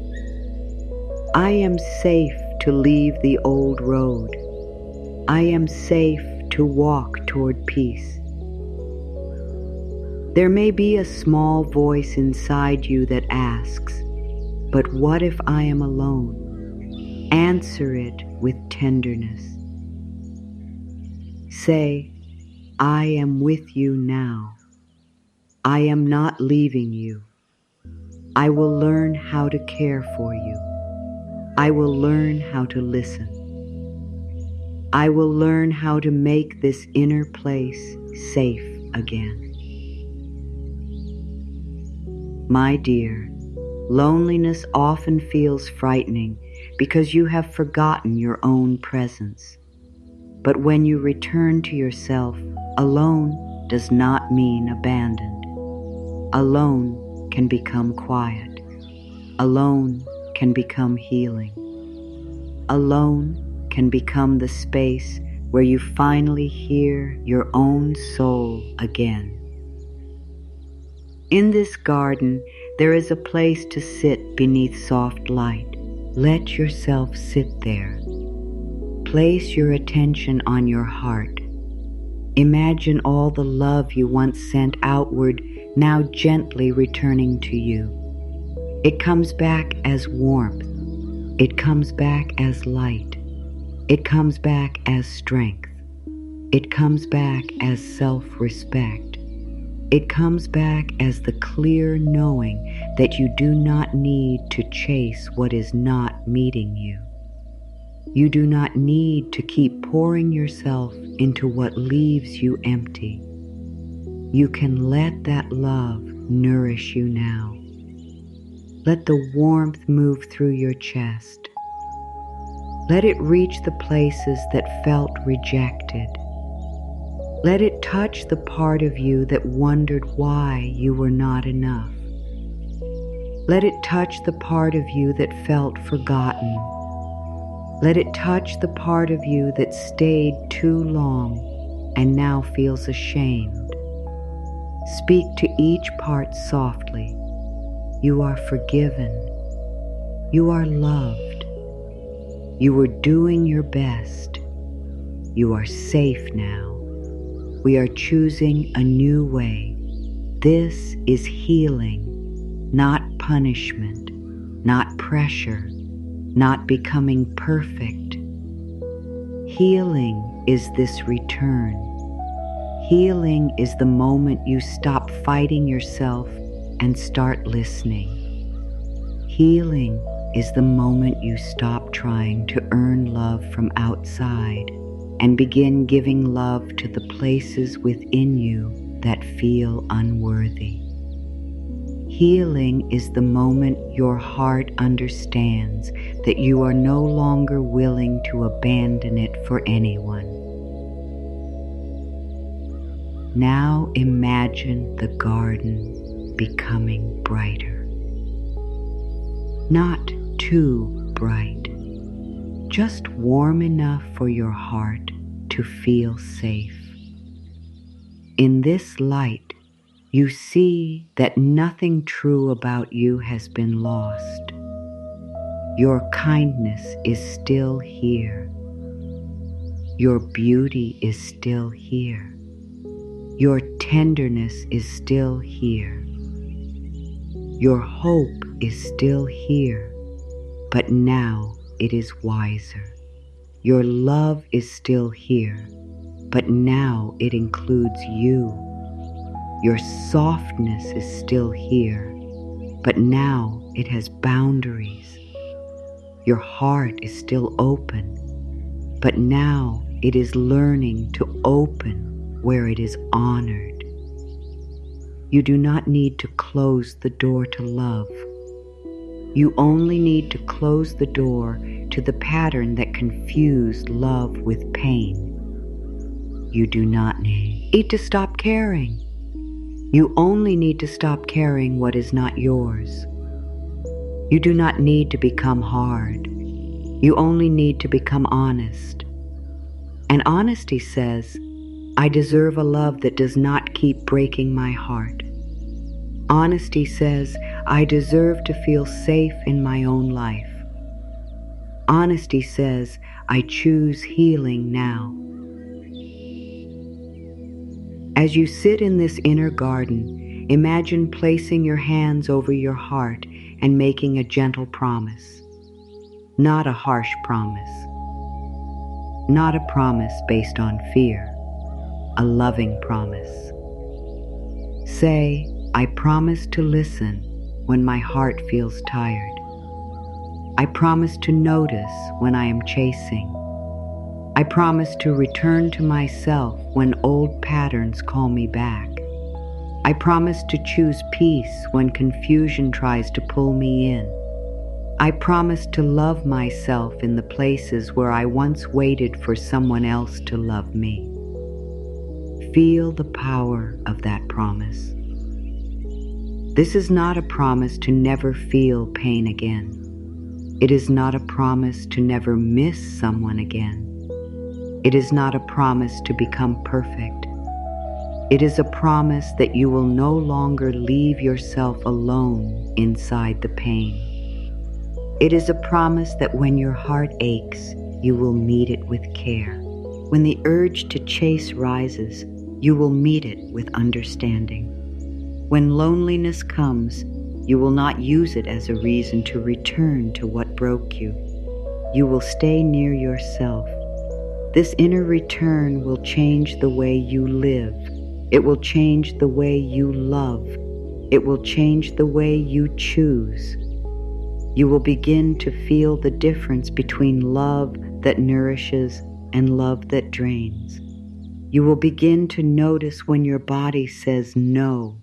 I am safe to leave the old road. I am safe to walk toward peace. There may be a small voice inside you that asks, but what if I am alone? Answer it with tenderness. Say, I am with you now. I am not leaving you. I will learn how to care for you. I will learn how to listen. I will learn how to make this inner place safe again. My dear, loneliness often feels frightening because you have forgotten your own presence. But when you return to yourself, alone does not mean abandoned. Alone can become quiet. Alone can become healing. Alone can become the space where you finally hear your own soul again. In this garden, there is a place to sit beneath soft light. Let yourself sit there. Place your attention on your heart. Imagine all the love you once sent outward now gently returning to you. It comes back as warmth. It comes back as light. It comes back as strength. It comes back as self-respect. It comes back as the clear knowing that you do not need to chase what is not meeting you. You do not need to keep pouring yourself into what leaves you empty. You can let that love nourish you now. Let the warmth move through your chest. Let it reach the places that felt rejected. Let it touch the part of you that wondered why you were not enough. Let it touch the part of you that felt forgotten. Let it touch the part of you that stayed too long and now feels ashamed. Speak to each part softly. You are forgiven. You are loved. You were doing your best. You are safe now. We are choosing a new way. This is healing, not punishment, not pressure, not becoming perfect. Healing is this return. Healing is the moment you stop fighting yourself and start listening. Healing is the moment you stop trying to earn love from outside and begin giving love to the places within you that feel unworthy. Healing is the moment your heart understands that you are no longer willing to abandon it for anyone. Now imagine the garden becoming brighter. Not too bright, just warm enough for your heart to feel safe. In this light, you see that nothing true about you has been lost. Your kindness is still here. Your beauty is still here. Your tenderness is still here. Your hope is still here, but now it is wiser. Your love is still here, but now it includes you. Your softness is still here, but now it has boundaries. Your heart is still open, but now it is learning to open where it is honored. You do not need to close the door to love. You only need to close the door to the pattern that confused love with pain. You do not need to stop caring. You only need to stop caring what is not yours. You do not need to become hard. You only need to become honest. And honesty says, I deserve a love that does not keep breaking my heart. Honesty says, I deserve to feel safe in my own life. Honesty says, I choose healing now. As you sit in this inner garden, imagine placing your hands over your heart and making a gentle promise. Not a harsh promise. Not a promise based on fear. A loving promise. Say, I promise to listen when my heart feels tired. I promise to notice when I am chasing. I promise to return to myself when old patterns call me back. I promise to choose peace when confusion tries to pull me in. I promise to love myself in the places where I once waited for someone else to love me. Feel the power of that promise. This is not a promise to never feel pain again. It is not a promise to never miss someone again. It is not a promise to become perfect. It is a promise that you will no longer leave yourself alone inside the pain. It is a promise that when your heart aches, you will meet it with care. When the urge to chase rises, you will meet it with understanding. When loneliness comes, you will not use it as a reason to return to what broke you. You will stay near yourself. This inner return will change the way you live. It will change the way you love. It will change the way you choose. You will begin to feel the difference between love that nourishes and love that drains. You will begin to notice when your body says no,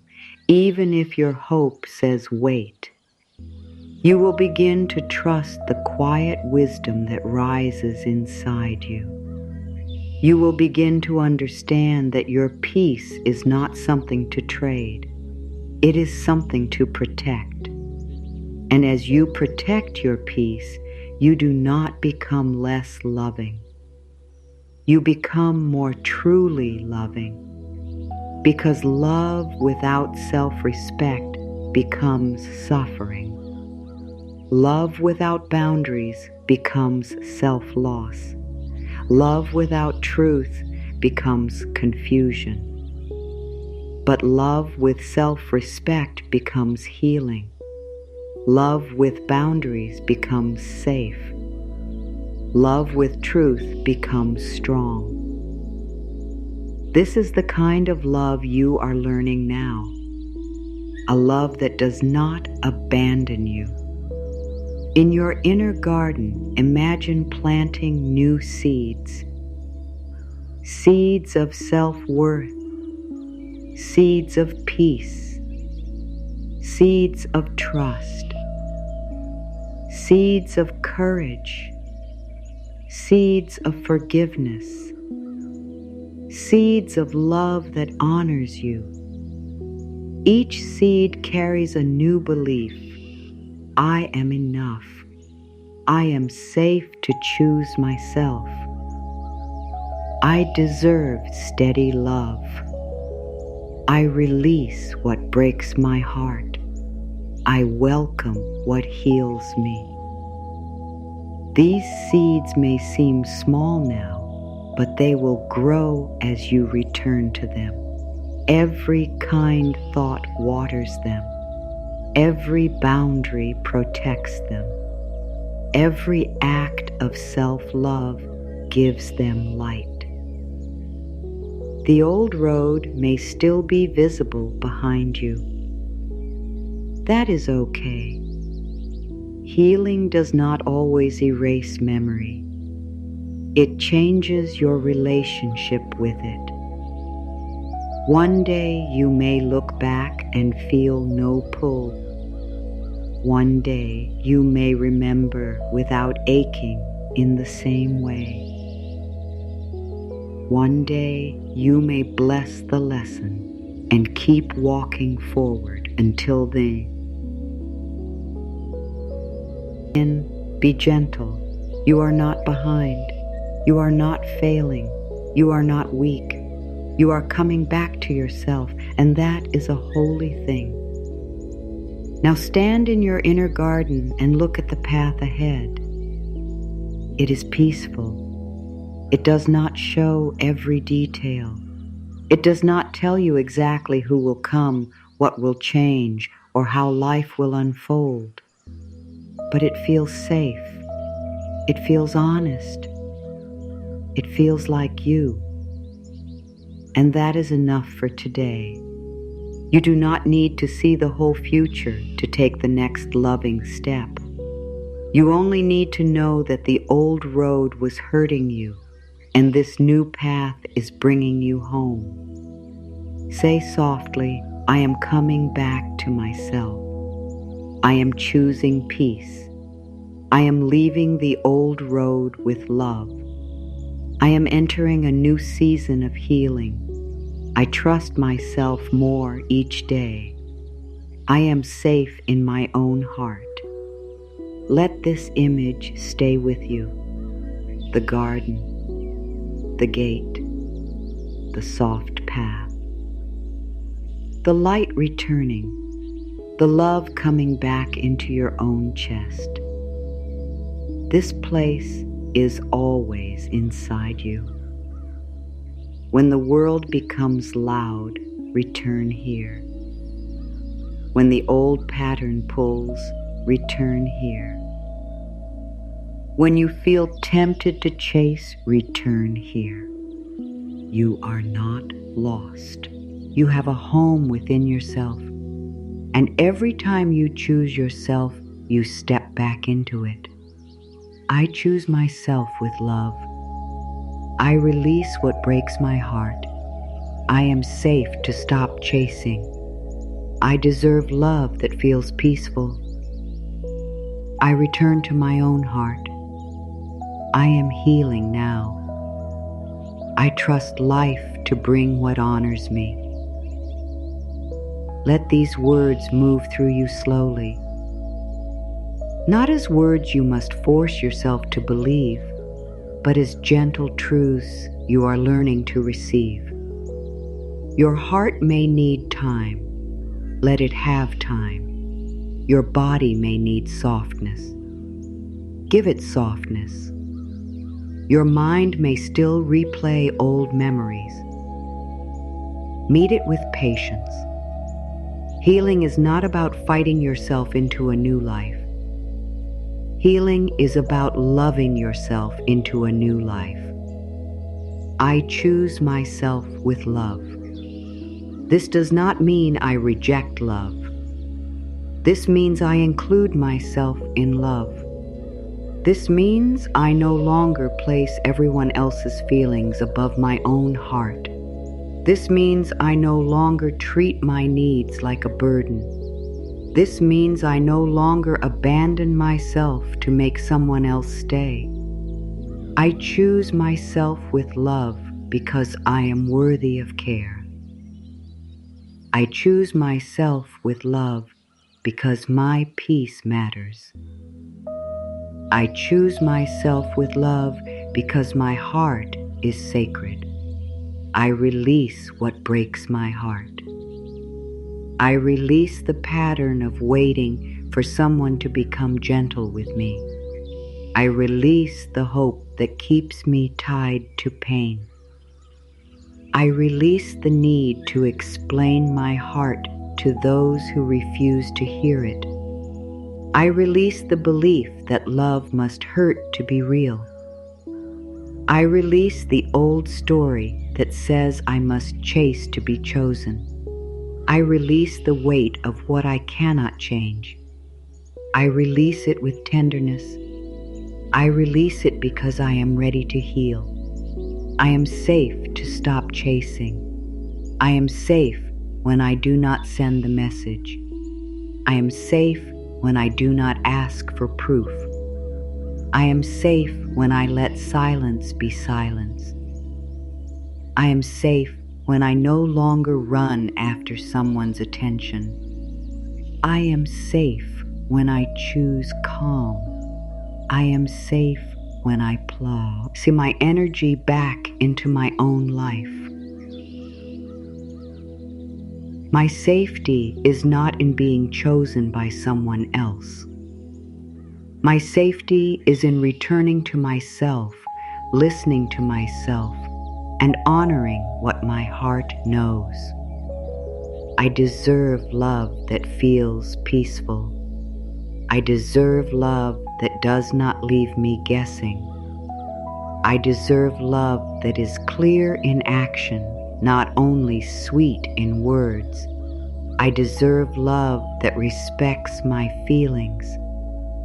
even if your hope says wait. You will begin to trust the quiet wisdom that rises inside you. You will begin to understand that your peace is not something to trade. It is something to protect. And as you protect your peace, you do not become less loving. You become more truly loving. Because love without self-respect becomes suffering. Love without boundaries becomes self-loss. Love without truth becomes confusion. But love with self-respect becomes healing. Love with boundaries becomes safe. Love with truth becomes strong. This is the kind of love you are learning now. A love that does not abandon you. In your inner garden, imagine planting new seeds. Seeds of self-worth. Seeds of peace. Seeds of trust. Seeds of courage. Seeds of forgiveness. Seeds of love that honors you. Each seed carries a new belief. I am enough. I am safe to choose myself. I deserve steady love. I release what breaks my heart. I welcome what heals me. These seeds may seem small now, but they will grow as you return to them. Every kind thought waters them. Every boundary protects them. Every act of self-love gives them light. The old road may still be visible behind you. That is okay. Healing does not always erase memory. It changes your relationship with it. One day you may look back and feel no pull. One day you may remember without aching in the same way. One day you may bless the lesson and keep walking forward until then. Be gentle. You are not behind. You are not failing. You are not weak. You are coming back to yourself, and that is a holy thing. Now stand in your inner garden and look at the path ahead. It is peaceful. It does not show every detail. It does not tell you exactly who will come, what will change, or how life will unfold. But it feels safe. It feels honest. It feels like you. And that is enough for today. You do not need to see the whole future to take the next loving step. You only need to know that the old road was hurting you, and this new path is bringing you home. Say softly, I am coming back to myself. I am choosing peace. I am leaving the old road with love. I am entering a new season of healing. I trust myself more each day. I am safe in my own heart. Let this image stay with you. The garden, the gate, the soft path, the light returning, the love coming back into your own chest. This place is always inside you. When the world becomes loud, return here. When the old pattern pulls, return here. When you feel tempted to chase, return here. You are not lost. You have a home within yourself. And every time you choose yourself, you step back into it. I choose myself with love. I release what breaks my heart. I am safe to stop chasing. I deserve love that feels peaceful. I return to my own heart. I am healing now. I trust life to bring what honors me. Let these words move through you slowly. Not as words you must force yourself to believe, but as gentle truths you are learning to receive. Your heart may need time. Let it have time. Your body may need softness. Give it softness. Your mind may still replay old memories. Meet it with patience. Healing is not about fighting yourself into a new life. Healing is about loving yourself into a new life. I choose myself with love. This does not mean I reject love. This means I include myself in love. This means I no longer place everyone else's feelings above my own heart. This means I no longer treat my needs like a burden. This means I no longer abandon myself to make someone else stay. I choose myself with love because I am worthy of care. I choose myself with love because my peace matters. I choose myself with love because my heart is sacred. I release what breaks my heart. I release the pattern of waiting for someone to become gentle with me. I release the hope that keeps me tied to pain. I release the need to explain my heart to those who refuse to hear it. I release the belief that love must hurt to be real. I release the old story that says I must chase to be chosen. I release the weight of what I cannot change. I release it with tenderness. I release it because I am ready to heal. I am safe to stop chasing. I am safe when I do not send the message. I am safe when I do not ask for proof. I am safe when I let silence be silence. I am safe when I no longer run after someone's attention. I am safe when I choose calm. I am safe when I plow. See my energy back into my own life. My safety is not in being chosen by someone else. My safety is in returning to myself, listening to myself, and honoring what my heart knows. I deserve love that feels peaceful. I deserve love that does not leave me guessing. I deserve love that is clear in action, not only sweet in words. I deserve love that respects my feelings.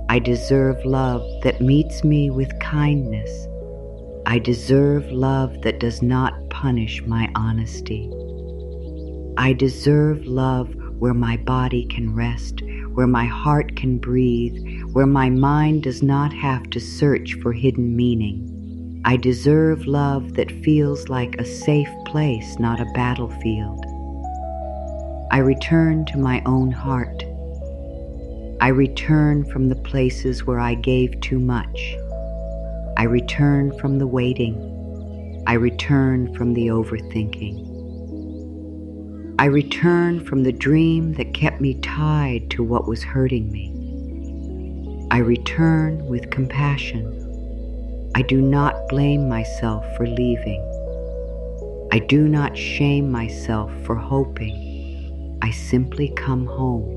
I deserve love that meets me with kindness. I deserve love that does not punish my honesty. I deserve love where my body can rest, where my heart can breathe, where my mind does not have to search for hidden meaning. I deserve love that feels like a safe place, not a battlefield. I return to my own heart. I return from the places where I gave too much. I return from the waiting. I return from the overthinking. I return from the dream that kept me tied to what was hurting me. I return with compassion. I do not blame myself for leaving. I do not shame myself for hoping. I simply come home.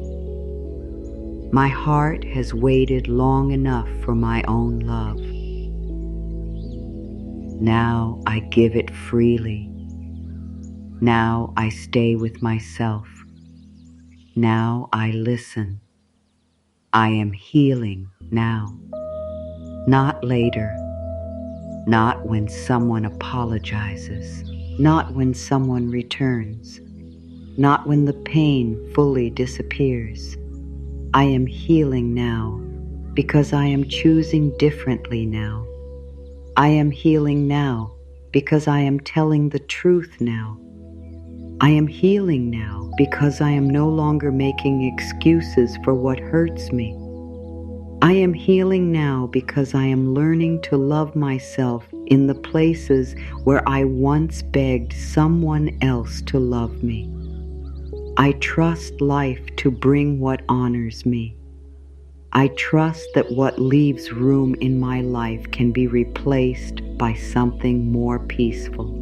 My heart has waited long enough for my own love. Now I give it freely. Now I stay with myself. Now I listen. I am healing now. Not later. Not when someone apologizes. Not when someone returns. Not when the pain fully disappears. I am healing now because I am choosing differently now. I am healing now because I am telling the truth now. I am healing now because I am no longer making excuses for what hurts me. I am healing now because I am learning to love myself in the places where I once begged someone else to love me. I trust life to bring what honors me. I trust that what leaves room in my life can be replaced by something more peaceful.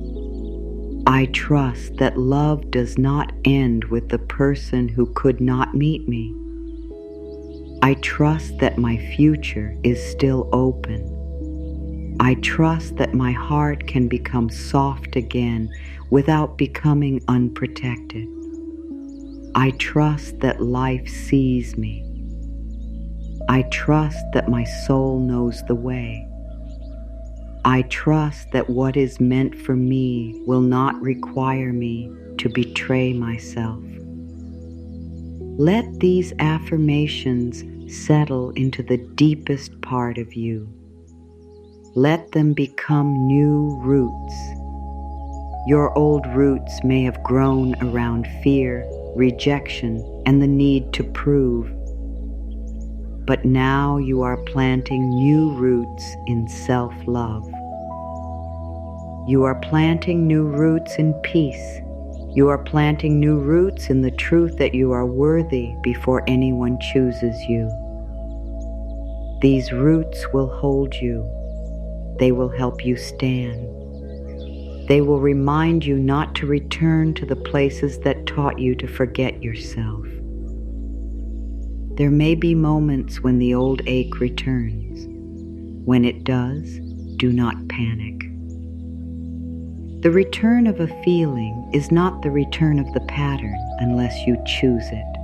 I trust that love does not end with the person who could not meet me. I trust that my future is still open. I trust that my heart can become soft again without becoming unprotected. I trust that life sees me. I trust that my soul knows the way. I trust that what is meant for me will not require me to betray myself. Let these affirmations settle into the deepest part of you. Let them become new roots. Your old roots may have grown around fear, rejection, and the need to prove. But now you are planting new roots in self-love. You are planting new roots in peace. You are planting new roots in the truth that you are worthy before anyone chooses you. These roots will hold you. They will help you stand. They will remind you not to return to the places that taught you to forget yourself. There may be moments when the old ache returns. When it does, do not panic. The return of a feeling is not the return of the pattern unless you choose it.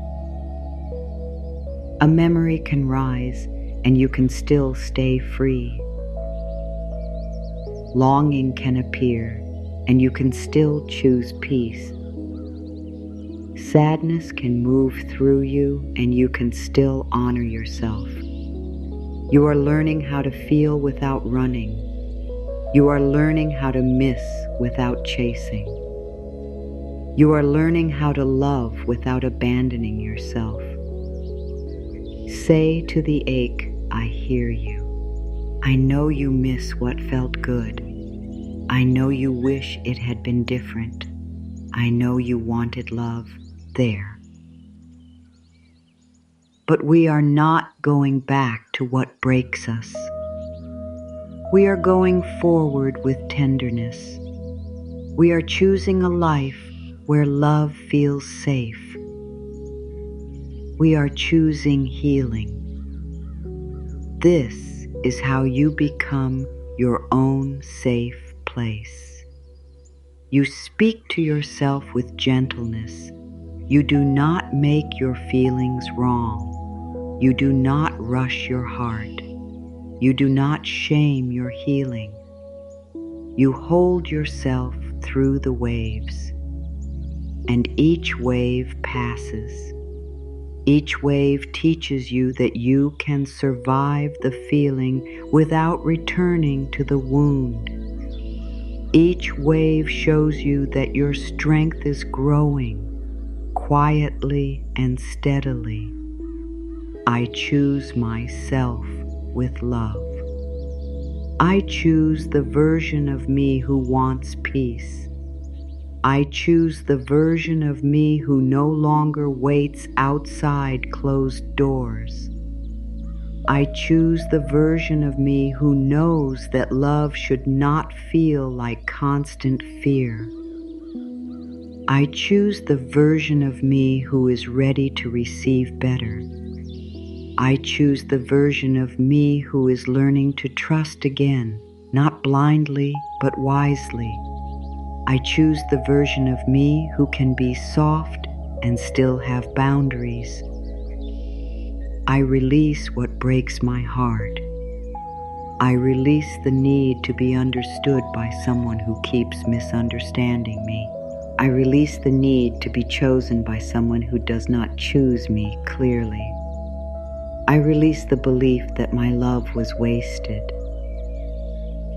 A memory can rise and you can still stay free. Longing can appear and you can still choose peace. Sadness can move through you and you can still honor yourself. You are learning how to feel without running. You are learning how to miss without chasing. You are learning how to love without abandoning yourself. Say to the ache, I hear you. I know you miss what felt good. I know you wish it had been different. I know you wanted love. there. But we are not going back to what breaks us. We are going forward with tenderness. We are choosing a life where love feels safe. We are choosing healing. This is how you become your own safe place. You speak to yourself with gentleness. You do not make your feelings wrong. You do not rush your heart. You do not shame your healing. You hold yourself through the waves, and each wave passes. Each wave teaches you that you can survive the feeling without returning to the wound. Each wave shows you that your strength is growing quietly and steadily. I choose myself with love. I choose the version of me who wants peace. I choose the version of me who no longer waits outside closed doors. I choose the version of me who knows that love should not feel like constant fear. I choose the version of me who is ready to receive better. I choose the version of me who is learning to trust again, not blindly, but wisely. I choose the version of me who can be soft and still have boundaries. I release what breaks my heart. I release the need to be understood by someone who keeps misunderstanding me. I release the need to be chosen by someone who does not choose me clearly. I release the belief that my love was wasted.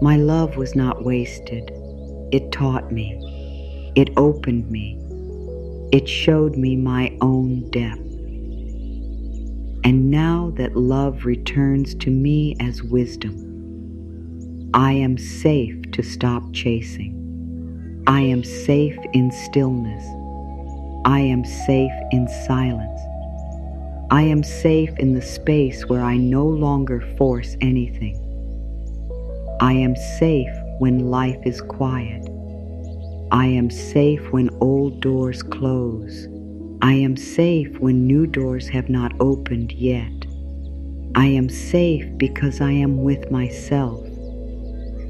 My love was not wasted. It taught me. It opened me. It showed me my own depth. And now that love returns to me as wisdom, I am safe to stop chasing. I am safe in stillness. I am safe in silence. I am safe in the space where I no longer force anything. I am safe when life is quiet. I am safe when old doors close. I am safe when new doors have not opened yet. I am safe because I am with myself.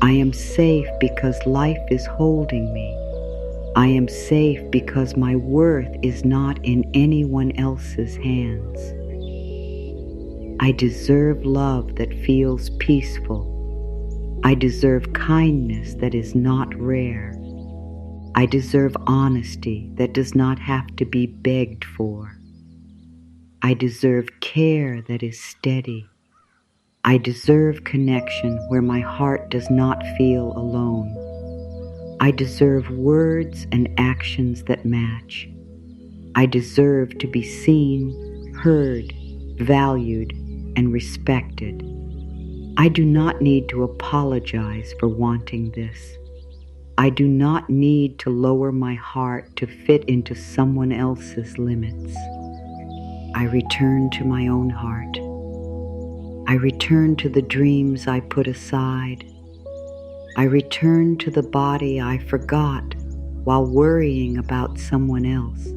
I am safe because life is holding me. I am safe because my worth is not in anyone else's hands. I deserve love that feels peaceful. I deserve kindness that is not rare. I deserve honesty that does not have to be begged for. I deserve care that is steady. I deserve connection where my heart does not feel alone. I deserve words and actions that match. I deserve to be seen, heard, valued, and respected. I do not need to apologize for wanting this. I do not need to lower my heart to fit into someone else's limits. I return to my own heart. I return to the dreams I put aside. I return to the body I forgot while worrying about someone else.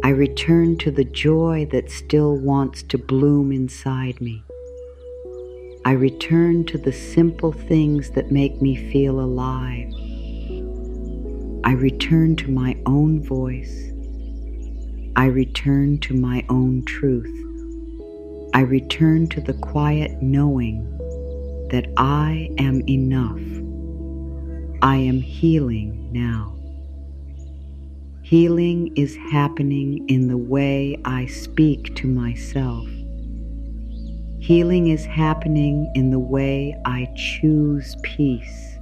I return to the joy that still wants to bloom inside me. I return to the simple things that make me feel alive. I return to my own voice. I return to my own truth. I return to the quiet knowing that I am enough. I am healing now. Healing is happening in the way I speak to myself. Healing is happening in the way I choose peace.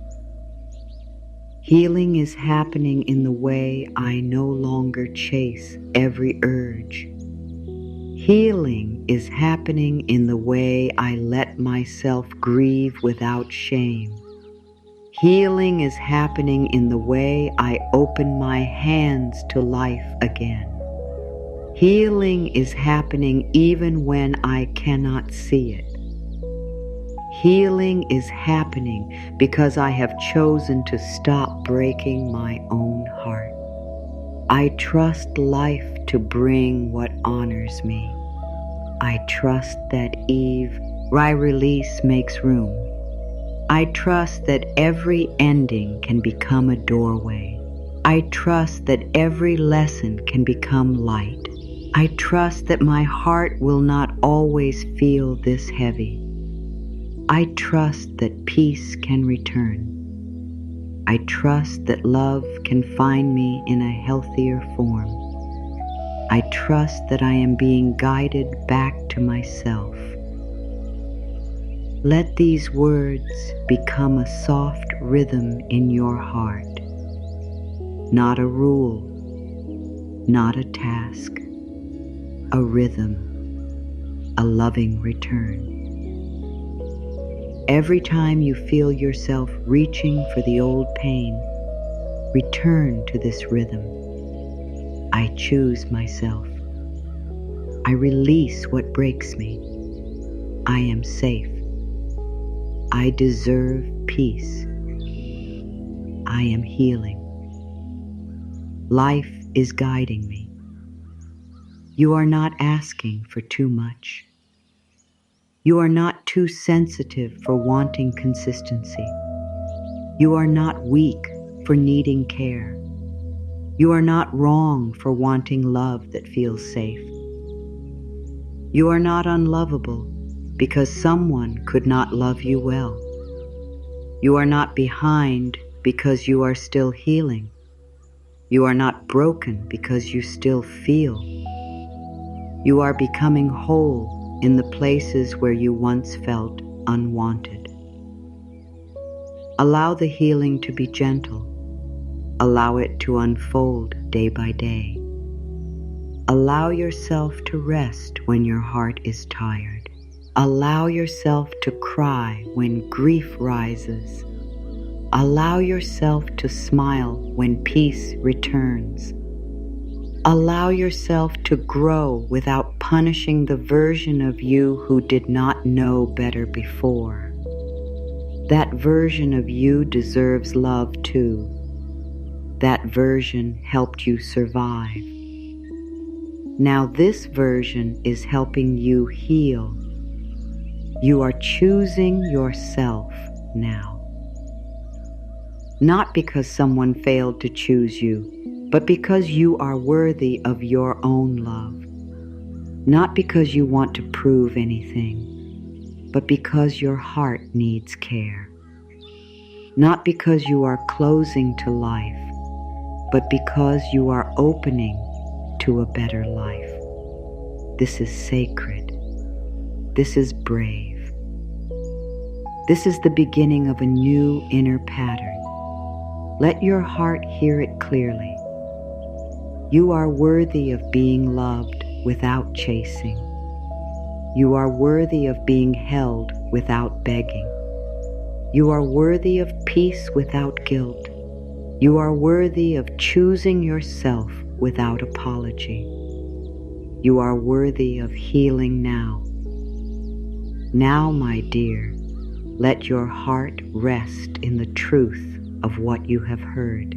Healing is happening in the way I no longer chase every urge. Healing is happening in the way I let myself grieve without shame. Healing is happening in the way I open my hands to life again. Healing is happening even when I cannot see it. Healing is happening because I have chosen to stop breaking my own heart. I trust life to bring what honors me. I trust that I release makes room. I trust that every ending can become a doorway. I trust that every lesson can become light. I trust that my heart will not always feel this heavy. I trust that peace can return. I trust that love can find me in a healthier form. I trust that I am being guided back to myself. Let these words become a soft rhythm in your heart. Not a rule, not a task, a rhythm, a loving return. Every time you feel yourself reaching for the old pain, return to this rhythm. I choose myself. I release what breaks me. I am safe. I deserve peace. I am healing. Life is guiding me. You are not asking for too much. You are not too sensitive for wanting consistency. You are not weak for needing care. You are not wrong for wanting love that feels safe. You are not unlovable because someone could not love you well. You are not behind because you are still healing. You are not broken because you still feel. You are becoming whole in the places where you once felt unwanted. Allow the healing to be gentle. Allow it to unfold day by day. Allow yourself to rest when your heart is tired. Allow yourself to cry when grief rises. Allow yourself to smile when peace returns. Allow yourself to grow without punishing the version of you who did not know better before. That version of you deserves love too. That version helped you survive. Now this version is helping you heal. You are choosing yourself now. Not because someone failed to choose you, but because you are worthy of your own love. Not because you want to prove anything, but because your heart needs care. Not because you are closing to life, but because you are opening to a better life. This is sacred. This is brave. This is the beginning of a new inner pattern. Let your heart hear it clearly. You are worthy of being loved without chasing. You are worthy of being held without begging. You are worthy of peace without guilt. You are worthy of choosing yourself without apology. You are worthy of healing now. Now, my dear, let your heart rest in the truth of what you have heard.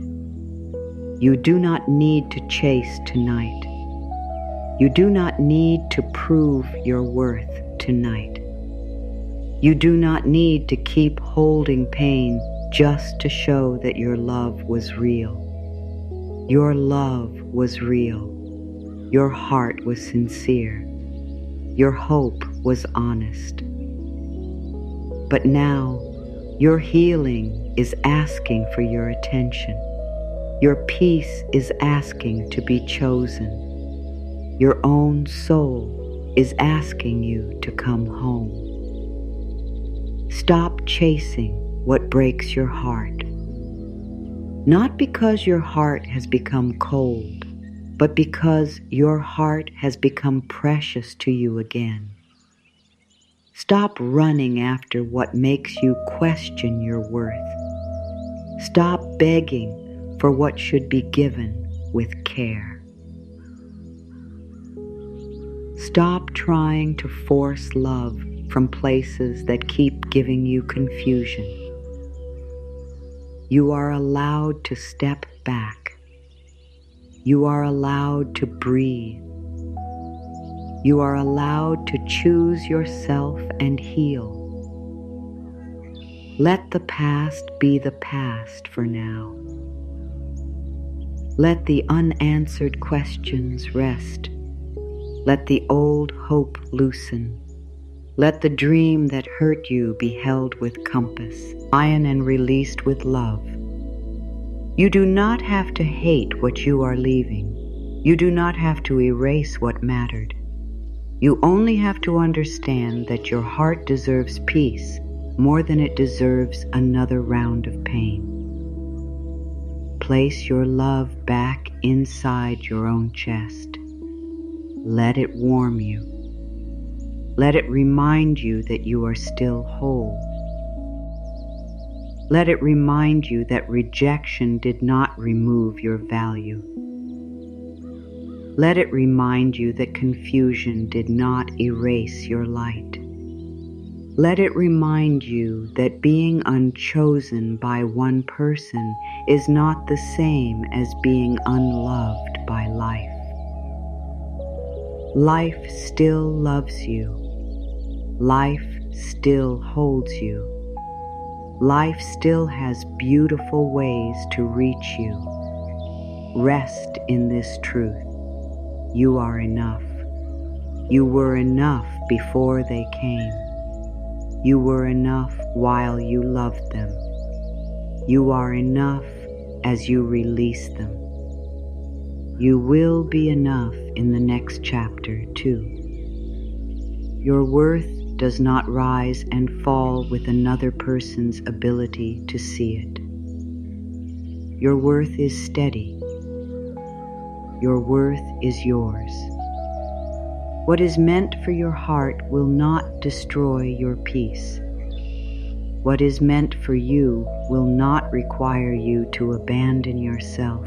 You do not need to chase tonight. You do not need to prove your worth tonight. You do not need to keep holding pain just to show that your love was real. Your love was real. Your heart was sincere. Your hope was honest. But now, your healing is asking for your attention. Your peace is asking to be chosen. Your own soul is asking you to come home. Stop chasing what breaks your heart. Not because your heart has become cold, but because your heart has become precious to you again. Stop running after what makes you question your worth. Stop begging for what should be given with care. Stop trying to force love from places that keep giving you confusion. You are allowed to step back. You are allowed to breathe. You are allowed to choose yourself and heal. Let the past be the past for now. Let the unanswered questions rest. Let the old hope loosen. Let the dream that hurt you be held with compass, iron and released with love. You do not have to hate what you are leaving. You do not have to erase what mattered. You only have to understand that your heart deserves peace more than it deserves another round of pain. Place your love back inside your own chest. Let it warm you. Let it remind you that you are still whole. Let it remind you that rejection did not remove your value. Let it remind you that confusion did not erase your light. Let it remind you that being unchosen by one person is not the same as being unloved by life. Life still loves you. Life still holds you. Life still has beautiful ways to reach you. Rest in this truth. You are enough. You were enough before they came. You were enough while you loved them. You are enough as you release them. You will be enough in the next chapter, too. Your worth does not rise and fall with another person's ability to see it. Your worth is steady. Your worth is yours. What is meant for your heart will not destroy your peace. What is meant for you will not require you to abandon yourself.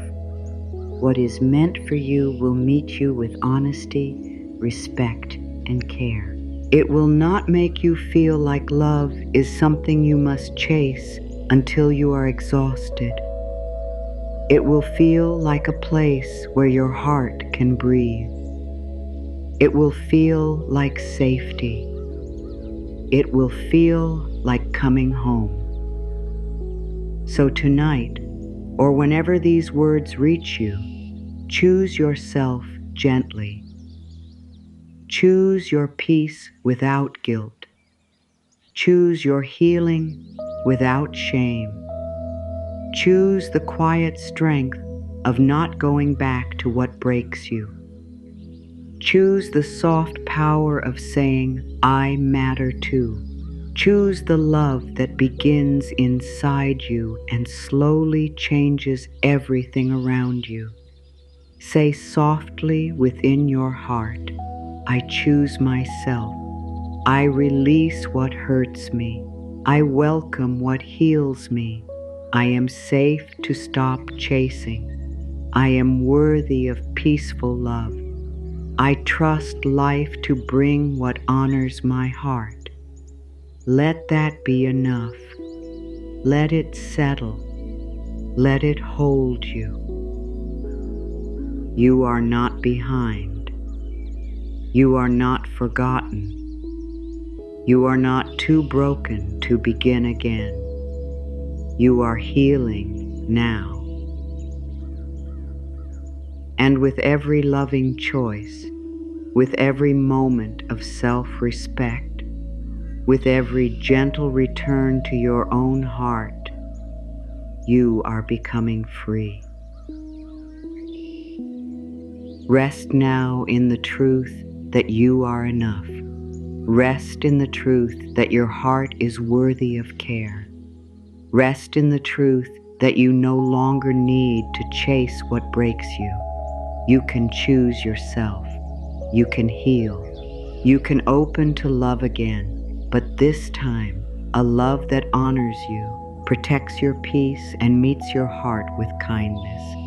What is meant for you will meet you with honesty, respect, and care. It will not make you feel like love is something you must chase until you are exhausted. It will feel like a place where your heart can breathe. It will feel like safety. It will feel like coming home. So tonight, or whenever these words reach you, choose yourself gently. Choose your peace without guilt. Choose your healing without shame. Choose the quiet strength of not going back to what breaks you. Choose the soft power of saying, I matter too. Choose the love that begins inside you and slowly changes everything around you. Say softly within your heart, I choose myself. I release what hurts me. I welcome what heals me. I am safe to stop chasing. I am worthy of peaceful love. I trust life to bring what honors my heart. Let that be enough. Let it settle. Let it hold you. You are not behind. You are not forgotten. You are not too broken to begin again. You are healing now. And with every loving choice, with every moment of self-respect, with every gentle return to your own heart, you are becoming free. Rest now in the truth that you are enough. Rest in the truth that your heart is worthy of care. Rest in the truth that you no longer need to chase what breaks you. You can choose yourself. You can heal. You can open to love again, but this time, a love that honors you, protects your peace, and meets your heart with kindness.